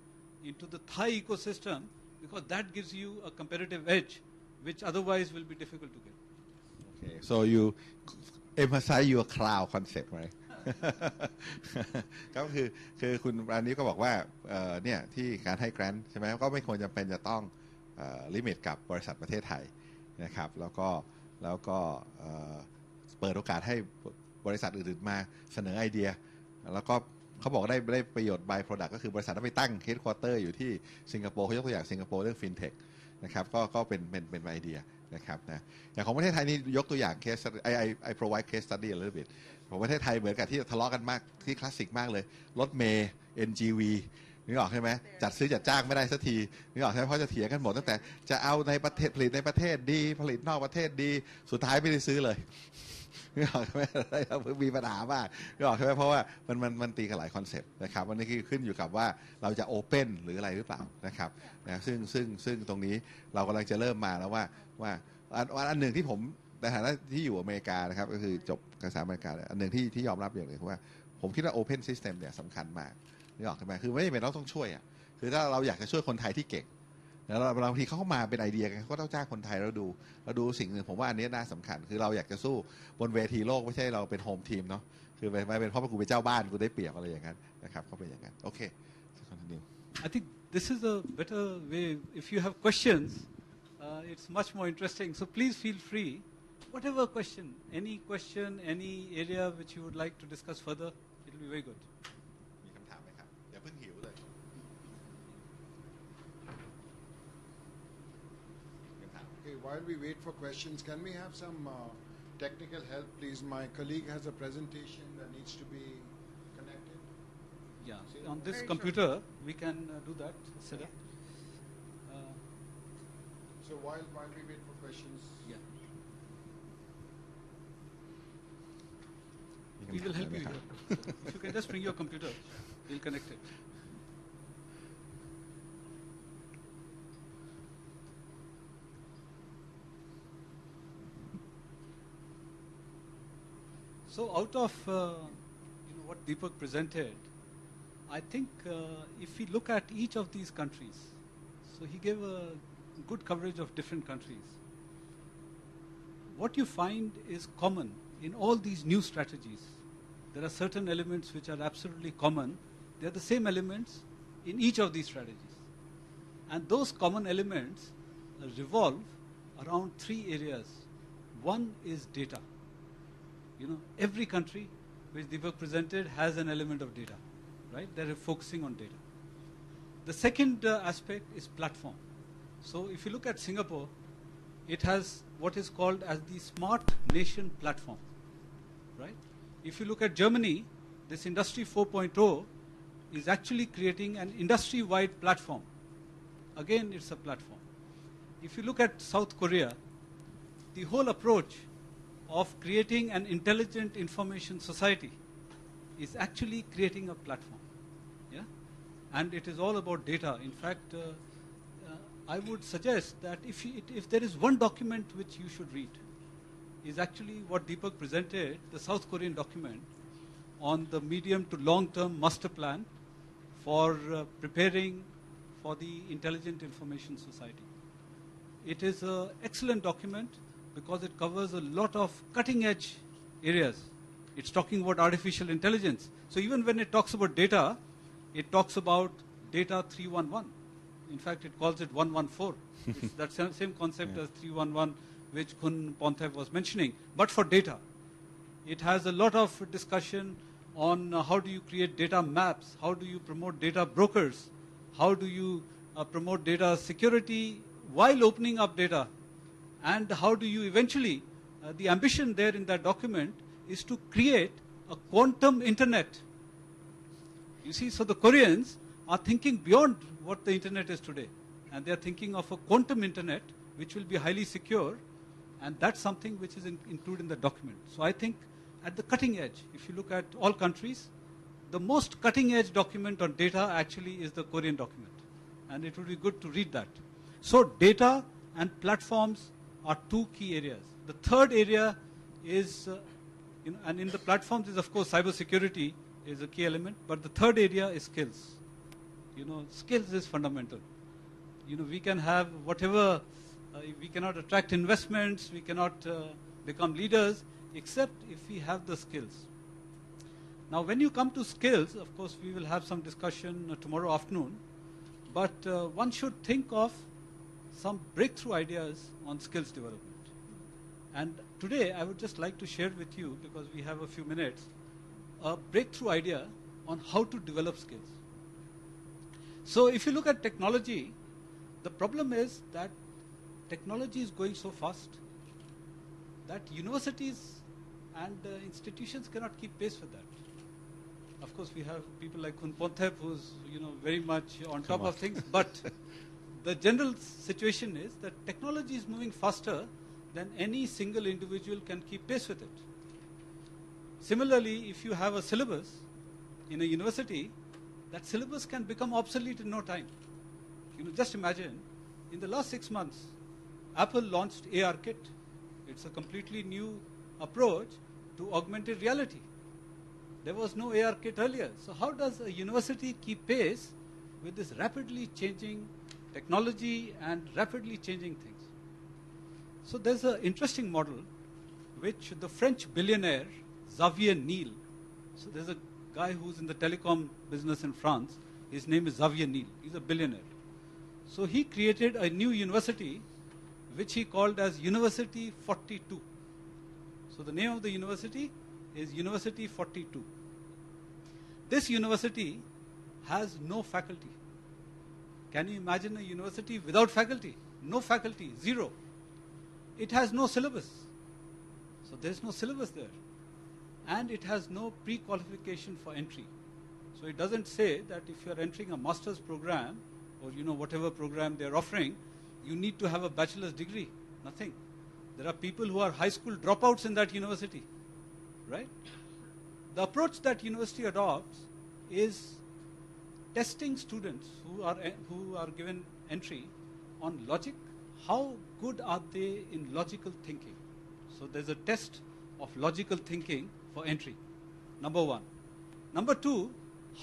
into the Thai ecosystem, because that gives you a competitive edge, which otherwise will be difficult to get. Okay, so you emphasize your cloud concept, right? ก็คือคุณรานิฟก็บอกว่าเนี่ยที่การให้แกรนท์ใช่ไหมก็ไม่ควรจำเป็นจะต้องลิมิตกับบริษัทประเทศไทยนะครับแล้วก็เปิดโอกาสให้บริษัทอื่นๆมาเสนอไอเดียแล้วก็เขาบอกได้ประโยชน์ by product ก็คือบริษัทนั้นไปตั้ง headquarter อยู่ที่สิงคโปร์เขายกตัวอย่างสิงคโปร์เรื่อง fintech นะครับก็เป็นไอเดียนะครับนะอย่างของประเทศไทยนี่ยกตัวอย่าง case I provide case study a little bit ของประเทศไทยเหมือนกับที่ทะเลาะกันมากที่คลาสสิกมากเลยรถเมล์ NGV นึกออกใช่ไหมจัดซื้อจัดจ้างไม่ได้สักทีนึกออกใช่ไหมเพราะจะเถียงกันหมดตั้งแต่จะเอาในประเทศผลิตในประเทศดีผลิตนอกประเทศดีสุดท้ายไม่ได้ซื้อเลยนึกออกใช่ไหมเรามีปัญหามากนึกออกใช่ไหมเพราะว่ามันตีกันหลายคอนเซปต์นะครับวันนี้คือขึ้นอยู่กับว่าเราจะโอเพ่นหรืออะไรหรือเปล่านะครับนะซึ่งตรงนี้เรากำลังจะเริ่มมาแล้วว่าอันหนึ่งที่ผมในฐานะที่อยู่อเมริกานะครับก็คือจบภาษาอเมริกาอันหนึ่งที่ยอมรับอย่างหนึ่งคือว่าผมคิดว่า Open System เนี่ยสำคัญมากนึกออกใช่ไหมคือไม่จำเป็นต้องช่วยอ่ะคือถ้าเราอยากจะช่วยคนไทยที่เก่งแล้วบางทีเขาเข้ามาเป็นไอเดียกันก็ต้องจ้างคนไทยเราดูสิ่งหนึ่งผมว่าอันนี้น่าสำคัญคือเราอยากจะสู้บนเวทีโลกไม่ใช่เราเป็นโฮมทีมเนาะคือไม่เป็นเพราะว่ากูเป็นเจ้าบ้านกูได้เปรียบอะไรอย่างนั้นนะครับก็เป็นอย่างนั้นโอเค continue I think this is a better way. If you have questions, it's much more interesting. So please feel free. Whatever question, any area which you would like to discuss further, it will be very good. มีคำถามไหมครับอย่าเพิ่งหิวเลย Okay, while we wait for questions, can we have some technical help, please? My colleague has a presentation that needs to be connected. Yeah, on this computer, we can do that. Set up. So while we wait for questions, Yeah. We will help you here. If you can just bring your computer, we'll connect it. So out of what Deepak presented, I think if we look at each of these countries, so he gave a good coverage of different countries. What you find is common in all these new strategies. There are certain elements which are absolutely common. They are the same elements in each of these strategies. And those common elements revolve around three areas. One is data. Every country which Deepak presented has an element of data, right? They're focusing on data. The second aspect is platform. So if you look at Singapore, it has what is called as the Smart Nation Platform, right? If you look at Germany, this Industry 4.0 is actually creating an industry-wide platform. Again, it's a platform. If you look at South Korea, the whole approach of creating an intelligent information society is actually creating a platform. Yeah? And it is all about data. In fact, I would suggest that if there is one document which you should read, is actually what Deepak presented, the South Korean document on the medium to long-term master plan for preparing for the intelligent information society. It is an excellent document because it covers a lot of cutting-edge areas. It's talking about artificial intelligence. So even when it talks about data, it talks about data 311. In fact, it calls it 114. It's that same concept as 311, which Kun Pontev was mentioning, but for data. It has a lot of discussion on how do you create data maps, how do you promote data brokers, how do you promote data security while opening up data, and how do you eventually, the ambition there in that document is to create a quantum internet. You see, so the Koreans are thinking beyond what the internet is today, and they are thinking of a quantum internet which will be highly secure, and that's something which is included in the document. So I think at the cutting edge, if you look at all countries, the most cutting edge document on data actually is the Korean document, and it would be good to read that. So data and platforms are two key areas. The third area is, and in the platforms is of course cybersecurity is a key element, but the third area is skills. Skills is fundamental. We can have whatever, we cannot attract investments, we cannot become leaders, except if we have the skills. Now, when you come to skills, of course, we will have some discussion tomorrow afternoon, but one should think of some breakthrough ideas on skills development. And today, I would just like to share with you, because we have a few minutes, a breakthrough idea on how to develop skills. So if you look at technology, the problem is that technology is going so fast that universities and institutions cannot keep pace with that. of course, we have people like Khun Pontep, who's very much on top of things. But the general situation is that technology is moving faster than any single individual can keep pace with it. Similarly, if you have a syllabus in a university, that syllabus can become obsolete in no time. Just imagine, in the last 6 months, Apple launched AR Kit. It's a completely new approach to augmented reality. There was no AR Kit earlier. So how does a university keep pace with this rapidly changing technology and rapidly changing things? So there's an interesting model which the French billionaire Xavier Niel, so there's a guy who's in the telecom business in France, his name is Xavier Niel, he's a billionaire. So he created a new university which he called as University 42. So the name of the university is University 42. This university has no faculty. Can you imagine a university without faculty? No faculty, zero. It has no syllabus. So there's no syllabus there. And it has no pre-qualification for entry. So it doesn't say that if you're entering a master's program or whatever program they're offering, you need to have a bachelor's degree. Nothing. There are people who are high school dropouts in that university, right? The approach that university adopts is testing students who are given entry on logic. How good are they in logical thinking? So there's a test of logical thinking for entry, number one. Number two,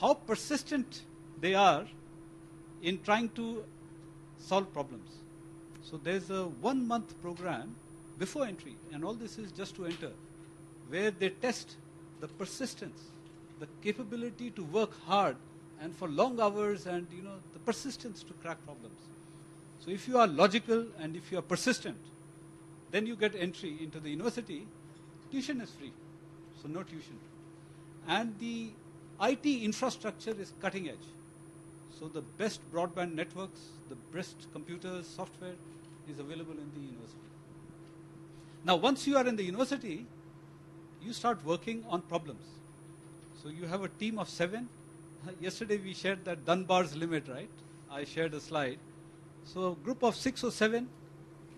how persistent they are in trying to solve problems. So there's a 1-month program before entry, and all this is just to enter, where they test the persistence, the capability to work hard and for long hours, and the persistence to crack problems. So if you are logical and if you are persistent, then you get entry into the university. Tuition is free, so no tuition. And the IT infrastructure is cutting edge. So the best broadband networks, the best computers, software is available in the university. Now, once you are in the university, you start working on problems. So you have a team of 7. Yesterday we shared that Dunbar's limit, right? I shared a slide. So a group of 6 or 7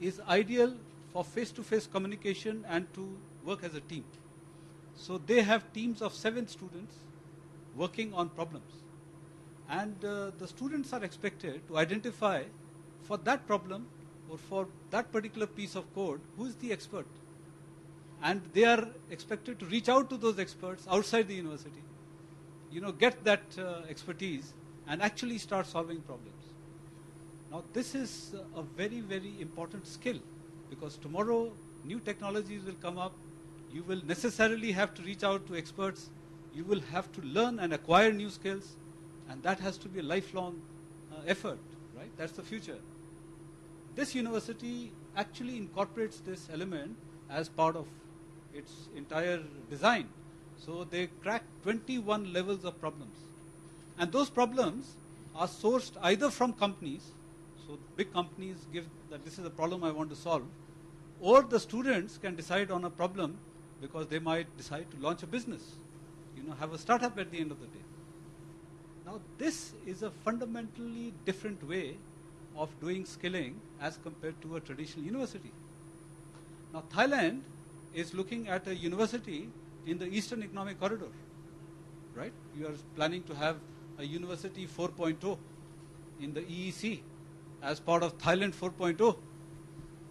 is ideal for face-to-face communication and to work as a team. So they have teams of 7 students working on problems. And the students are expected to identify for that problem or for that particular piece of code who is the expert. And they are expected to reach out to those experts outside the university, get that expertise and actually start solving problems. Now this is a very, very important skill, because tomorrow new technologies will come up. You will necessarily have to reach out to experts. You will have to learn and acquire new skills, and that has to be a lifelong effort, right? That's the future. This university actually incorporates this element as part of its entire design. So they crack 21 levels of problems. And those problems are sourced either from companies, so big companies give that this is a problem I want to solve, or the students can decide on a problem because they might decide to launch a business, have a startup at the end of the day. Now this is a fundamentally different way of doing skilling as compared to a traditional university. Now Thailand is looking at a university in the Eastern Economic Corridor, right? You are planning to have a University 4.0 in the EEC as part of Thailand 4.0.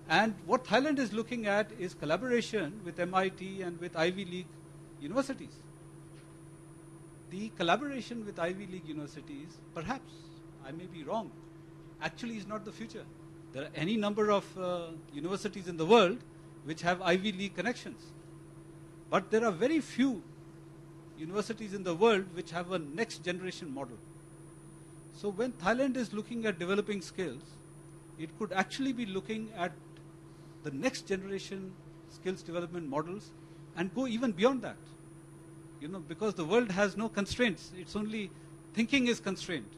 And what Thailand is looking at is collaboration with MIT and with Ivy League universities. The collaboration with Ivy League universities, perhaps, I may be wrong, actually is not the future. There are any number of universities in the world which have Ivy League connections. But there are very few universities in the world which have a next generation model. So when Thailand is looking at developing skills, it could actually be looking at the next generation skills development models and go even beyond that. Because the world has no constraints. It's only thinking is constrained.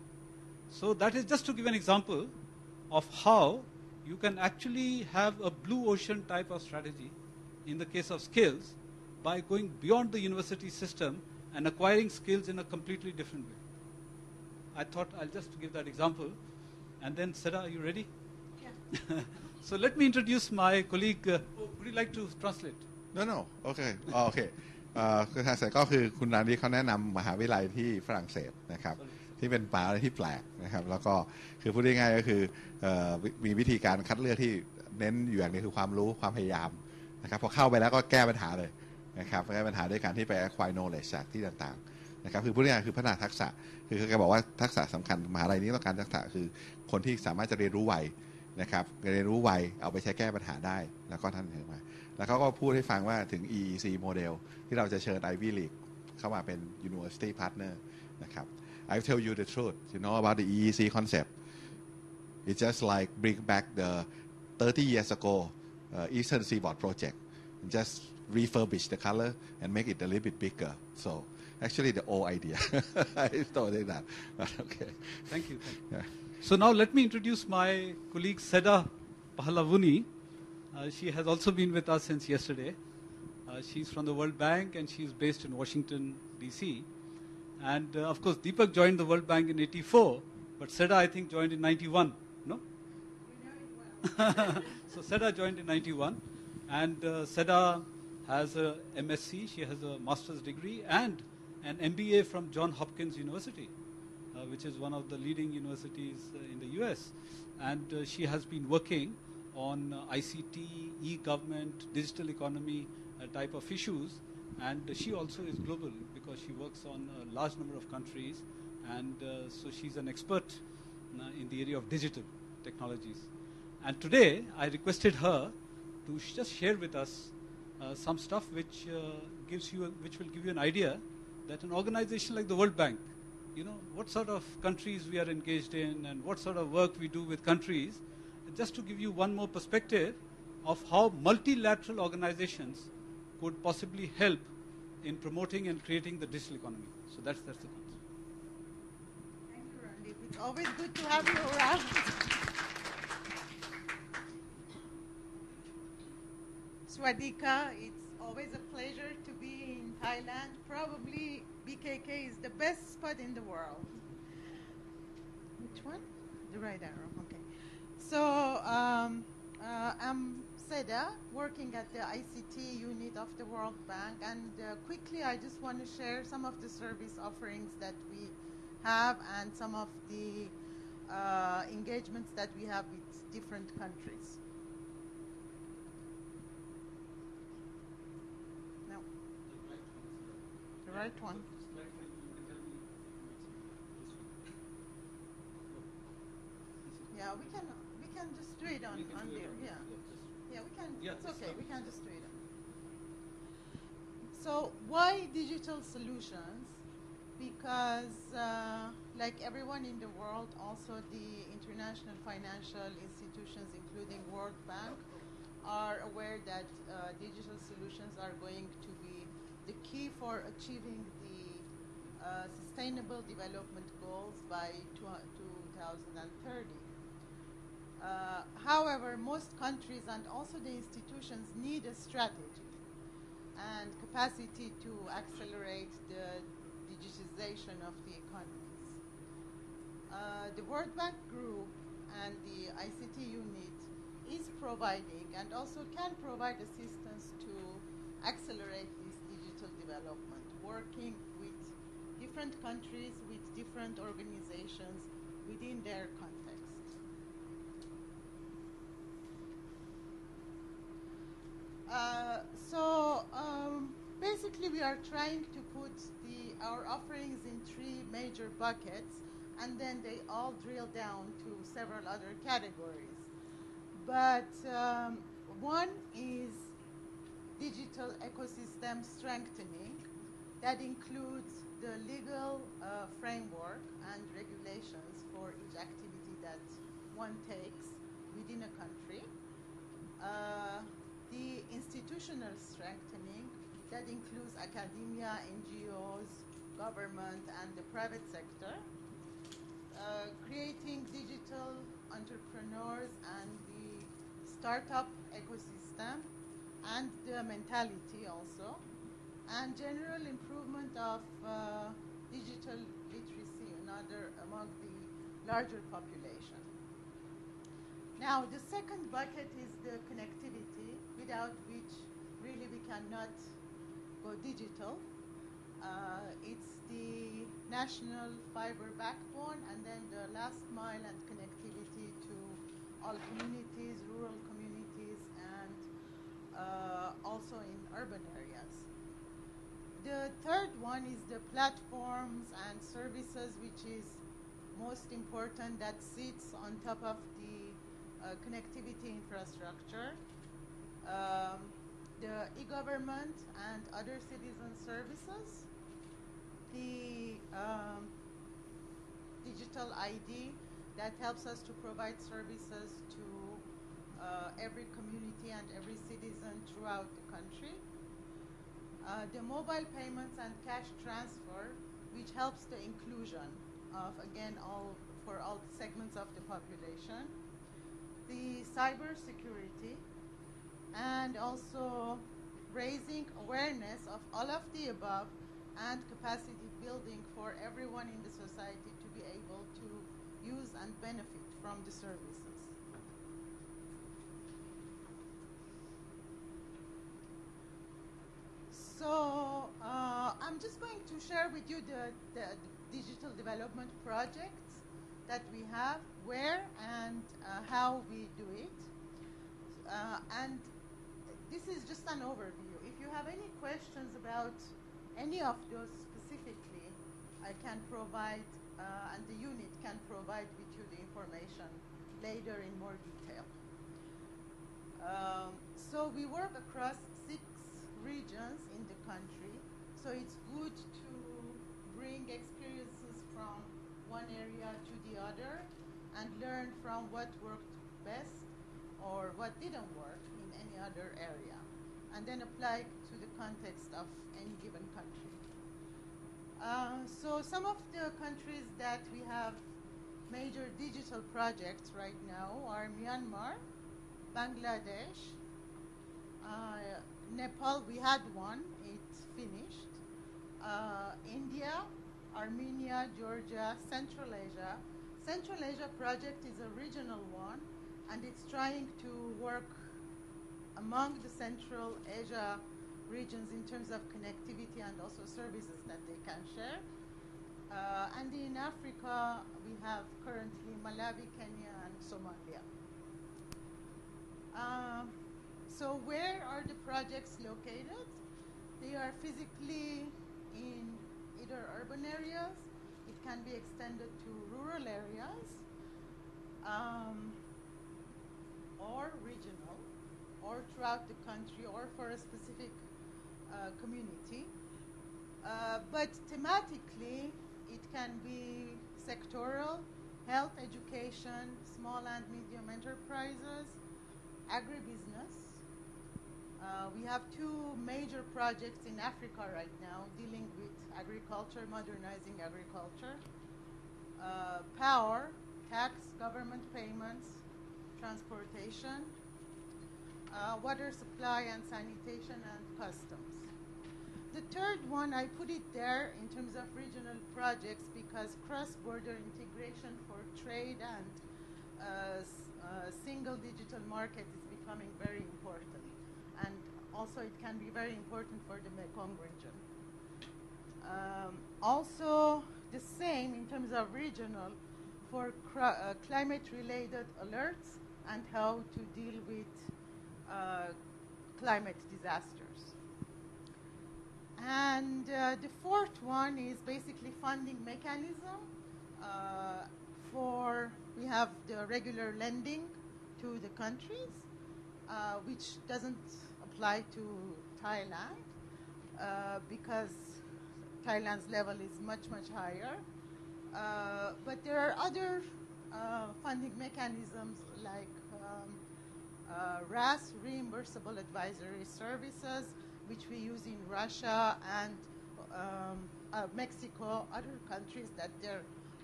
So that is just to give an example of how you can actually have a blue ocean type of strategy in the case of skills by going beyond the university system and acquiring skills in a completely different way. I thought I'll just give that example. And then, Sarah, are you ready? Yeah. So let me introduce my colleague. Would you like to translate? No okay โอเคคือทางสายก็คือคุณนาดีเขาแนะนำมหาวิทยาลัยที่ฝรั่งเศสนะครับที่เป็นมหาวิทยาลัยที่แปลกนะครับแล้วก็คือพูดง่ายๆก็คือมีวิธีการคัดเลือกที่เน้นอยู่อย่างนี้คือความรู้ความพยายามนะครับพอเข้าไปแล้วก็แก้ปัญหาเลยนะครับแก้ปัญหาด้วยการที่ไป acquire knowledge จากที่ต่างๆนะครับคือพูดง่ายๆคือพัฒนาทักษะคือแกบอกว่าทักษะสำคัญมหาวิทยาลัยนี้ต้องการทักษะคือคนที่สามารถจะเรียนรู้ไวนะครับเรียนรู้ไวเอาไปใช้แก้ปัญหาได้แล้วก็ท่านเห็นไหมแล้วเขาก็พูดให้ฟังว่าถึง EEC โมเดลที่เราจะเชิญ Ivy League เข้ามาเป็น University Partner นะครับ I tell you the truth you know about the EEC concept it's just like bring back the 30 years ago Eastern Seaboard project just refurbish the color and make it a little bit bigger so actually the old idea I told you that but okay Thank you. So now let me introduce my colleague Seda Pahlavuni. She has also been with us since yesterday. She's from the World Bank and she's based in Washington, D.C. And of course, Deepak joined the World Bank in '84, but Seda, I think, joined in '91. No? So Seda joined in '91, and Seda has a MSc. She has a master's degree and an MBA from Johns Hopkins University, which is one of the leading universities in the U.S. And she has been working on ICT, e-government, digital economy type of issues. And she also is global because she works on a large number of countries. And so she's an expert in the area of digital technologies. And today, I requested her to just share with us some stuff which will give you an idea that an organization like the World Bank, what sort of countries we are engaged in and what sort of work we do with countries, just to give you one more perspective of how multilateral organizations could possibly help in promoting and creating the digital economy. So that's the concept. Thank you, Randy. It's always good to have you around. Swadika, it's always a pleasure to be in Thailand. Probably BKK is the best spot in the world. Which one? The right arrow, okay. So I'm Seda, working at the ICT unit of the World Bank, and quickly I just want to share some of the service offerings that we have and some of the engagements that we have with different countries. No. The right one. Yeah, we can just do it on there. Yeah, we can. Yeah, it's okay. We can just do it. So why digital solutions? Because like everyone in the world, also the international financial institutions, including World Bank, are aware that digital solutions are going to be the key for achieving the Sustainable Development Goals by 2030. However, most countries and also the institutions need a strategy and capacity to accelerate the digitization of the economies. The World Bank Group and the ICT unit is providing and also can provide assistance to accelerate this digital development, working with different countries, with different organizations within their context. Basically, we are trying to put our offerings in three major buckets, and then they all drill down to several other categories. But one is digital ecosystem strengthening. That includes the legal framework and regulations for each activity that one takes within a country. The institutional strengthening, that includes academia, NGOs, government, and the private sector. Creating digital entrepreneurs and the startup ecosystem and the mentality also. and general improvement of digital literacy among the larger population. Now, the second bucket is the connectivity, without which really we cannot go digital. It's the national fiber backbone, and then the last mile and connectivity to all communities, rural communities, and also in urban areas. The third one is the platforms and services, which is most important, that sits on top of the connectivity infrastructure. The e-government and other citizen services, the digital ID that helps us to provide services to every community and every citizen throughout the country. The mobile payments and cash transfer, which helps the inclusion of, again, for all segments of the population. The cyber security, and also raising awareness of all of the above and capacity building for everyone in the society to be able to use and benefit from the services. So I'm just going to share with you the digital development projects that we have, where and how we do it. And this is just an overview. If you have any questions about any of those specifically, I can provide, and the unit can provide with you the information later in more detail. So we work across 6 regions in the country, so it's good to bring experiences from one area to the other and learn from what worked best or what didn't work in any other area, and then apply to the context of any given country. So some of the countries that we have major digital projects right now are Myanmar, Bangladesh, Nepal, we had one, it's finished, India, Armenia, Georgia, Central Asia. Central Asia project is a regional one, and it's trying to work among the Central Asia regions in terms of connectivity and also services that they can share. And in Africa, we have currently Malawi, Kenya, and Somalia. So where are the projects located? They are physically in either urban areas, it can be extended to rural areas, or regional, or throughout the country, or for a specific community. But thematically, it can be sectoral, health, education, small and medium enterprises, agribusiness. We have 2 major projects in Africa right now dealing with agriculture, modernizing agriculture, power, tax, government payments, transportation, water supply and sanitation, and customs. The third one, I put it there in terms of regional projects because cross-border integration for trade and single digital market is becoming very important. And also it can be very important for the Mekong region. Also the same in terms of regional for climate-related alerts and how to deal with climate disasters. And the fourth one is basically funding mechanism we have the regular lending to the countries, which doesn't apply to Thailand because Thailand's level is much, much higher. But there are other funding mechanisms like RAS, Reimbursable Advisory Services, which we use in Russia and Mexico, other countries that their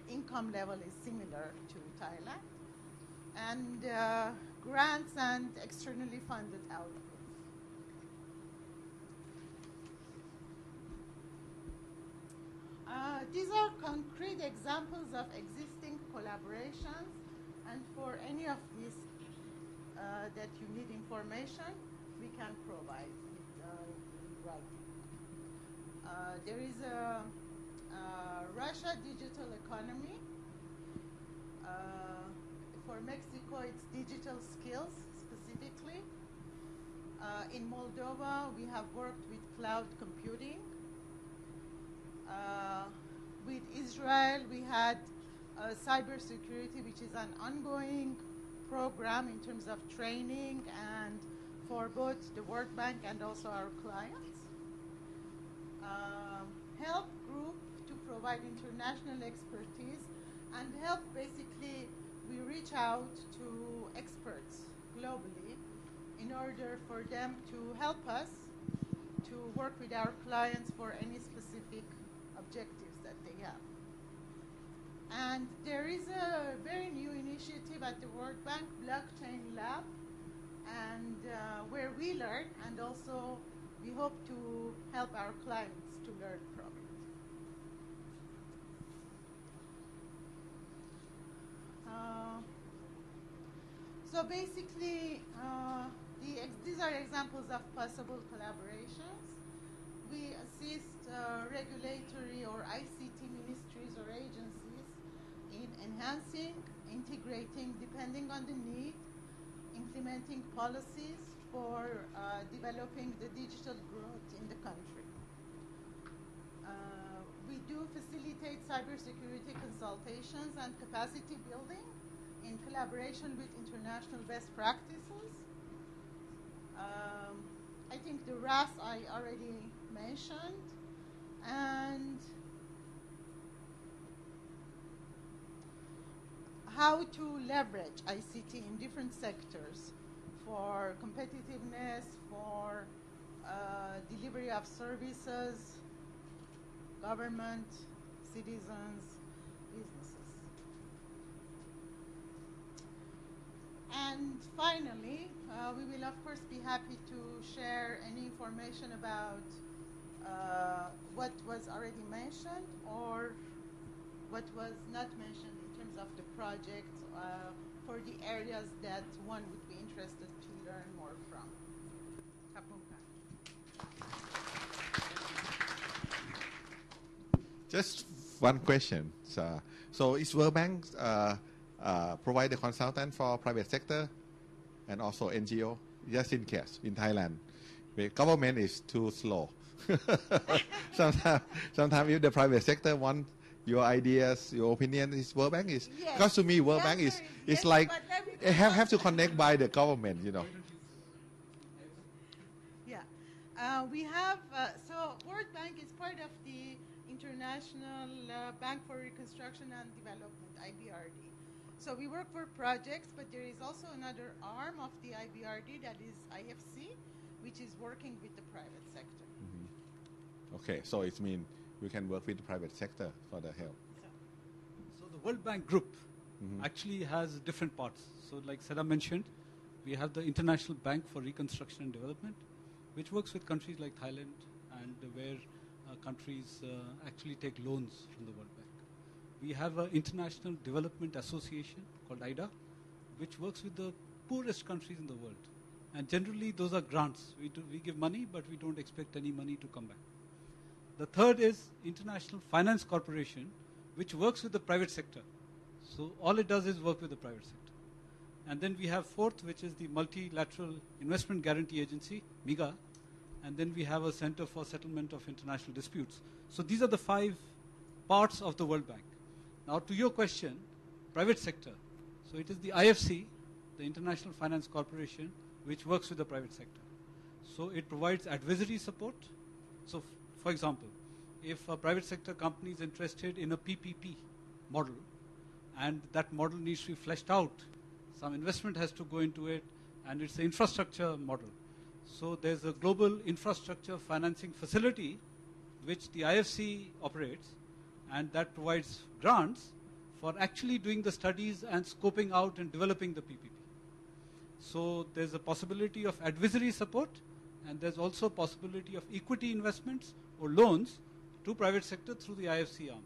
income level is similar to Thailand, and grants and externally funded outputs. these are concrete examples of existing collaborations, and for any of these that you need information, we can provide it writing. There is a Russia digital economy. For Mexico, it's digital skills specifically. In Moldova, we have worked with cloud computing. With Israel, we had cybersecurity, which is an ongoing program in terms of training and for both the World Bank and also our clients. Help group to provide international expertise, and help basically we reach out to experts globally in order for them to help us to work with our clients for any specific objectives that they have. And there is a very new initiative at the World Bank, Blockchain Lab, and where we learn, and also we hope to help our clients to learn from it. So basically, these are examples of possible collaborations. We assist regulatory or ICT ministries or agencies in enhancing, integrating, depending on the need, implementing policies for developing the digital growth in the country. We do facilitate cybersecurity consultations and capacity building in collaboration with international best practices. I think the RAS I already mentioned, and how to leverage ICT in different sectors for competitiveness, for delivery of services, government, citizens, businesses. And finally, we will of course be happy to share any information about what was already mentioned or what was not mentioned in terms of the project for the areas that one would be interested to learn more from. Kapunka. Just one question. So is World Bank provide the consultant for private sector and also NGO, just in case in Thailand, the government is too slow. Sometimes if the private sector want your ideas, your opinion, is World Bank is, Yes. because to me World Bank is Yes, like but let me have to connect by the government, you know. Yeah, we have, so World Bank is part of the International Bank for Reconstruction and Development, IBRD. So we work for projects, but there is also another arm of the IBRD, that is IFC, which is working with the private sector. Okay, so it means we can work with the private sector for the help. So the World Bank Group actually has different parts. So like Sarah mentioned, we have the International Bank for Reconstruction and Development, which works with countries like Thailand and where countries actually take loans from the World Bank. We have an International Development Association called IDA, which works with the poorest countries in the world. And generally those are grants. We give money, but we don't expect any money to come back. The third is International Finance Corporation, which works with the private sector. So all it does is work with the private sector. And then we have fourth, which is the Multilateral Investment Guarantee Agency, MIGA. And then we have a Center for Settlement of International Disputes. So these are the 5 parts of the World Bank. Now to your question, private sector. So it is the IFC, the International Finance Corporation, which works with the private sector. So it provides advisory support. So for example, if a private sector company is interested in a PPP model, and that model needs to be fleshed out, some investment has to go into it, and it's an infrastructure model. So there's a global infrastructure financing facility which the IFC operates, and that provides grants for actually doing the studies and scoping out and developing the PPP. So there's a possibility of advisory support, and there's also a possibility of equity investments or loans to private sector through the IFC arm.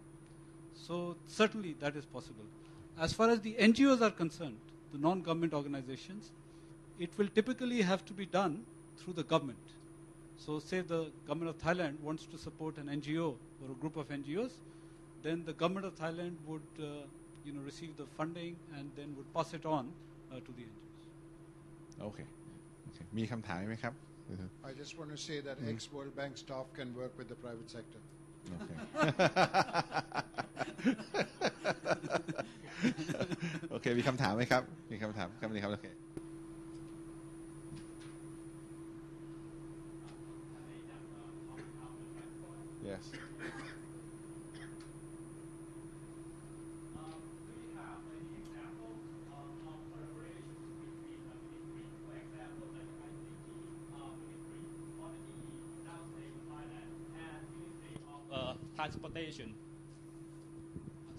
So certainly that is possible. As far as the NGOs are concerned, the non-government organizations, it will typically have to be done through the government. So say the government of Thailand wants to support an NGO or a group of NGOs, then the government of Thailand would receive the funding and then would pass it on to the NGOs. Okay. มีคำถามไหมครับ I just want to say that ex-World Bank staff can work with the private sector. Okay. Okay มีคำถามไหมครับมีคำถามครับนี่ครับโอเค Yes. Transportation.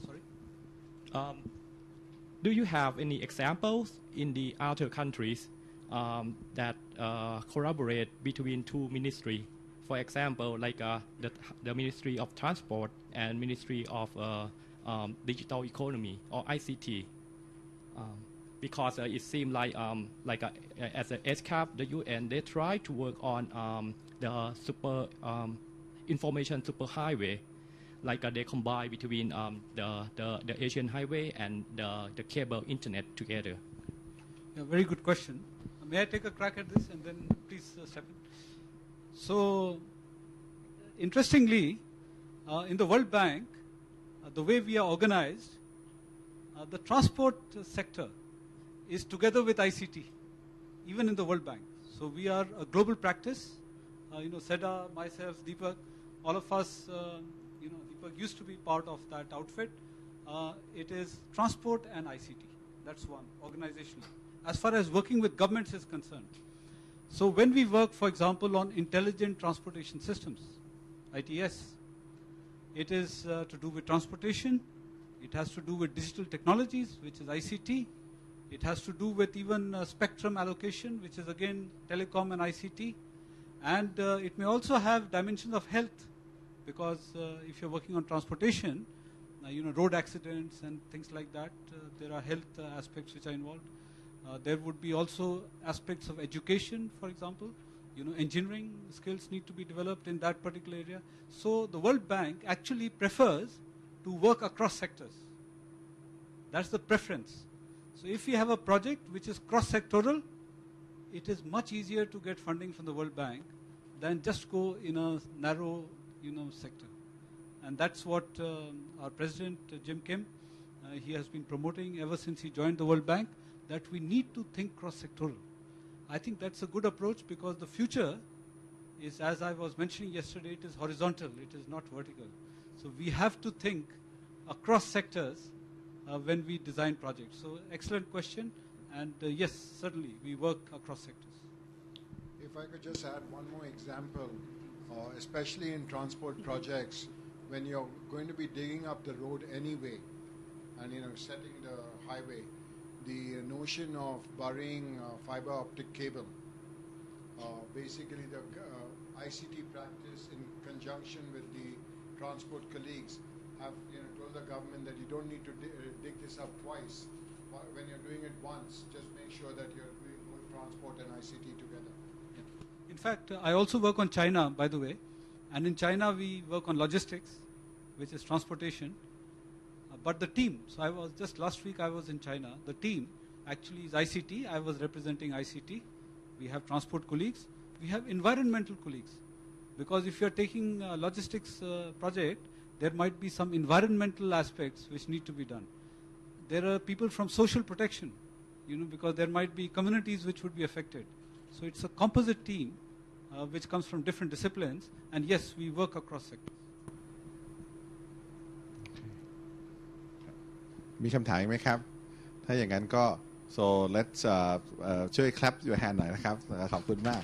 Sorry? Do you have any examples in the other countries that collaborate between two ministries? For example, like the Ministry of Transport and Ministry of Digital Economy or ICT. Because it seems like as a SCAP, the UN, they try to work on the information superhighway, like they combine between the Asian highway and the cable internet together. Yeah, very good question. May I take a crack at this and then please step in? So, interestingly, in the World Bank, the way we are organized, the transport sector is together with ICT, even in the World Bank. So we are a global practice. Seda, myself, Deepak, all of us, Deepak used to be part of that outfit. It is transport and ICT. That's one, organizationally. As far as working with governments is concerned. So when we work, for example, on intelligent transportation systems, ITS, it is to do with transportation. It has to do with digital technologies, which is ICT. It has to do with even spectrum allocation, which is again telecom and ICT. And it may also have dimensions of health, because if you're working on transportation, road accidents and things like that, there are health aspects which are involved. There would be also aspects of education, for example. Engineering skills need to be developed in that particular area. So the World Bank actually prefers to work across sectors. That's the preference. So if you have a project which is cross-sectoral, it is much easier to get funding from the World Bank than just go in a narrow, sector. And that's what our president, Jim Kim, he has been promoting ever since he joined the World Bank, that we need to think cross-sectoral. I think that's a good approach, because the future is, as I was mentioning yesterday, it is horizontal, it is not vertical. So we have to think across sectors when we design projects. So excellent question, and yes, certainly we work across sectors. If I could just add one more example, especially in transport projects, when you're going to be digging up the road anyway, and setting the highway, the notion of burying fiber optic cable, basically the ICT practice in conjunction with the transport colleagues have told the government that you don't need to dig this up twice. When you're doing it once, just make sure that you're doing both transport and ICT together. Yeah. In fact, I also work on China, by the way, and in China we work on logistics, which is transportation. But the team, so last week I was in China, the team actually is ICT, I was representing ICT, we have transport colleagues, we have environmental colleagues, because if you're taking a logistics project, there might be some environmental aspects which need to be done. There are people from social protection, because there might be communities which would be affected. So it's a composite team which comes from different disciplines, and yes, we work across sectors. มีคำถามไหมครับถ้าอย่างนั้นก็ so let's ช่วย clap your hand หน่อยนะครับขอบคุณมาก